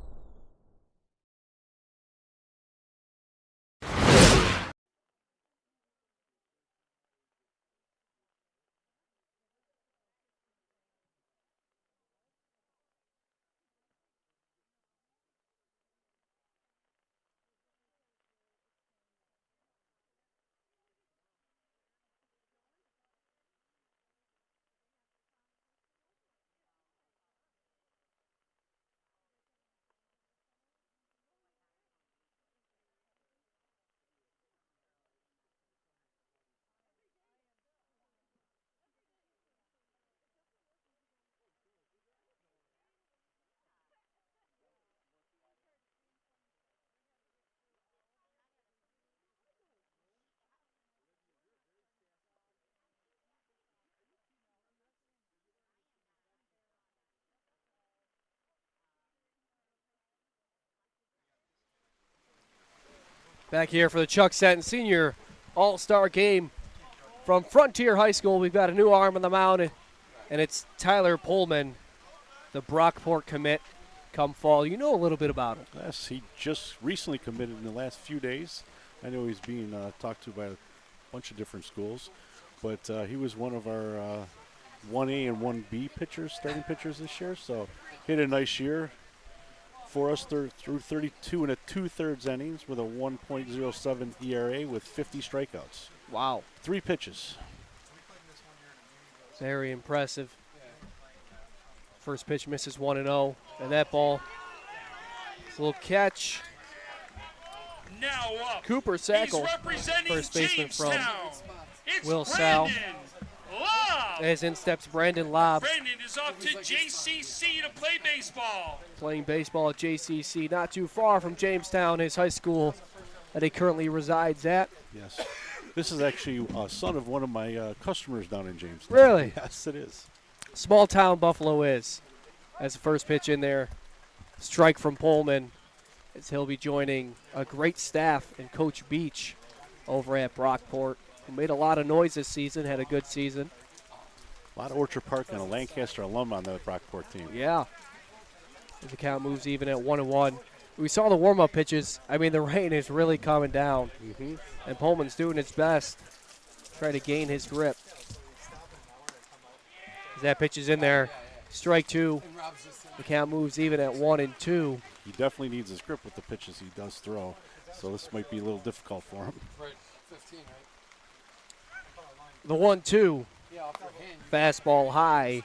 Back here for the Chuck Senn Senior All-Star Game from Frontier High School. We've got a new arm on the mound, and it's Tyler Pullman, the Brockport commit come fall. You know a little bit about him. Yes, he just recently committed in the last few days. I know he's being talked to by a bunch of different schools, but he was one of our 1A and 1B pitchers, starting pitchers this year, so he had a nice year for us through 32 and 2/3 innings with a 1.07 ERA with 50 strikeouts. Wow. 3 pitches. Very impressive. First pitch misses 1-0, and that ball, a little catch. Now up. Cooper Sackle, first baseman from Will Sal. As in steps Brandon Lobb. Brandon is off to JCC to play baseball. Playing baseball at JCC, not too far from Jamestown, his high school that he currently resides at. Yes. This is actually a son of one of my customers down in Jamestown. Really? Yes, it is. Small town Buffalo is. As the first pitch in there, strike from Pullman, as he'll be joining a great staff and Coach Beach over at Brockport, who made a lot of noise this season, had a good season. A lot of Orchard Park and a Lancaster alum on the Brockport team. Yeah. The count moves even at 1-1. We saw the warm-up pitches. I mean, the rain is really coming down. And Pullman's doing his best, trying to gain his grip. As that pitch is in there, strike 2. The count moves even at 1-2. He definitely needs his grip with the pitches he does throw, so this might be a little difficult for him. The 1-2. Fastball high.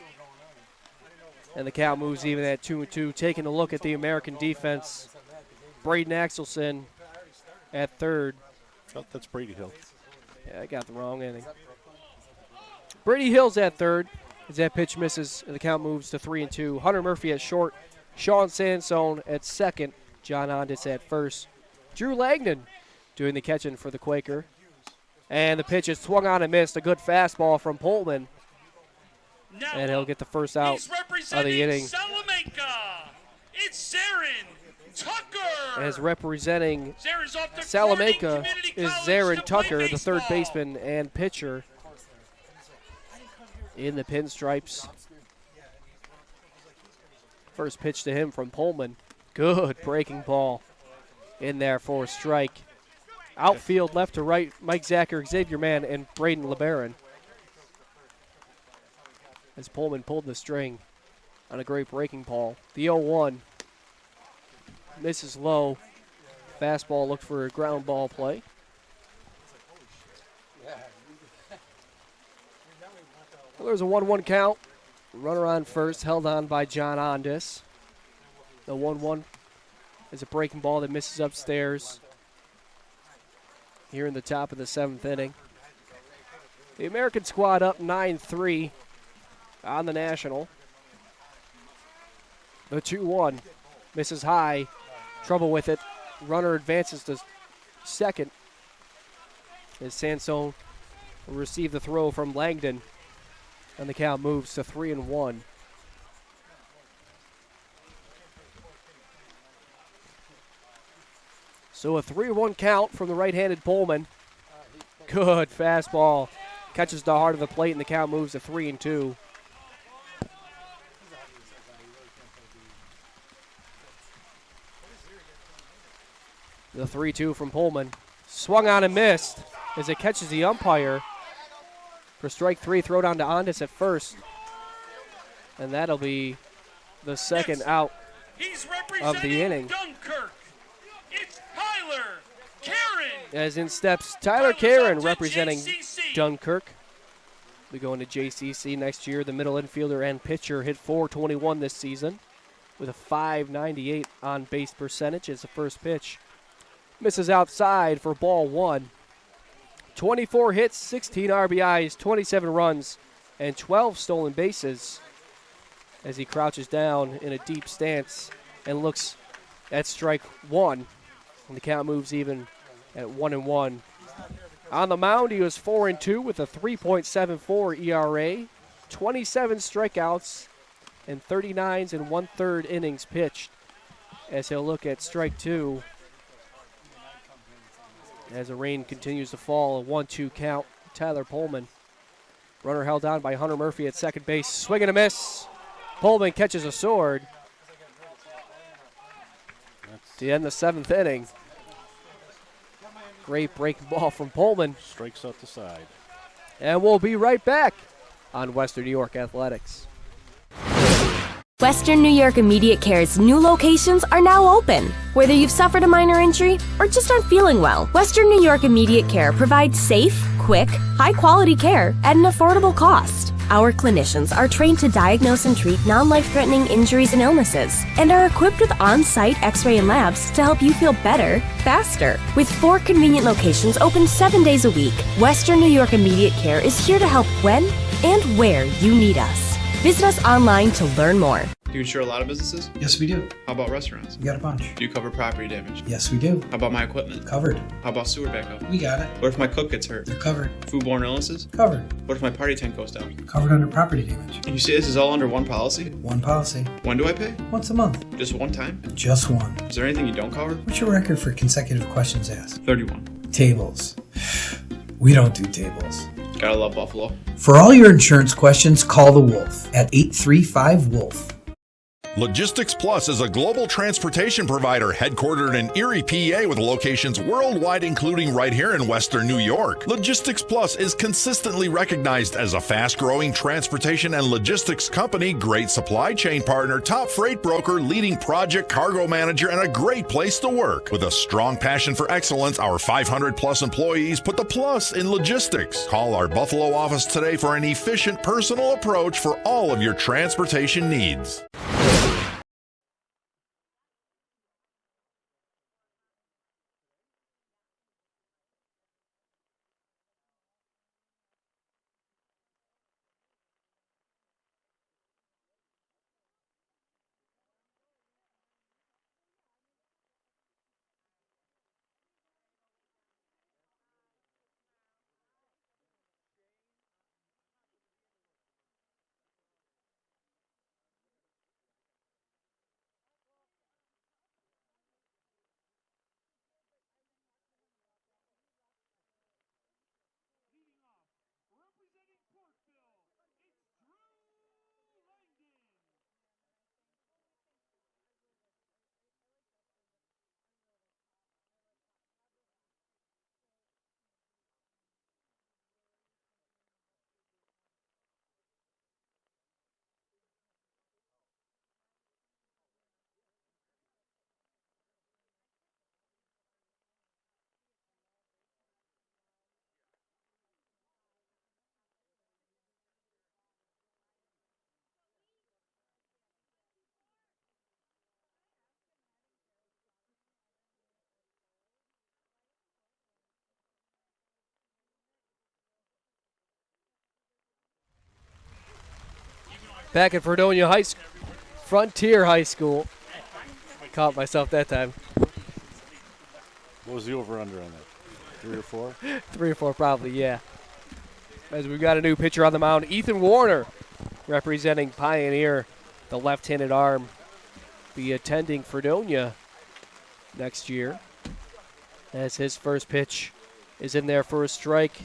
And the count moves even at 2-2. Taking a look at the American defense. Braden Axelson at third. Oh, that's Brady Hill. Yeah, I got the wrong inning. Brady Hill's at third as that pitch misses and the count moves to 3-2. Hunter Murphy at short. Sean Sansone at second. John Ondis at first. Drew Langdon doing the catching for the Quaker. And the pitch is swung on and missed. A good fastball from Pullman. And he'll get the first out of the inning. Salamanca. It's Zarin Tucker. As representing Salamanca is Zarin Tucker, the third baseman and pitcher in the pinstripes. First pitch to him from Pullman. Good breaking ball in there for a strike. Outfield left to right, Mike Zacher, Xavier Mann, and Braden LeBaron. As Pullman pulled the string on a great breaking ball. The 0-1 misses low. Fastball looked for a ground ball play. Well, there's a 1-1 count. Runner on first, held on by John Ondas. The 1-1 is a breaking ball that misses upstairs here in the top of the 7th inning. The American squad up 9-3 on the National. The 2-1 misses high. Trouble with it. Runner advances to second as Sansone will receive the throw from Langdon. And the count moves to 3-1. So a 3-1 count from the right-handed Pullman. Good fastball. Catches the heart of the plate, and the count moves to 3-2. The 3-2 from Pullman. Swung on and missed as it catches the umpire. For strike 3, throw down to Ondas at first. And that'll be the second out of the inning. Dunkirk. It's Tyler Karen. As in steps Tyler Karen representing Dunkirk. We go into JCC next year. The middle infielder and pitcher hit .421 this season with a .598 on base percentage as the first pitch. Misses outside for ball 1. 24 hits, 16 RBIs, 27 runs, and 12 stolen bases as he crouches down in a deep stance and looks at strike 1. And the count moves even at 1-1. On the mound, he was 4-2 with a 3.74 ERA, 27 strikeouts, and 39 1/3 innings pitched as he'll look at strike 2. As the rain continues to fall, a 1-2 count. Tyler Pullman. Runner held down by Hunter Murphy at second base. Swing and a miss. Pullman catches a sword to end the 7th inning. Great breaking ball from Pullman. Strikes out the side. And we'll be right back on Western New York Athletics. Western New York Immediate Care's new locations are now open. Whether you've suffered a minor injury or just aren't feeling well, Western New York Immediate Care provides safe, quick, high-quality care at an affordable cost. Our clinicians are trained to diagnose and treat non-life-threatening injuries and illnesses and are equipped with on-site x-ray and labs to help you feel better, faster. With 4 convenient locations open 7 days a week, Western New York Immediate Care is here to help when and where you need us. Visit us online to learn more. Do you insure a lot of businesses? Yes, we do. How about restaurants? We got a bunch. Do you cover property damage? Yes, we do. How about my equipment? Covered. How about sewer backup? We got it. What if my cook gets hurt? They're covered. Foodborne illnesses? Covered. What if my party tent goes down? Covered under property damage. And you say this is all under one policy? One policy. When do I pay? Once a month. Just one time? Just one. Is there anything you don't cover? What's your record for consecutive questions asked? 31. Tables. We don't do tables. Gotta love Buffalo. For all your insurance questions, call the Wolf at 835-WOLF. Logistics Plus is a global transportation provider headquartered in Erie, PA with locations worldwide, including right here in Western New York. Logistics Plus is consistently recognized as a fast-growing transportation and logistics company, great supply chain partner, top freight broker, leading project cargo manager, and a great place to work. With a strong passion for excellence, our 500-plus employees put the plus in logistics. Call our Buffalo office today for an efficient, personal approach for all of your transportation needs. Back at Fredonia High School, Frontier High School. Caught myself that time. What was the over-under on that? 3 or 4? 3 or 4 probably, yeah. As we've got a new pitcher on the mound, Ethan Warner, representing Pioneer, the left-handed arm, be attending Fredonia next year. As his first pitch is in there for a strike.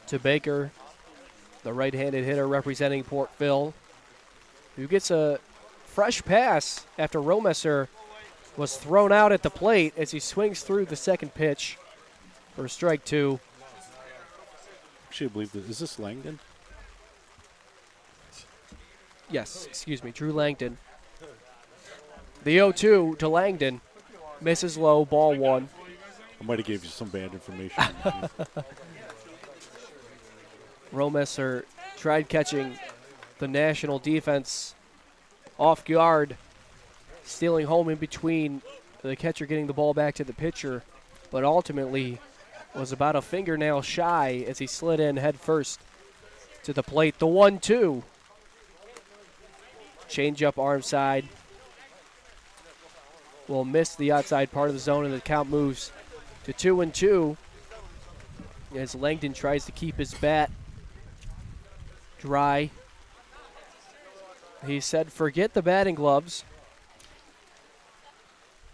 To Baker, the right-handed hitter representing Port Phil, who gets a fresh pass after Romesser was thrown out at the plate as he swings through the second pitch for strike 2. Actually, I believe this. Is this Langdon? Yes, excuse me, Drew Langdon. The 0-2 to Langdon. Misses low, ball 1. I might have gave you some bad information. Romesser tried catching the national defense off guard, stealing home in between the catcher getting the ball back to the pitcher, but ultimately was about a fingernail shy as he slid in head first to the plate. The 1-2. Change up arm side. Will miss the outside part of the zone, and the count moves to 2-2 as Langdon tries to keep his bat dry. He said, forget the batting gloves.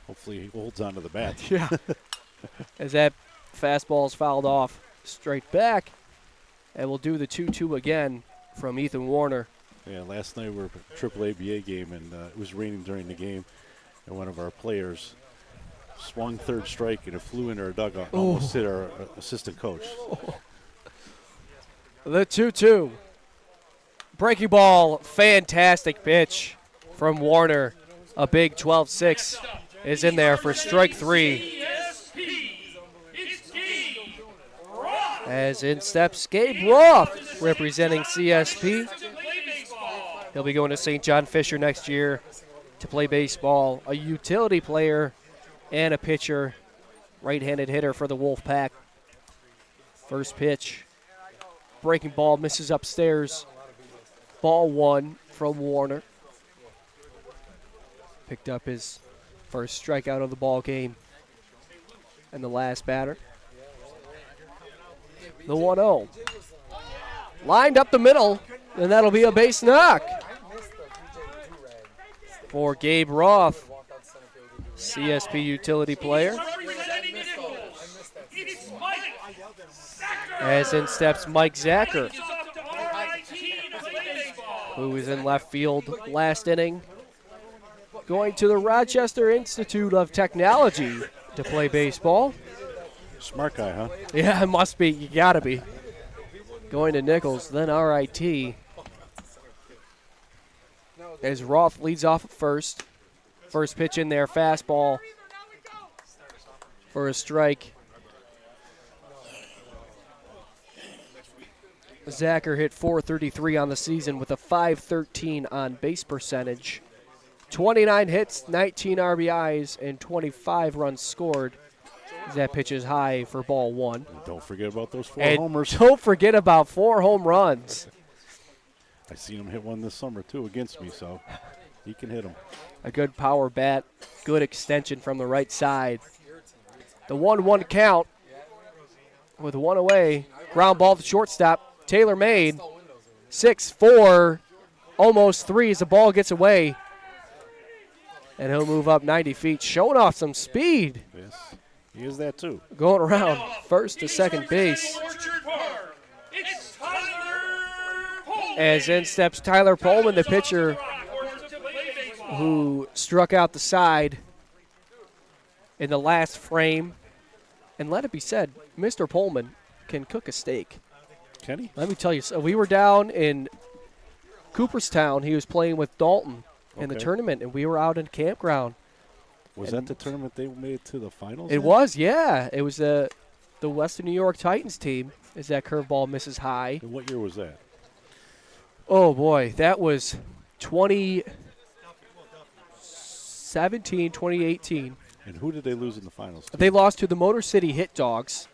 Hopefully he holds on to the bat. Yeah. As that fastball is fouled off straight back, and we'll do the 2-2 again from Ethan Warner. Yeah, last night we were at a Triple ABA game, and it was raining during the game, and one of our players swung third strike, and it flew into our dugout and almost hit our assistant coach. The 2-2. Breaking ball, fantastic pitch from Warner. A big 12-6 is in there for strike 3. As in steps Gabe Roth, representing CSP. He'll be going to St. John Fisher next year to play baseball. A utility player and a pitcher, right-handed hitter for the Wolfpack. First pitch. Breaking ball misses upstairs. Ball 1 from Warner. Picked up his first strikeout of the ball game. And the last batter. The 1-0. Lined up the middle, and that'll be a base knock for Gabe Roth, CSP utility player. As in steps Mike Zacher, who was in left field last inning, going to the Rochester Institute of Technology to play baseball. Smart guy, huh? Yeah, it must be. You gotta be. Going to Nichols, then RIT. As Roth leads off at first. First pitch in there, fastball for a strike. Zacher hit .433 on the season with a .513 on base percentage. 29 hits, 19 RBIs, and 25 runs scored. That pitch is high for ball 1. And don't forget about those 4 and homers. Don't forget about 4 home runs. I seen him hit one this summer, too, against me, so he can hit them. A good power bat, good extension from the right side. The 1-1 count with 1 away. Ground ball to shortstop. Taylor made 6-4, almost 3 as the ball gets away. And he'll move up 90 feet, showing off some speed. Yes, he is that too. Going around first to second base. As in steps Tyler Pullman, the pitcher who struck out the side in the last frame. And let it be said, Mr. Pullman can cook a steak. Can he? Let me tell you, so we were down in Cooperstown. He was playing with Dalton in the tournament, and we were out in campground. Was that the tournament they made it to the finals? It was, yeah. It was the Western New York Titans team as that curveball misses high. And what year was that? Oh, boy. That was 2017, 2018. And who did they lose in the finals to? They lost to the Motor City Hit Dogs.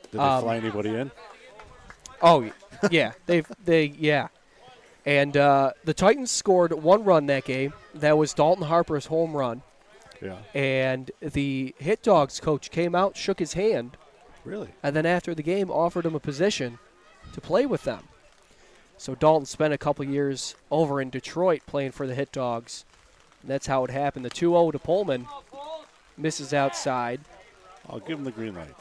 Did they fly anybody in? Oh, yeah. Yeah. And the Titans scored 1 run that game. That was Dalton Harper's home run. Yeah. And the Hit Dogs coach came out, shook his hand. Really? And then after the game offered him a position to play with them. So Dalton spent a couple years over in Detroit playing for the Hit Dogs. And that's how it happened. The 2-0 to Pullman. Misses outside. I'll give him the green light.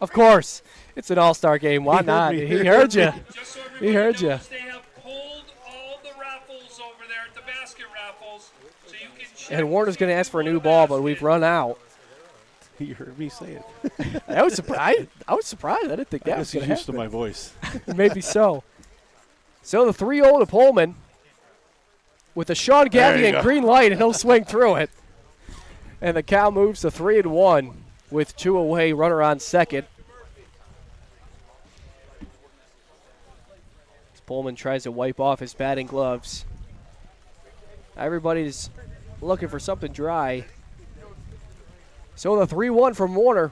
Of course. It's an all-star game. Why He heard not? me. He heard you. He heard you. They have pulled all the raffles over there at the basket raffles, so you can check. And Warner's going to ask for a new ball, but we've run out. He heard me say it. I was surprised. I didn't think that I was guess going he's to used to happen. my voice. Maybe so. So the 3-0 to Pullman with a Sean Gavian green light, and he'll swing through it. And the count moves to 3-1 with 2 away, runner on second. As Pullman tries to wipe off his batting gloves. Everybody's looking for something dry. So the 3-1 from Warner.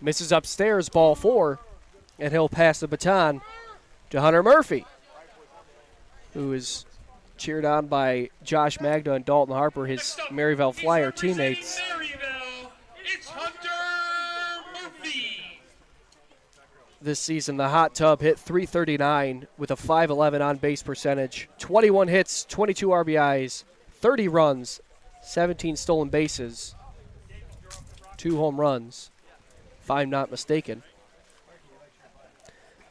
Misses upstairs, ball 4. And he'll pass the baton to Hunter Murphy, who is cheered on by Josh Magda and Dalton Harper, his Maryville Flyer teammates. It's Hunter Murphy. This season, the hot tub hit .339 with a .511 on-base percentage, 21 hits, 22 RBIs, 30 runs, 17 stolen bases, 2 home runs, if I'm not mistaken.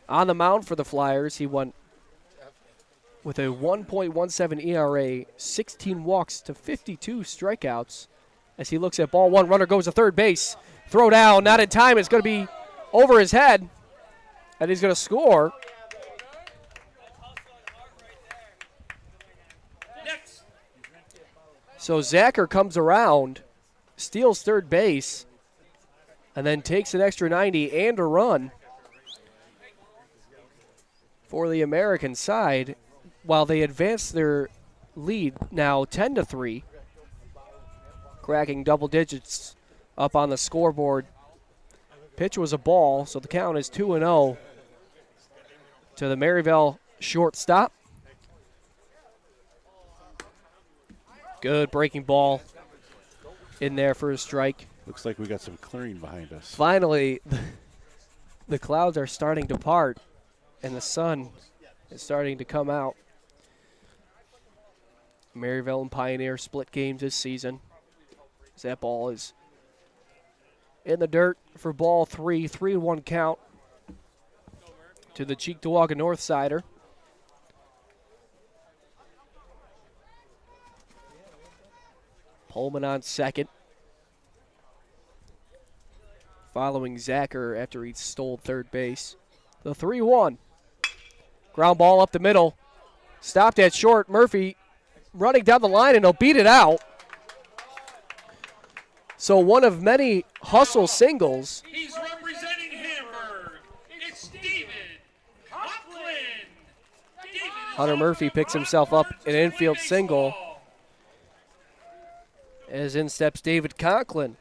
On the mound for the Flyers, he went with a 1.17 ERA, 16 walks to 52 strikeouts. As he looks at ball 1, runner goes to third base. Throw down, not in time. It's going to be over his head, and he's going to score. So Zacher comes around, steals third base, and then takes an extra 90 and a run for the American side, while they advance their lead now 10-3, cracking double digits up on the scoreboard. Pitch was a ball, so the count is 2-0 to the Maryville shortstop. Good breaking ball in there for a strike. Looks like we got some clearing behind us. Finally, the clouds are starting to part, and the sun is starting to come out. Maryville and Pioneer split games this season. That ball is in the dirt for ball 3, 3-1 count to the Cheektowaga Northsider. Pullman on second, following Zacher after he stole third base. The 3-1. Ground ball up the middle. Stopped at short. Murphy running down the line, and he'll beat it out. So one of many hustle singles. He's representing Hamburg. It's David Conklin. Hunter Murphy picks himself up an infield single. As in steps David Conklin,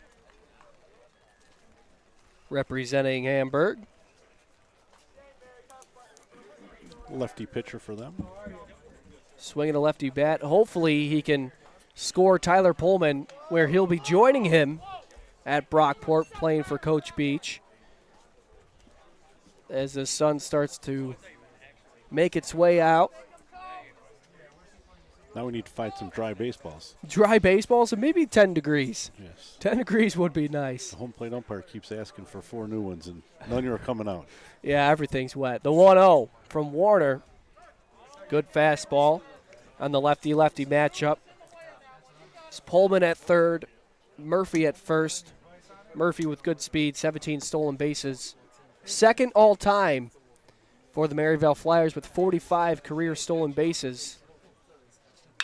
representing Hamburg. Lefty pitcher for them. Swinging a lefty bat. Hopefully he can score Tyler Pullman, where he'll be joining him at Brockport playing for Coach Beach. As the sun starts to make its way out. Now we need to find some dry baseballs. Dry baseballs and maybe 10 degrees. Yes. 10 degrees would be nice. The home plate umpire keeps asking for 4 new ones, and none are coming out. Yeah, everything's wet. The 1-0 from Warner. Good fastball on the lefty-lefty matchup. It's Pullman at third, Murphy at first. Murphy with good speed, 17 stolen bases. Second all-time for the Maryville Flyers with 45 career stolen bases.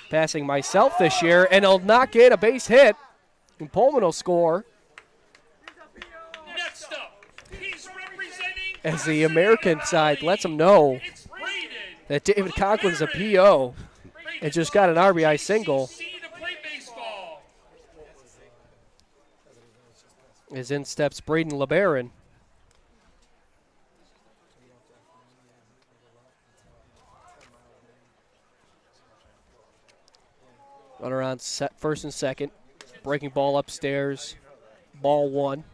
Passing myself this year, and he'll not get a base hit. And Pullman will score. Next up, he's representing As the American side lets him know that David Conklin's a PO and just got an RBI single. As in steps Braden LeBaron. Runner on first and second. Breaking ball upstairs. Ball 1.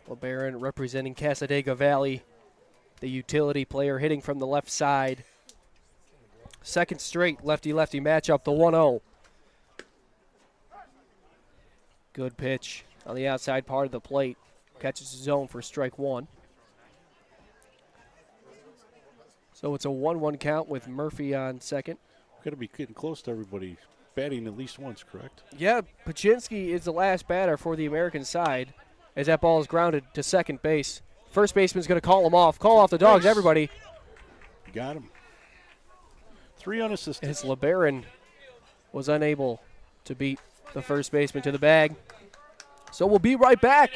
LeBaron representing Casadega Valley, the utility player hitting from the left side. Second straight lefty-lefty matchup, the 1-0. Good pitch on the outside part of the plate. Catches his zone for strike 1. So it's a 1-1 count with Murphy on second. Got to be getting close to everybody batting at least once, correct? Yeah, Pachinski is the last batter for the American side as that ball is grounded to second base. First baseman's going to call him off. Call off the dogs, everybody. Got him. 3 unassisted. As LeBaron was unable to beat the first baseman to the bag. So we'll be right back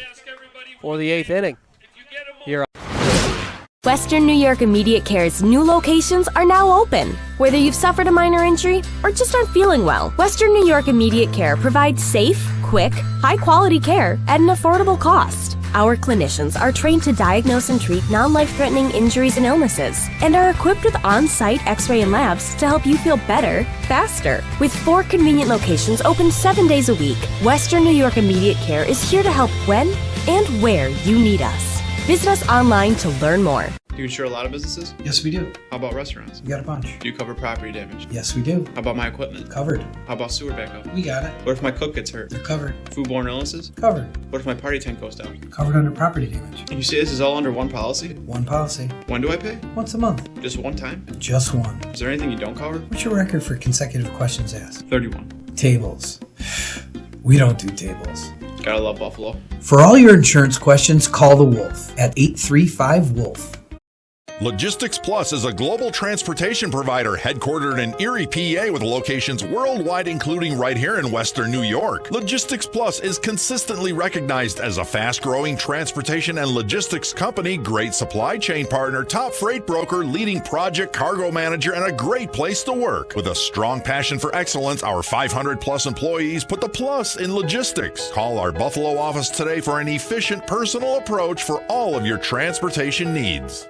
for the 8th inning here. Western New York Immediate Care's new locations are now open. Whether you've suffered a minor injury or just aren't feeling well, Western New York Immediate Care provides safe, quick, high-quality care at an affordable cost. Our clinicians are trained to diagnose and treat non-life-threatening injuries and illnesses and are equipped with on-site x-ray and labs to help you feel better, faster. With 4 convenient locations open 7 days a week, Western New York Immediate Care is here to help when and where you need us. Visit us online to learn more. Do you insure a lot of businesses? Yes, we do. How about restaurants? We got a bunch. Do you cover property damage? Yes, we do. How about my equipment? Covered. How about sewer backup? We got it. What if my cook gets hurt? They're covered. Foodborne illnesses? Covered. What if my party tent goes down? Covered under property damage. And you say this is all under one policy? One policy. When do I pay? Once a month. Just one time? Just one. Is there anything you don't cover? What's your record for consecutive questions asked? 31. Tables. We don't do tables. Gotta love Buffalo. For all your insurance questions, call the Wolf at 835-WOLF. Logistics Plus is a global transportation provider headquartered in Erie, PA with locations worldwide, including right here in Western New York. Logistics Plus is consistently recognized as a fast-growing transportation and logistics company, great supply chain partner, top freight broker, leading project cargo manager, and a great place to work. With a strong passion for excellence, our 500-plus employees put the plus in logistics. Call our Buffalo office today for an efficient, personal approach for all of your transportation needs.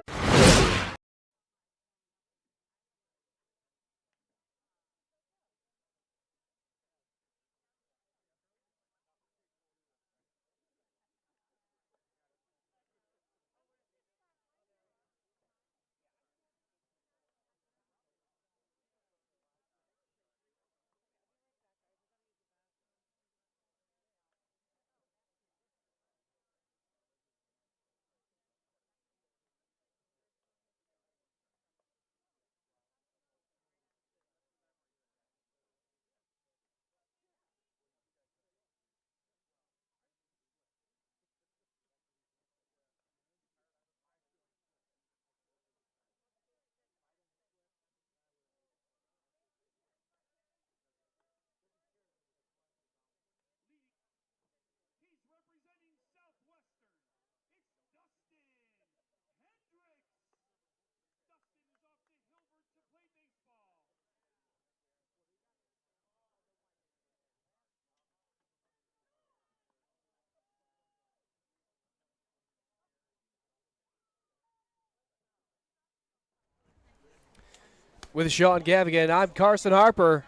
With Sean Gavigan, I'm Carson Harper.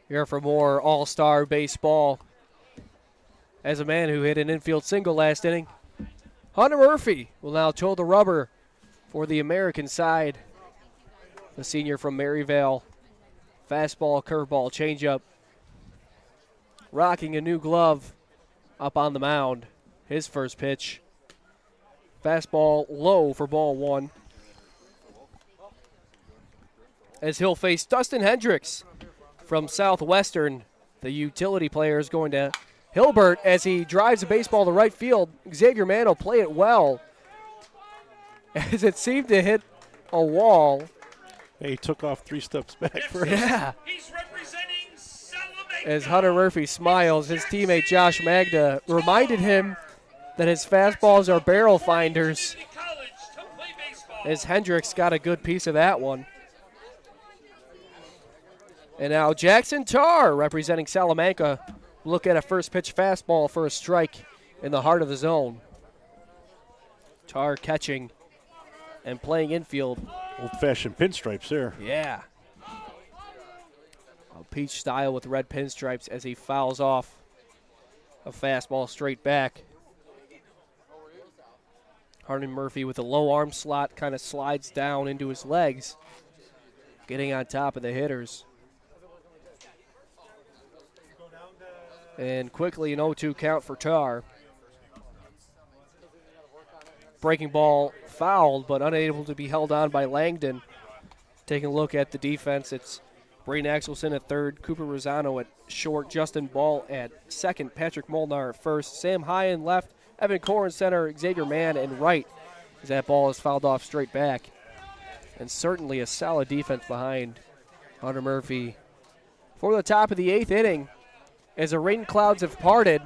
Here for more All-Star Baseball. As a man who hit an infield single last inning, Hunter Murphy will now toe the rubber for the American side. The senior from Maryvale. Fastball, curveball, changeup. Rocking a new glove up on the mound. His first pitch. Fastball low for ball 1. As he'll face Dustin Hendricks from Southwestern. The utility player is going to Hilbert as he drives the baseball to right field. Xavier Mann will play it well as it seemed to hit a wall. Hey, he took off 3 steps back first. Yeah. As Hunter Murphy smiles, his teammate Josh Magda reminded him that his fastballs are barrel finders. As Hendricks got a good piece of that one. And now Jackson Tarr, representing Salamanca, look at a first pitch fastball for a strike in the heart of the zone. Tarr catching and playing infield Old-fashioned pinstripes there. Yeah. A peach style with red pinstripes as he fouls off a fastball straight back. Harden Murphy with a low arm slot kind of slides down into his legs, getting on top of the hitters. And quickly an 0-2 count for Tar. Breaking ball fouled, but unable to be held on by Langdon. Taking a look at the defense, it's Braden Axelson at third, Cooper Rosano at short, Justin Ball at second, Patrick Molnar at first, Sam High in left, Evan Corrin center, Xavier Mann in right, as that ball is fouled off straight back. And certainly a solid defense behind Hunter Murphy. For the top of the 8th inning, as the rain clouds have parted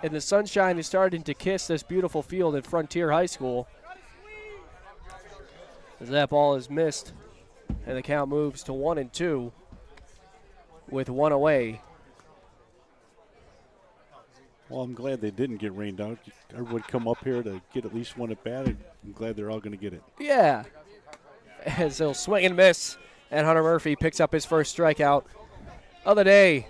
and the sunshine is starting to kiss this beautiful field at Frontier High School, as that ball is missed and the count moves to 1-2 with one away. Well, I'm glad they didn't get rained out. Everyone come up here to get at least one at bat. I'm glad they're all going to get it. Yeah. As they'll swing and miss, and Hunter Murphy picks up his first strikeout of the day.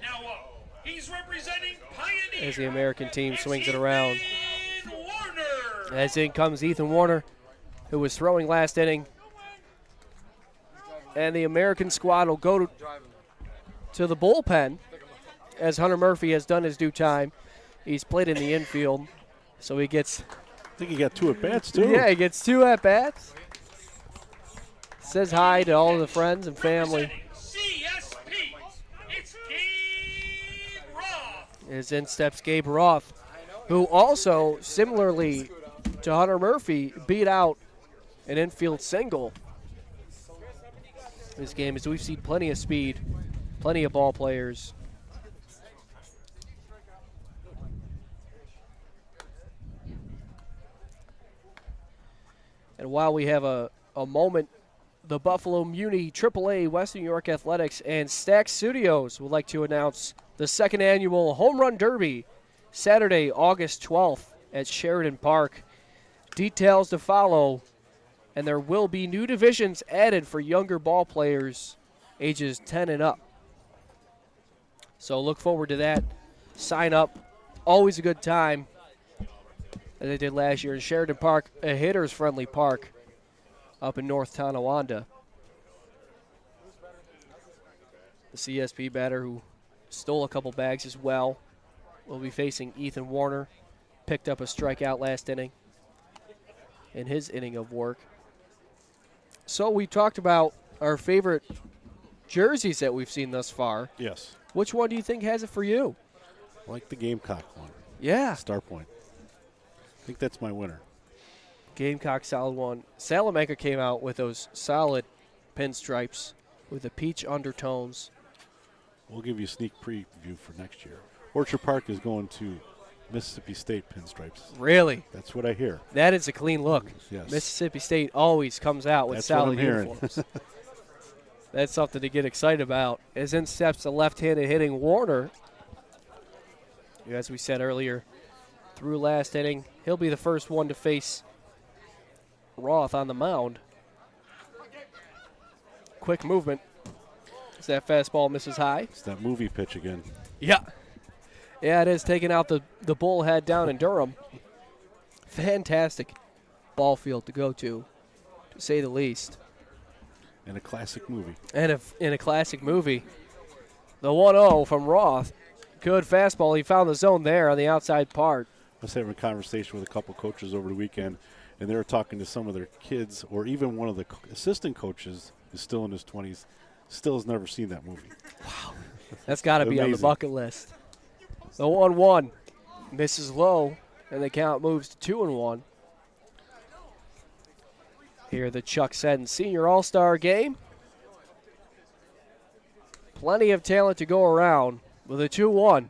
He's representing Pioneer. As the American team swings it around. As in comes Ethan Warner, who was throwing last inning. And the American squad will go to the bullpen as Hunter Murphy has done his due time. He's played in the infield, so he gets... I think he got 2 at-bats, too. Yeah, he gets 2 at-bats. Says hi to all of the friends and family. CSP, it's Gabe Roth. As in steps Gabe Roth, who also, similarly to Hunter Murphy, beat out an infield single. This game, as we've seen plenty of speed, plenty of ball players. And while we have a moment, the Buffalo Muni AAA Western New York Athletics and Stack Studios would like to announce the 2nd annual Home Run Derby, Saturday, August 12th at Sheridan Park. Details to follow, and there will be new divisions added for younger ball players ages 10 and up. So look forward to that. Sign up. Always a good time, as they did last year in Sheridan Park, a hitters-friendly park up in North Tonawanda. The CSP batter, who stole a couple bags as well, will be facing Ethan Warner. Picked up a strikeout last inning in his inning of work. So we talked about our favorite jerseys that we've seen thus far. Yes. Which one do you think has it for you? I like the Gamecock one. Yeah. Star Point. I think that's my winner. Gamecock solid one. Salamanca came out with those solid pinstripes with the peach undertones. We'll give you a sneak preview for next year. Orchard Park is going to Mississippi State pinstripes. Really? That's what I hear. That is a clean look. Yes. Mississippi State always comes out with That's solid what I'm hearing. uniforms. That's something to get excited about. As in steps the left-handed hitting Warner. As we said earlier, through last inning, he'll be the first one to face Roth on the mound. Quick movement. As that fastball misses high. It's that movie pitch again. Yeah. Yeah, it is, taking out the bullhead down in Durham. Fantastic ball field to go to say the least. And a classic movie. And in a classic movie. The 1-0 from Roth. Good fastball. He found the zone there on the outside part. I was having a conversation with a couple coaches over the weekend, and they were talking to some of their kids, or even one of the assistant coaches is still in his 20s, still has never seen that movie. Wow. That's got to be on the bucket list. The 1-1 misses low, and the count moves to 2-1. Here, the Chuck Senn Senior All-Star Game. Plenty of talent to go around with a 2-1.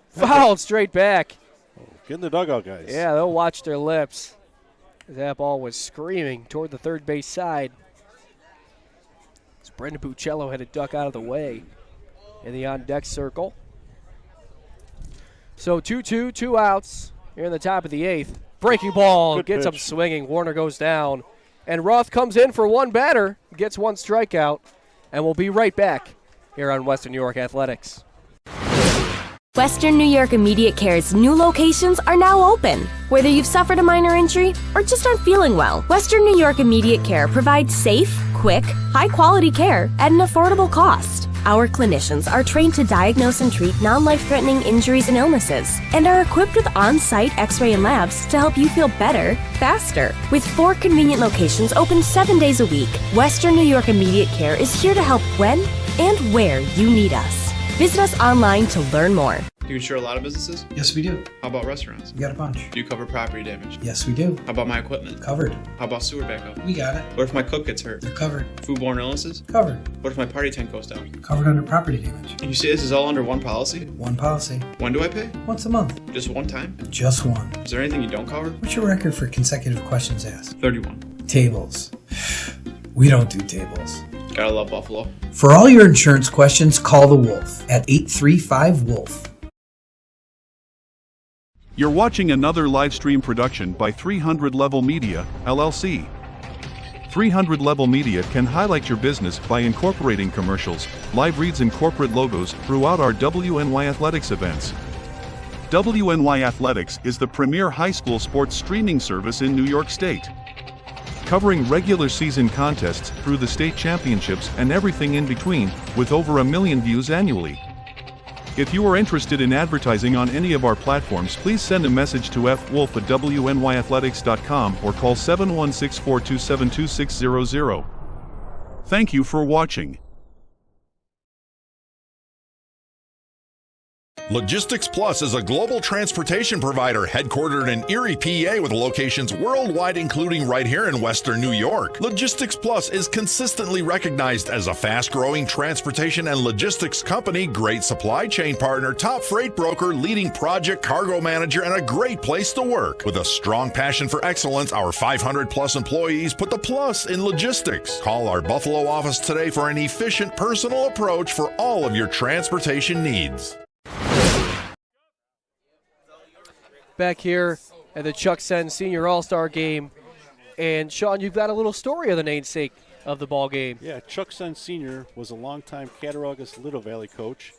Fouled straight back. Get in the dugout, guys. Yeah, they'll watch their lips. That ball was screaming toward the third base side. As Brendan Buccello had to duck out of the way in the on-deck circle. So 2-2, 2 outs here in the top of the 8th. Breaking ball Good gets pitch. him swinging. Warner goes down. And Roth comes in for one batter, gets one strikeout, and we'll be right back here on Western New York Athletics. Western New York Immediate Care's new locations are now open. Whether you've suffered a minor injury or just aren't feeling well, Western New York Immediate Care provides safe, quick, high-quality care at an affordable cost. Our clinicians are trained to diagnose and treat non-life-threatening injuries and illnesses and are equipped with on-site x-ray and labs to help you feel better, faster. With 4 convenient locations open 7 days a week, Western New York Immediate Care is here to help when and where you need us. Visit us online to learn more. Do you insure a lot of businesses? Yes, we do. How about restaurants? We got a bunch. Do you cover property damage? Yes, we do. How about my equipment? Covered. How about sewer backup? We got it. What if my cook gets hurt? They're covered. Foodborne illnesses? Covered. What if my party tent goes down? Covered under property damage. And you say this is all under one policy? One policy. When do I pay? Once a month. Just one time? Just one. Is there anything you don't cover? What's your record for consecutive questions asked? 31. Tables. We don't do tables. Gotta love Buffalo. For all your insurance questions, call the Wolf at 835-WOLF. You're watching another live stream production by 300 Level Media, LLC. 300 Level Media can highlight your business by incorporating commercials, live reads and corporate logos throughout our WNY Athletics events. WNY Athletics is the premier high school sports streaming service in New York State, covering regular season contests through the state championships and everything in between, with over 1 million views annually. If you are interested in advertising on any of our platforms, please send a message to fwolf@wnyathletics.com or call 716-427-2600. Thank you for watching. Logistics Plus is a global transportation provider headquartered in Erie, PA with locations worldwide including right here in Western New York. Logistics Plus is consistently recognized as a fast-growing transportation and logistics company, great supply chain partner, top freight broker, leading project cargo manager, and a great place to work. With a strong passion for excellence, our 500-plus employees put the plus in logistics. Call our Buffalo office today for an efficient, personal approach for all of your transportation needs. Back here at the Chuck Senn Senior All-Star Game. And, Sean, you've got a little story of the namesake of the ball game. Yeah, Chuck Senn Sr. was a longtime Cattaraugus Little Valley coach.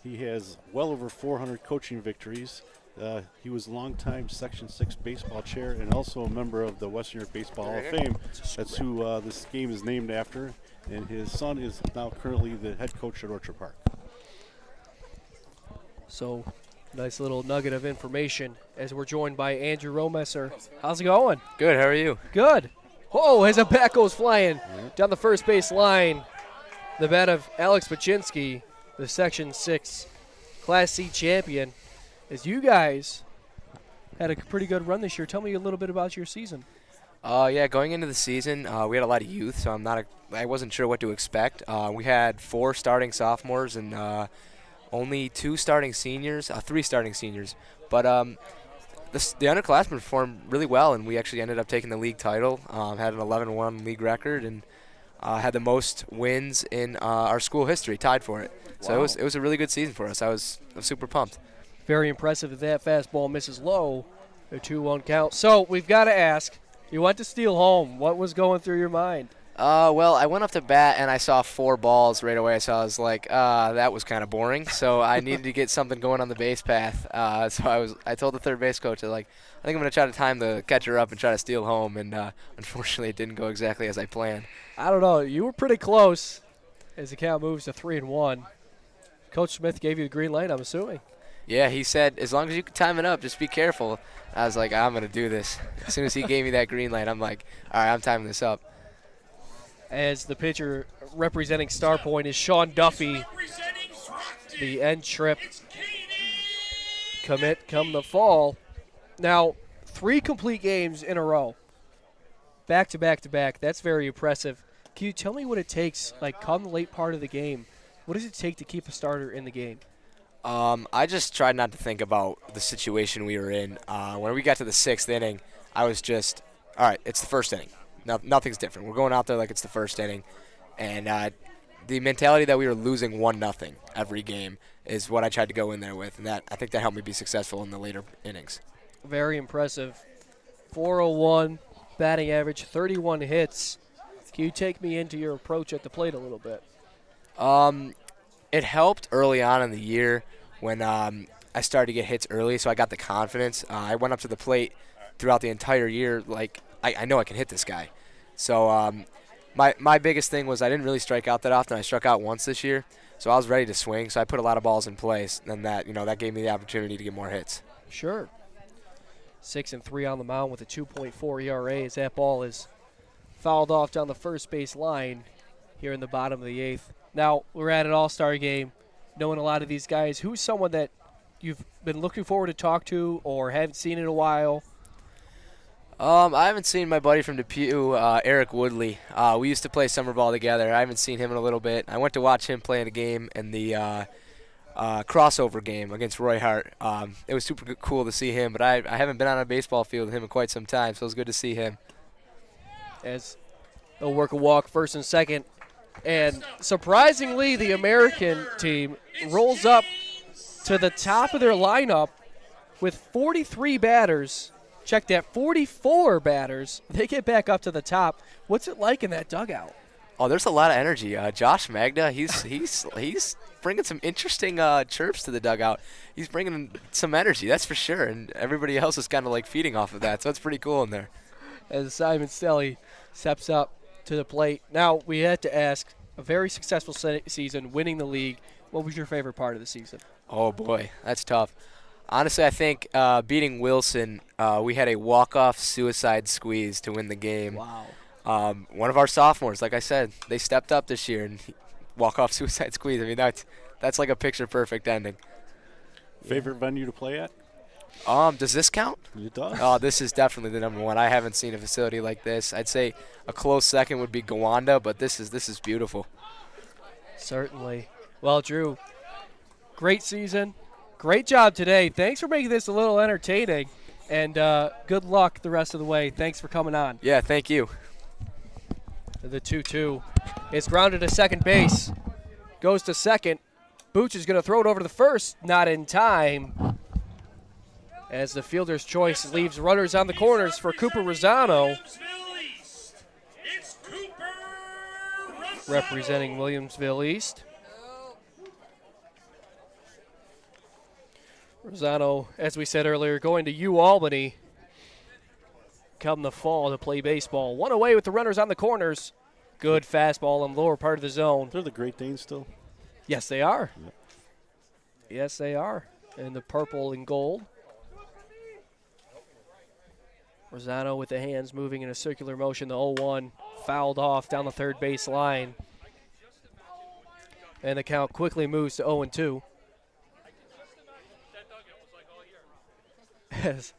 He has well over 400 coaching victories. He was a longtime Section 6 baseball chair and also a member of the Western New York Baseball Hall of Fame. That's who this game is named after. And his son is now currently the head coach at Orchard Park. So, nice little nugget of information as we're joined by Andrew Romesser. How's it going? Good, how are you? Good. Oh, as a bat goes flying down the first base line. The bat of Alex Paczynski, the Section 6 Class C champion. As you guys had a pretty good run this year. Tell me a little bit about your season. Yeah, going into the season, we had a lot of youth, so I wasn't sure what to expect. We had 4 starting sophomores and only 2 starting seniors, 3 starting seniors. But the underclassmen performed really well, and we actually ended up taking the league title, had an 11-1 league record, and had the most wins in our school history, tied for it. Wow. So it was a really good season for us. I was super pumped. Very impressive that fastball misses low. A 2-1 count. So we've got to ask, you went to Steele home. What was going through your mind? Well, I went up to bat and I saw 4 balls right away, so I was like, that was kind of boring. So I needed to get something going on the base path. So I told the third base coach, I think I'm going to try to time the catcher up and try to steal home, and unfortunately it didn't go exactly as I planned. I don't know. You were pretty close as the count moves to 3-1. Coach Smith gave you the green light, I'm assuming. Yeah, he said, as long as you can time it up, just be careful. I was like, I'm going to do this. As soon as he gave me that green light, I'm like, all right, I'm timing this up. As the pitcher representing Star Point is Sean Duffy. The end trip commit come the fall. Now, 3 complete games in a row. Back to back to back. That's very impressive. Can you tell me what it takes, come the late part of the game? What does it take to keep a starter in the game? I just tried not to think about the situation we were in. When we got to the 6th inning, I was just, all right, it's the first inning. Nothing's different. We're going out there like it's the first inning. And the mentality that we were losing 1-0 every game is what I tried to go in there with. And I think that helped me be successful in the later innings. Very impressive. 401 batting average, 31 hits. Can you take me into your approach at the plate a little bit? It helped early on in the year when I started to get hits early, so I got the confidence. I went up to the plate throughout the entire year like, I know I can hit this guy. So my biggest thing was I didn't really strike out that often. I struck out once this year, so I was ready to swing, so I put a lot of balls in place, and that gave me the opportunity to get more hits. Sure. 6-3 on the mound with a 2.4 ERA as that ball is fouled off down the first base line here in the bottom of the 8th. Now, we're at an all-star game, knowing a lot of these guys. Who's someone that you've been looking forward to talk to or haven't seen in a while? I haven't seen my buddy from Depew, Eric Woodley. We used to play summer ball together. I haven't seen him in a little bit. I went to watch him play in a game in the crossover game against Roy Hart. It was super cool to see him, but I haven't been on a baseball field with him in quite some time, so it was good to see him. As they'll work a walk first and second. And surprisingly, the American team rolls up to the top of their lineup with 43 batters. Check that, 44 batters. They get back up to the top. What's it like in that dugout? Oh, there's a lot of energy. Josh Magda, he's bringing some interesting chirps to the dugout. He's bringing some energy, that's for sure. And everybody else is kind of like feeding off of that, so it's pretty cool in there. As Simon Stelly steps up to the plate. Now, we had to ask, a very successful season, winning the league. What was your favorite part of the season? Oh, boy, that's tough. Honestly, I think beating Wilson, we had a walk-off suicide squeeze to win the game. Wow. One of our sophomores, like I said, they stepped up this year and walk-off suicide squeeze. I mean, that's like a picture-perfect ending. Favorite venue to play at? Does this count? It does. Oh, this is definitely the number one. I haven't seen a facility like this. I'd say a close second would be Gowanda, but this is beautiful. Certainly. Well, Drew, great season. Great job today. Thanks for making this a little entertaining, and good luck the rest of the way. Thanks for coming on. Yeah, thank you. The 2-2. It's grounded to second base. Goes to second. Booch is going to throw it over to the first. Not in time. As the fielder's choice leaves runners on the corners for Cooper Rosano. Representing Williamsville East. Rosano, as we said earlier, going to UAlbany come the fall to play baseball. One away with the runners on the corners. Good fastball in the lower part of the zone. They're the Great Danes still? Yes, they are. Yep. Yes, they are. In the purple and gold. Rosano with the hands moving in a circular motion. The 0-1 fouled off down the third base line. And the count quickly moves to 0-2. As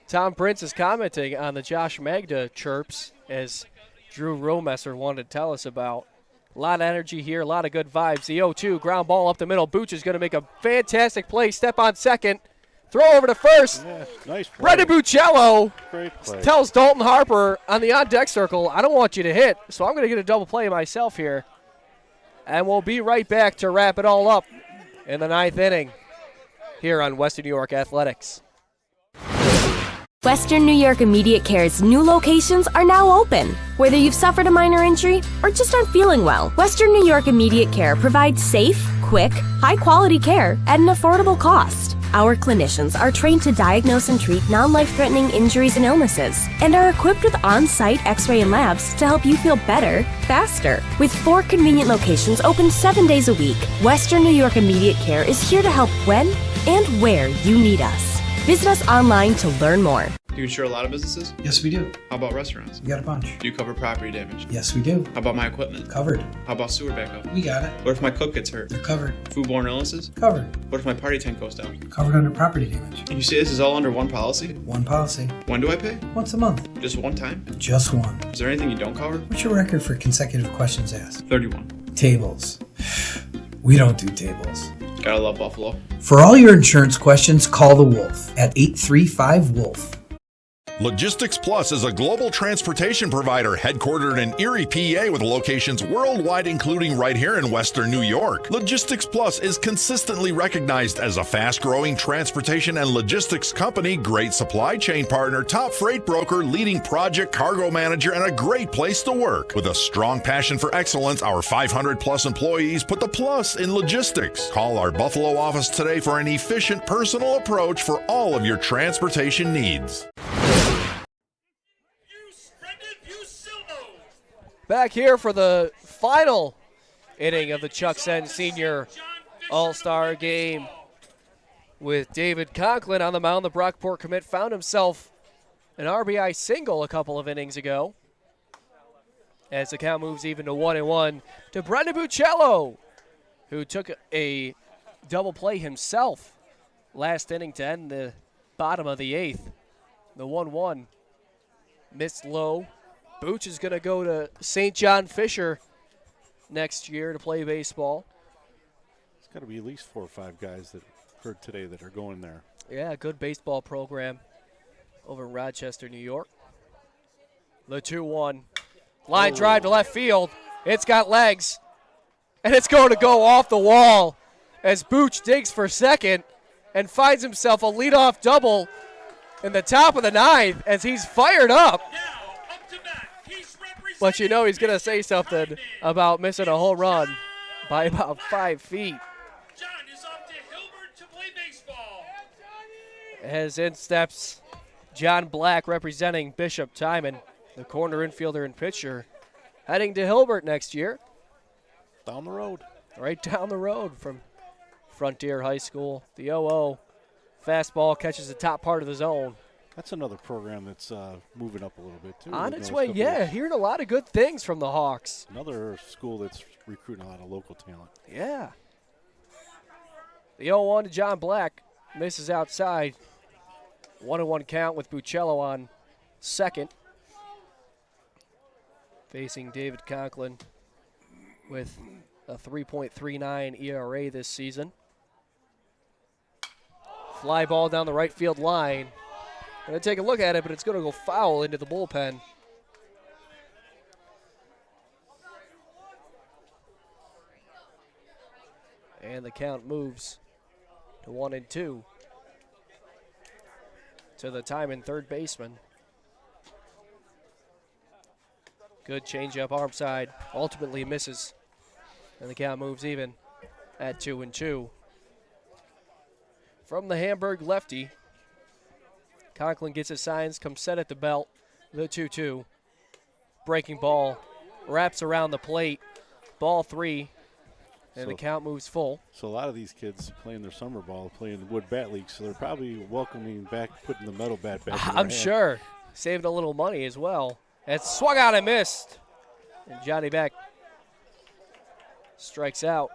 Tom Prince is commenting on the Josh Magda chirps, as Drew Romesser wanted to tell us about. A lot of energy here, a lot of good vibes. The 0-2 ground ball up the middle. Booch is going to make a fantastic play. Step on second. Throw over to first. Yeah, nice play. Brendan Buccello play. tells Dalton Harper on the on-deck circle, I don't want you to hit, so I'm going to get a double play myself here. And we'll be right back to wrap it all up in the 9th inning here on Western New York Athletics. Western New York Immediate Care's new locations are now open. Whether you've suffered a minor injury or just aren't feeling well, Western New York Immediate Care provides safe, quick, high-quality care at an affordable cost. Our clinicians are trained to diagnose and treat non-life-threatening injuries and illnesses and are equipped with on-site x-ray and labs to help you feel better, faster. With 4 convenient locations open 7 days a week, Western New York Immediate Care is here to help when and where you need us. Visit us online to learn more. Do you insure a lot of businesses? Yes, we do. How about restaurants? We got a bunch. Do you cover property damage? Yes, we do. How about my equipment? Covered. How about sewer backup? We got it. What if my cook gets hurt? They're covered. Foodborne illnesses? Covered. What if my party tent goes down? Covered under property damage. And you say this is all under one policy? One policy. When do I pay? Once a month. Just one time? Just one. Is there anything you don't cover? What's your record for consecutive questions asked? 31. Tables. We don't do tables. Gotta love Buffalo. For all your insurance questions, call the Wolf at 835-WOLF. Logistics Plus is a global transportation provider headquartered in Erie, PA with locations worldwide, including right here in Western New York. Logistics Plus is consistently recognized as a fast-growing transportation and logistics company, great supply chain partner, top freight broker, leading project cargo manager, and a great place to work. With a strong passion for excellence, our 500-plus employees put the plus in logistics. Call our Buffalo office today for an efficient, personal approach for all of your transportation needs. Back here for the final inning of the Chuck Senn Senior All-Star Game with David Conklin on the mound. The Brockport commit found himself an RBI single a couple of innings ago as the count moves even to 1-1 to Brendan Buccello, who took a double play himself last inning to end the bottom of the eighth. The 1-1 missed low. Booch is going to go to St. John Fisher next year to play baseball. It's got to be at least 4 or 5 guys that heard today that are going there. Yeah, good baseball program over in Rochester, New York. The 2-1. Line drive to left field. It's got legs. And it's going to go off the wall as Booch digs for second and finds himself a leadoff double in the top of the ninth as he's fired up. But you know he's going to say something about missing a home run by about 5 feet. As in steps John Black representing Bishop Timon, the corner infielder and pitcher, heading to Hilbert next year. Down the road. Right down the road from Frontier High School. The 0-0 fastball catches the top part of the zone. That's another program that's moving up a little bit, too. On its way, yeah. Hearing a lot of good things from the Hawks. Another school that's recruiting a lot of local talent. Yeah. The 0-1 to John Black. Misses outside. 1-1 count with Buccello on second. Facing David Conklin with a 3.39 ERA this season. Fly ball down the right field line. Going to take a look at it, but it's going to go foul into the bullpen. And the count moves to 1-2 to the Timon third baseman. Good changeup arm side. Ultimately misses. And the count moves even at 2-2. From the Hamburg lefty, Conklin gets his signs, comes set at the belt. The 2-2. Breaking ball wraps around the plate. Ball 3. And the count moves full. So a lot of these kids playing their summer ball, playing wood bat leagues, so they're probably welcoming back, putting the metal bat back in their I'm hand. sure. Saving a little money as well. It's swung out and missed. And Johnny Beck strikes out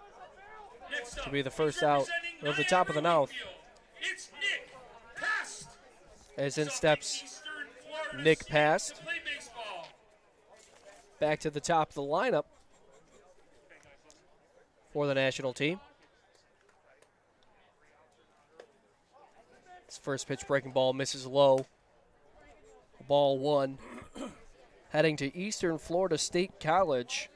to be the first out of the top of the ninth. As in steps Nick Past. Back to the top of the lineup for the national team. His first pitch breaking ball misses low. Ball 1. Heading to Eastern Florida State College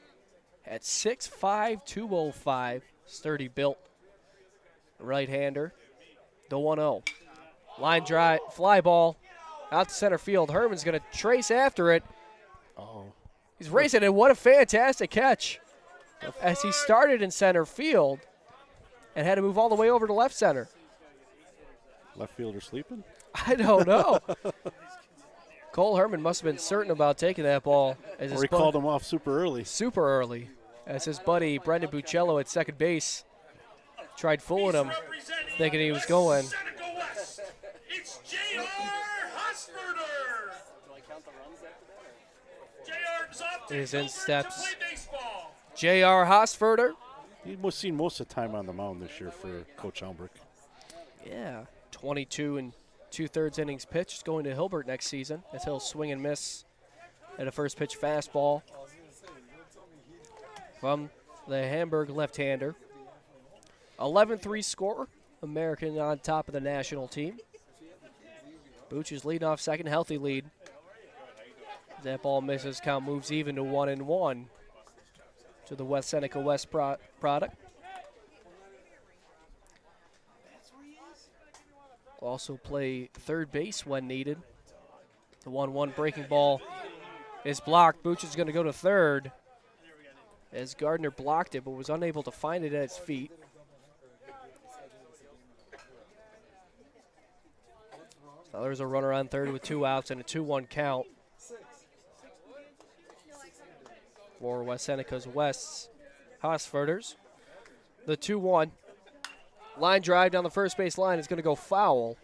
at 6'5", 205. Sturdy built right-hander. The 1-0. Line drive, fly ball out to center field. Herman's going to trace after it. He's racing, and what a fantastic catch as he started in center field and had to move all the way over to left center. Left fielder sleeping? I don't know. Cole Herman must have been certain about taking that ball. Or he called him off super early. Super early. As his buddy Brendan Buccello at second base tried fooling him, thinking he was going. It's J.R. Hosfurter. Is in steps J.R. Hosfurter. He was seen most of the time on the mound this year for Coach Elbrick. Yeah, 22 2/3 innings pitched, going to Hilbert next season as he'll swing and miss at a first pitch fastball from the Hamburg left-hander. 11-3 score, American on top of the national team. Booch is leading off second, healthy lead. That ball misses, count moves even to 1-1 to the West Seneca West product. Also play third base when needed. The 1-1 breaking ball is blocked. Booch is going to go to third as Gardner blocked it but was unable to find it at its feet. So there's a runner on third with 2 outs and a 2-1 count for West Seneca's West's Hosforders. The 2-1 line drive down the first base line is going to go foul.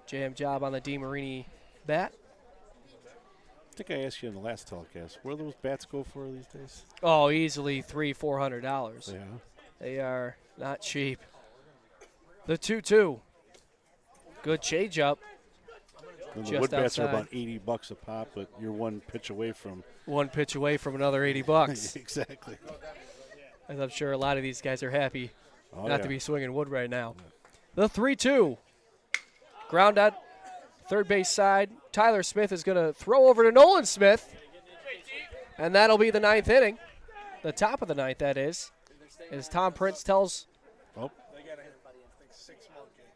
Jam job on the DeMarini bat. I think I asked you in the last telecast, where do those bats go for these days? Oh, easily $300-400. Yeah. They are not cheap. The 2-2. Good change up. And the Just wood bats are outside. about $80 a pop, but you're one pitch away from. One pitch away from another $80. Exactly. As I'm sure a lot of these guys are happy not to yeah. be swinging wood right now. The 3-2. Ground out third base side. Tyler Smith is going to throw over to Nolan Smith. And that'll be the 9th inning. The top of the 9th, that is. As Tom Prince tells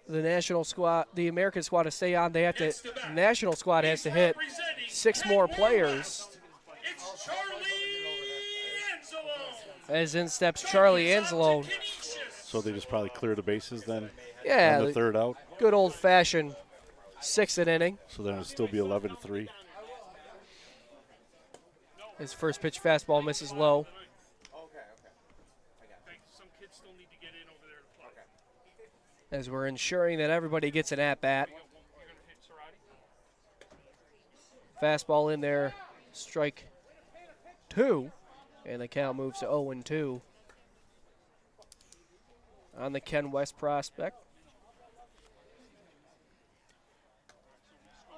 the national squad, the American squad to stay on. The national squad has to hit 6 more players. As in steps Charlie Anzalo. So they just probably clear the bases then? Yeah. On the third out? Good old-fashioned 6th inning. So then it'll still be 11-3. His first pitch fastball misses low. As we're ensuring that everybody gets an at-bat. Fastball in there, strike 2. And the count moves to 0-2 on the Ken West prospect.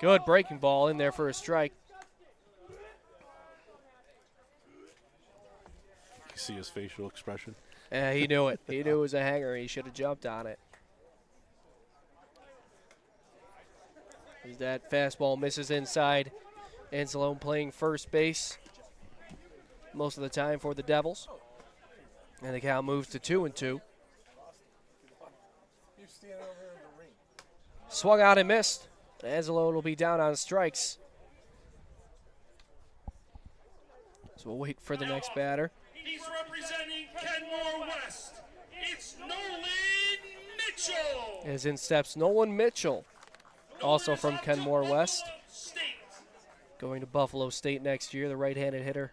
Good breaking ball in there for a strike. You see his facial expression? Yeah, he knew it. He knew it was a hanger. He should have jumped on it. As that fastball misses inside. Anzalone playing first base most of the time for the Devils. And the count moves to 2-2. Swung out and missed. Anzalone will be down on strikes. So we'll wait for the next batter. He's representing Kenmore West. It's Nolan Mitchell. As in steps Nolan Mitchell, also from Kenmore West. Going to Buffalo State next year, the right-handed hitter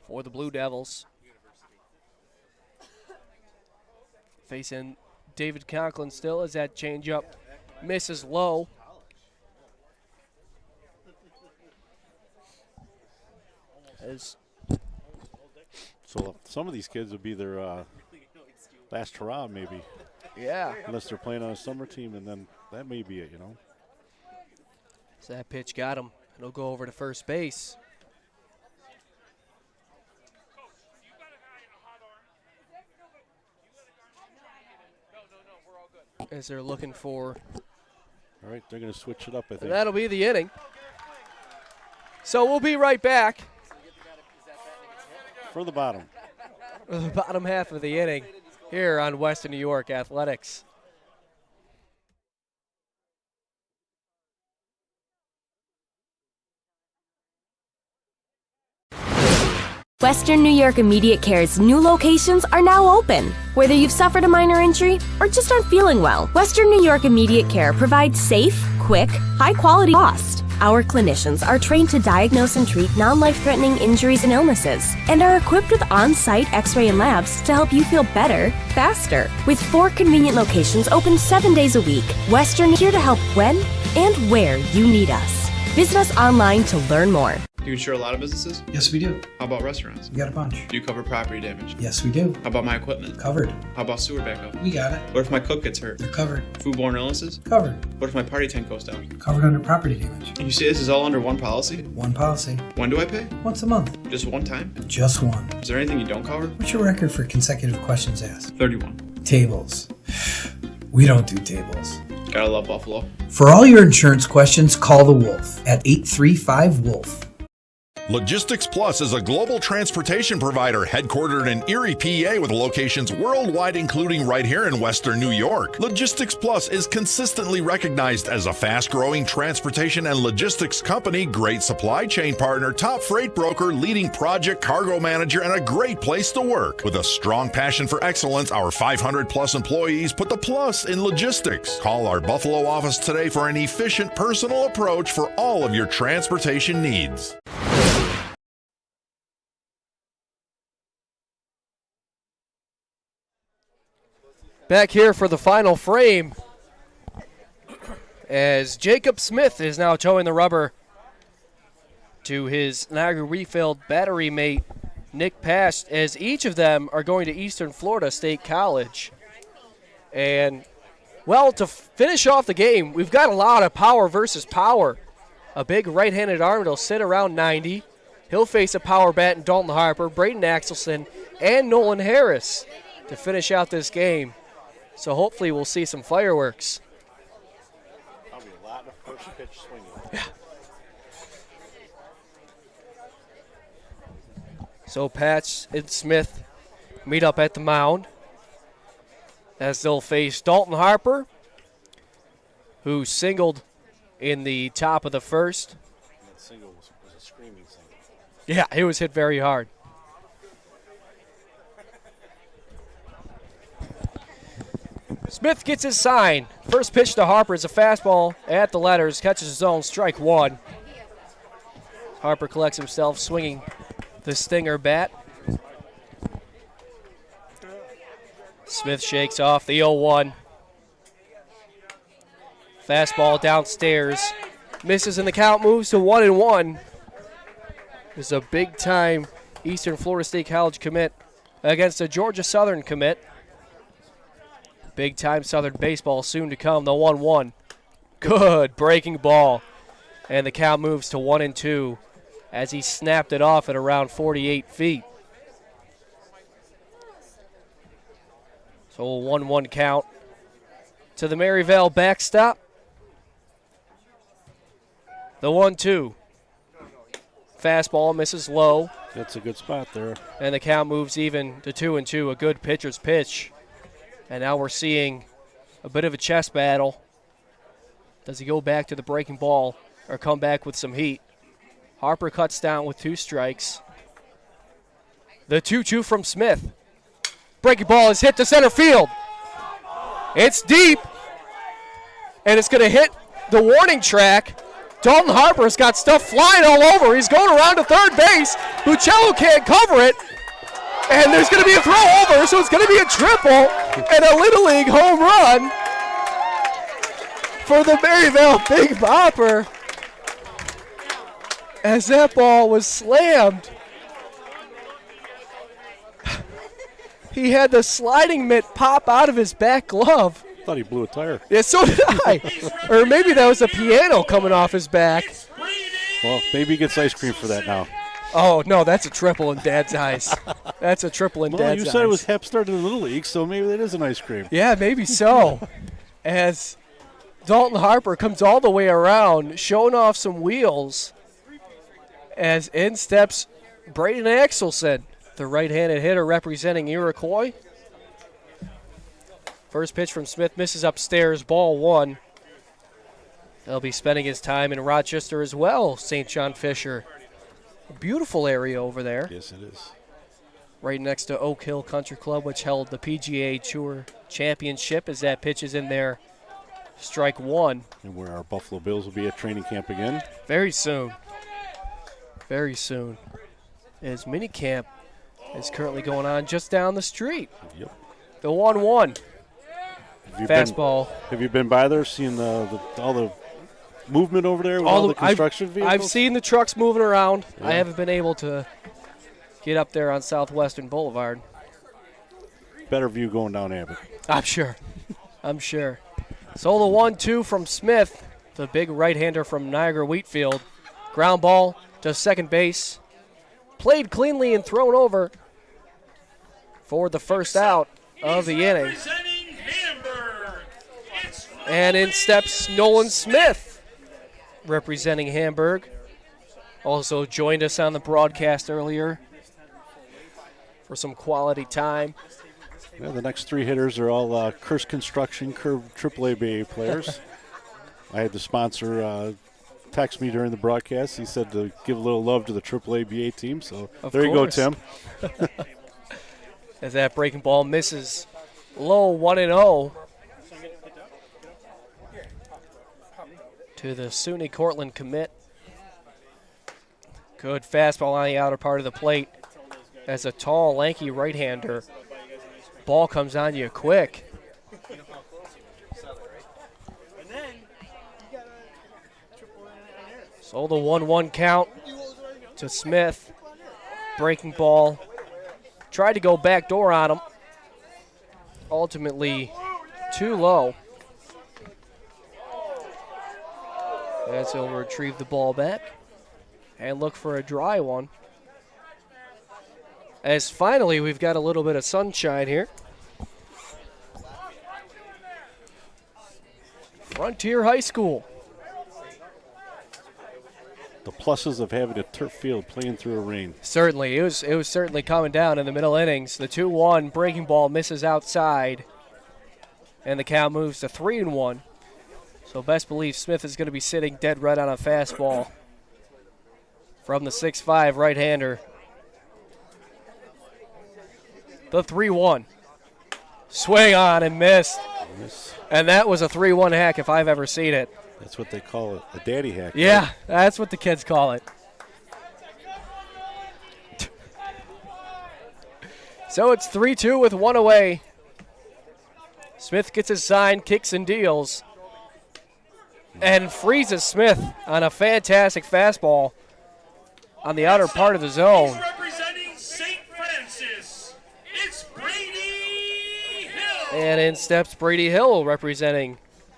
for the Blue Devils. Facing David Conklin still as that changeup misses low. So some of these kids would be their last hurrah, maybe. Yeah. Unless they're playing on a summer team, and then that may be it, you know. So that pitch got him. He'll go over to first base. As they're looking for. All right, they're going to switch it up, I think. And that'll be the inning. So we'll be right back. For the bottom. For the bottom half of the inning here on Western New York Athletics. Western New York Immediate Care's new locations are now open. Whether you've suffered a minor injury or just aren't feeling well, Western New York Immediate Care provides safe, quick, high-quality cost. Our clinicians are trained to diagnose and treat non-life-threatening injuries and illnesses and are equipped with on-site x-ray and labs to help you feel better, faster. With 4 convenient locations open 7 days a week, Western is here to help when and where you need us. Visit us online to learn more. Do you insure a lot of businesses? Yes, we do. How about restaurants? We got a bunch. Do you cover property damage? Yes, we do. How about my equipment? Covered. How about sewer backup? We got it. What if my cook gets hurt? They're covered. Foodborne illnesses? Covered. What if my party tent goes down? Covered under property damage. And you say this is all under one policy? One policy. When do I pay? Once a month. Just one time? Just one. Is there anything you don't cover? What's your record for consecutive questions asked? 31. Tables. We don't do tables. Gotta love Buffalo. For all your insurance questions, call the Wolf at 835-WOLF. Logistics Plus is a global transportation provider headquartered in Erie, PA with locations worldwide, including right here in Western New York. Logistics Plus is consistently recognized as a fast-growing transportation and logistics company, great supply chain partner, top freight broker, leading project cargo manager, and a great place to work. With a strong passion for excellence, our 500-plus employees put the plus in logistics. Call our Buffalo office today for an efficient, personal approach for all of your transportation needs. Back here for the final frame as Jacob Smith is now towing the rubber to his Niagara Wheatfield battery mate Nick Past, as each of them are going to Eastern Florida State College. And, well, to finish off the game, we've got a lot of power versus power. A big right-handed arm that'll sit around 90. He'll face a power bat in Dalton Harper, Braden Axelson, and Nolan Harris to finish out this game. So hopefully we'll see some fireworks. That'll be a lot of first pitch swinging. Yeah. So Patch and Smith meet up at the mound as they'll face Dalton Harper, who singled in the top of the first. That single was a screaming single. Yeah, it was hit very hard. Smith gets his sign. First pitch to Harper is a fastball at the letters, catches his own, strike one. Harper collects himself, swinging the stinger bat. Smith shakes off the 0-1. Fastball downstairs. Misses, and the count moves to 1-1. This is a big-time Eastern Florida State College commit against a Georgia Southern commit. Big-time Southern baseball soon to come, the 1-1. Good breaking ball. And the count moves to 1-2 as he snapped it off at around 48 feet. So a 1-1 count to the Maryvale backstop. The 1-2. Fastball misses low. That's a good spot there. And the count moves even to 2-2, a good pitcher's pitch. And now we're seeing a bit of a chest battle. Does he go back to the breaking ball or come back with some heat? Harper cuts down with 2 strikes. The 2-2 from Smith. Breaking ball is hit to center field. It's deep. And it's going to hit the warning track. Dalton Harper's got stuff flying all over. He's going around to third base. Buccello can't cover it. And there's going to be a throw over, so it's going to be a triple and a Little League home run for the Maryvale Big Bopper as that ball was slammed. He had the sliding mitt pop out of his back glove. I thought he blew a tire. Yeah, so did I. Or maybe that was a piano coming off his back. Well, maybe he gets ice cream for that now. Oh, no, that's a triple in Dad's eyes. That's a triple in Dad's eyes. Well, you said it was Hep started in the Little League, so maybe that is an ice cream. Yeah, maybe so. As Dalton Harper comes all the way around, showing off some wheels, as in steps Braden Axelson, the right-handed hitter representing Iroquois. First pitch from Smith misses upstairs, ball 1. He'll be spending his time in Rochester as well, St. John Fisher. A beautiful area over there. Yes, it is. Right next to Oak Hill Country Club, which held the PGA Tour Championship, as that pitch is in there. Strike 1. And where our Buffalo Bills will be at training camp again. Very soon. Very soon. As minicamp is currently going on just down the street. Yep. The 1-1. Fastball. Have you been by there, seeing all the movement over there with all the construction vehicles? I've seen the trucks moving around. Yeah. I haven't been able to get up there on Southwestern Boulevard. Better view going down Abbott. I'm sure. I'm sure. So the 1-2 from Smith, the big right-hander from Niagara Wheatfield. Ground ball to second base. Played cleanly and thrown over for the first out of the inning. Representing Hamburg, And in steps Nolan Smith, representing Hamburg. Also joined us on the broadcast earlier for some quality time. Yeah, the next three hitters are all Curse Construction, Curve AAA players. I had the sponsor text me during the broadcast. He said to give a little love to the AAA team. So there you go, Tim. As that breaking ball misses low 1-0 to the SUNY Cortland commit. Good fastball on the outer part of the plate as a tall, lanky right-hander. Ball comes on you quick. So the 1-1 count to Smith. Breaking ball. Tried to go backdoor on him. Ultimately, too low. As he'll retrieve the ball back and look for a dry one. As finally we've got a little bit of sunshine here. Frontier High School. The pluses of having a turf field playing through a rain. Certainly, it was certainly coming down in the middle innings. The 2-1 breaking ball misses outside, and the count moves to 3-1. So best believe Smith is going to be sitting dead red on a fastball from the 6'5" right-hander. The 3-1. Swing on and missed. And that was a 3-1 hack if I've ever seen it. That's what they call it, a daddy hack. Yeah, right? that's what the kids call it. So it's 3-2 with one away. Smith gets his sign, kicks and deals, and freezes Smith on a fantastic fastball on the outer part of the zone. Representing St. Francis, it's Brady Hill. And in steps Brady Hill representing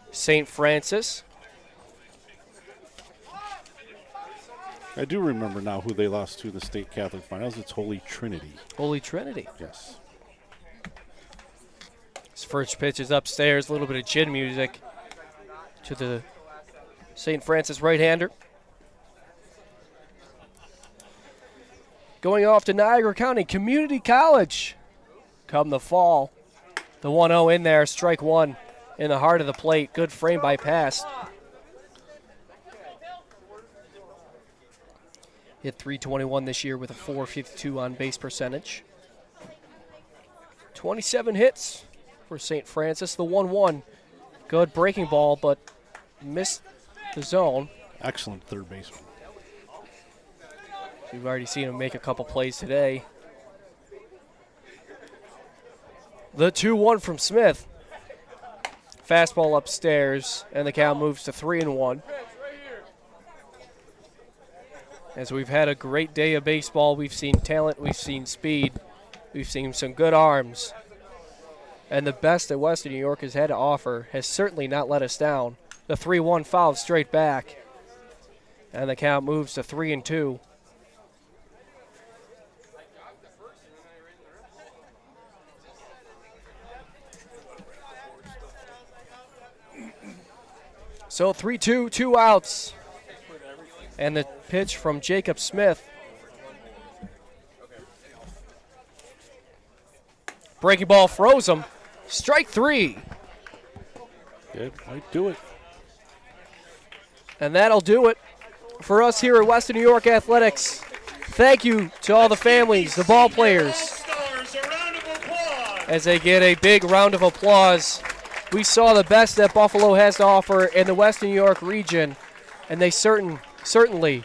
St. Francis. I do remember now who they lost to in the state Catholic finals. It's Holy Trinity. Holy Trinity. Yes. His first pitch is upstairs, a little bit of chin music to the St. Francis right-hander. Going off to Niagara County Community College come the fall. The 1-0 in there, strike one in the heart of the plate. Good frame by pass. Hit .321 this year with a .452 on base percentage. 27 hits for St. Francis. The 1-1. Good breaking ball, but missed the zone. Excellent third baseman. We've already seen him make a couple plays today. The 2-1 from Smith. Fastball upstairs, and the count moves to 3-1. As we've had a great day of baseball, we've seen talent, we've seen speed, we've seen some good arms. And the best that Western New York has had to offer has certainly not let us down. The 3-1 fouled straight back, and the count moves to 3-2. So 3-2, 2 outs. And the pitch from Jacob Smith. Breaking ball froze him. Strike three. It might do it. And that'll do it for us here at Western New York Athletics. Thank you to all the families, the ball players, as they get a big round of applause. We saw the best that Buffalo has to offer in the Western New York region, and they certainly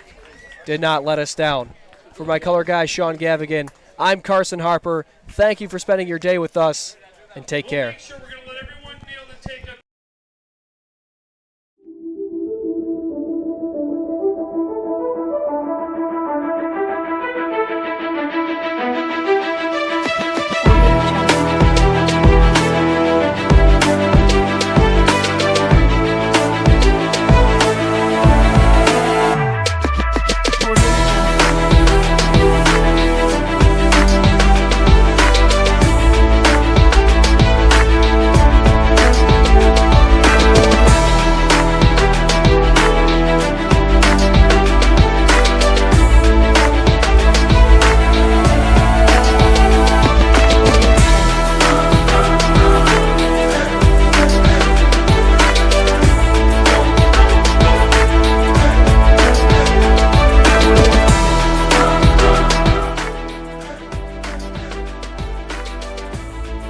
did not let us down. For my color guy, Sean Gavigan, I'm Carson Harper. Thank you for spending your day with us, and take care.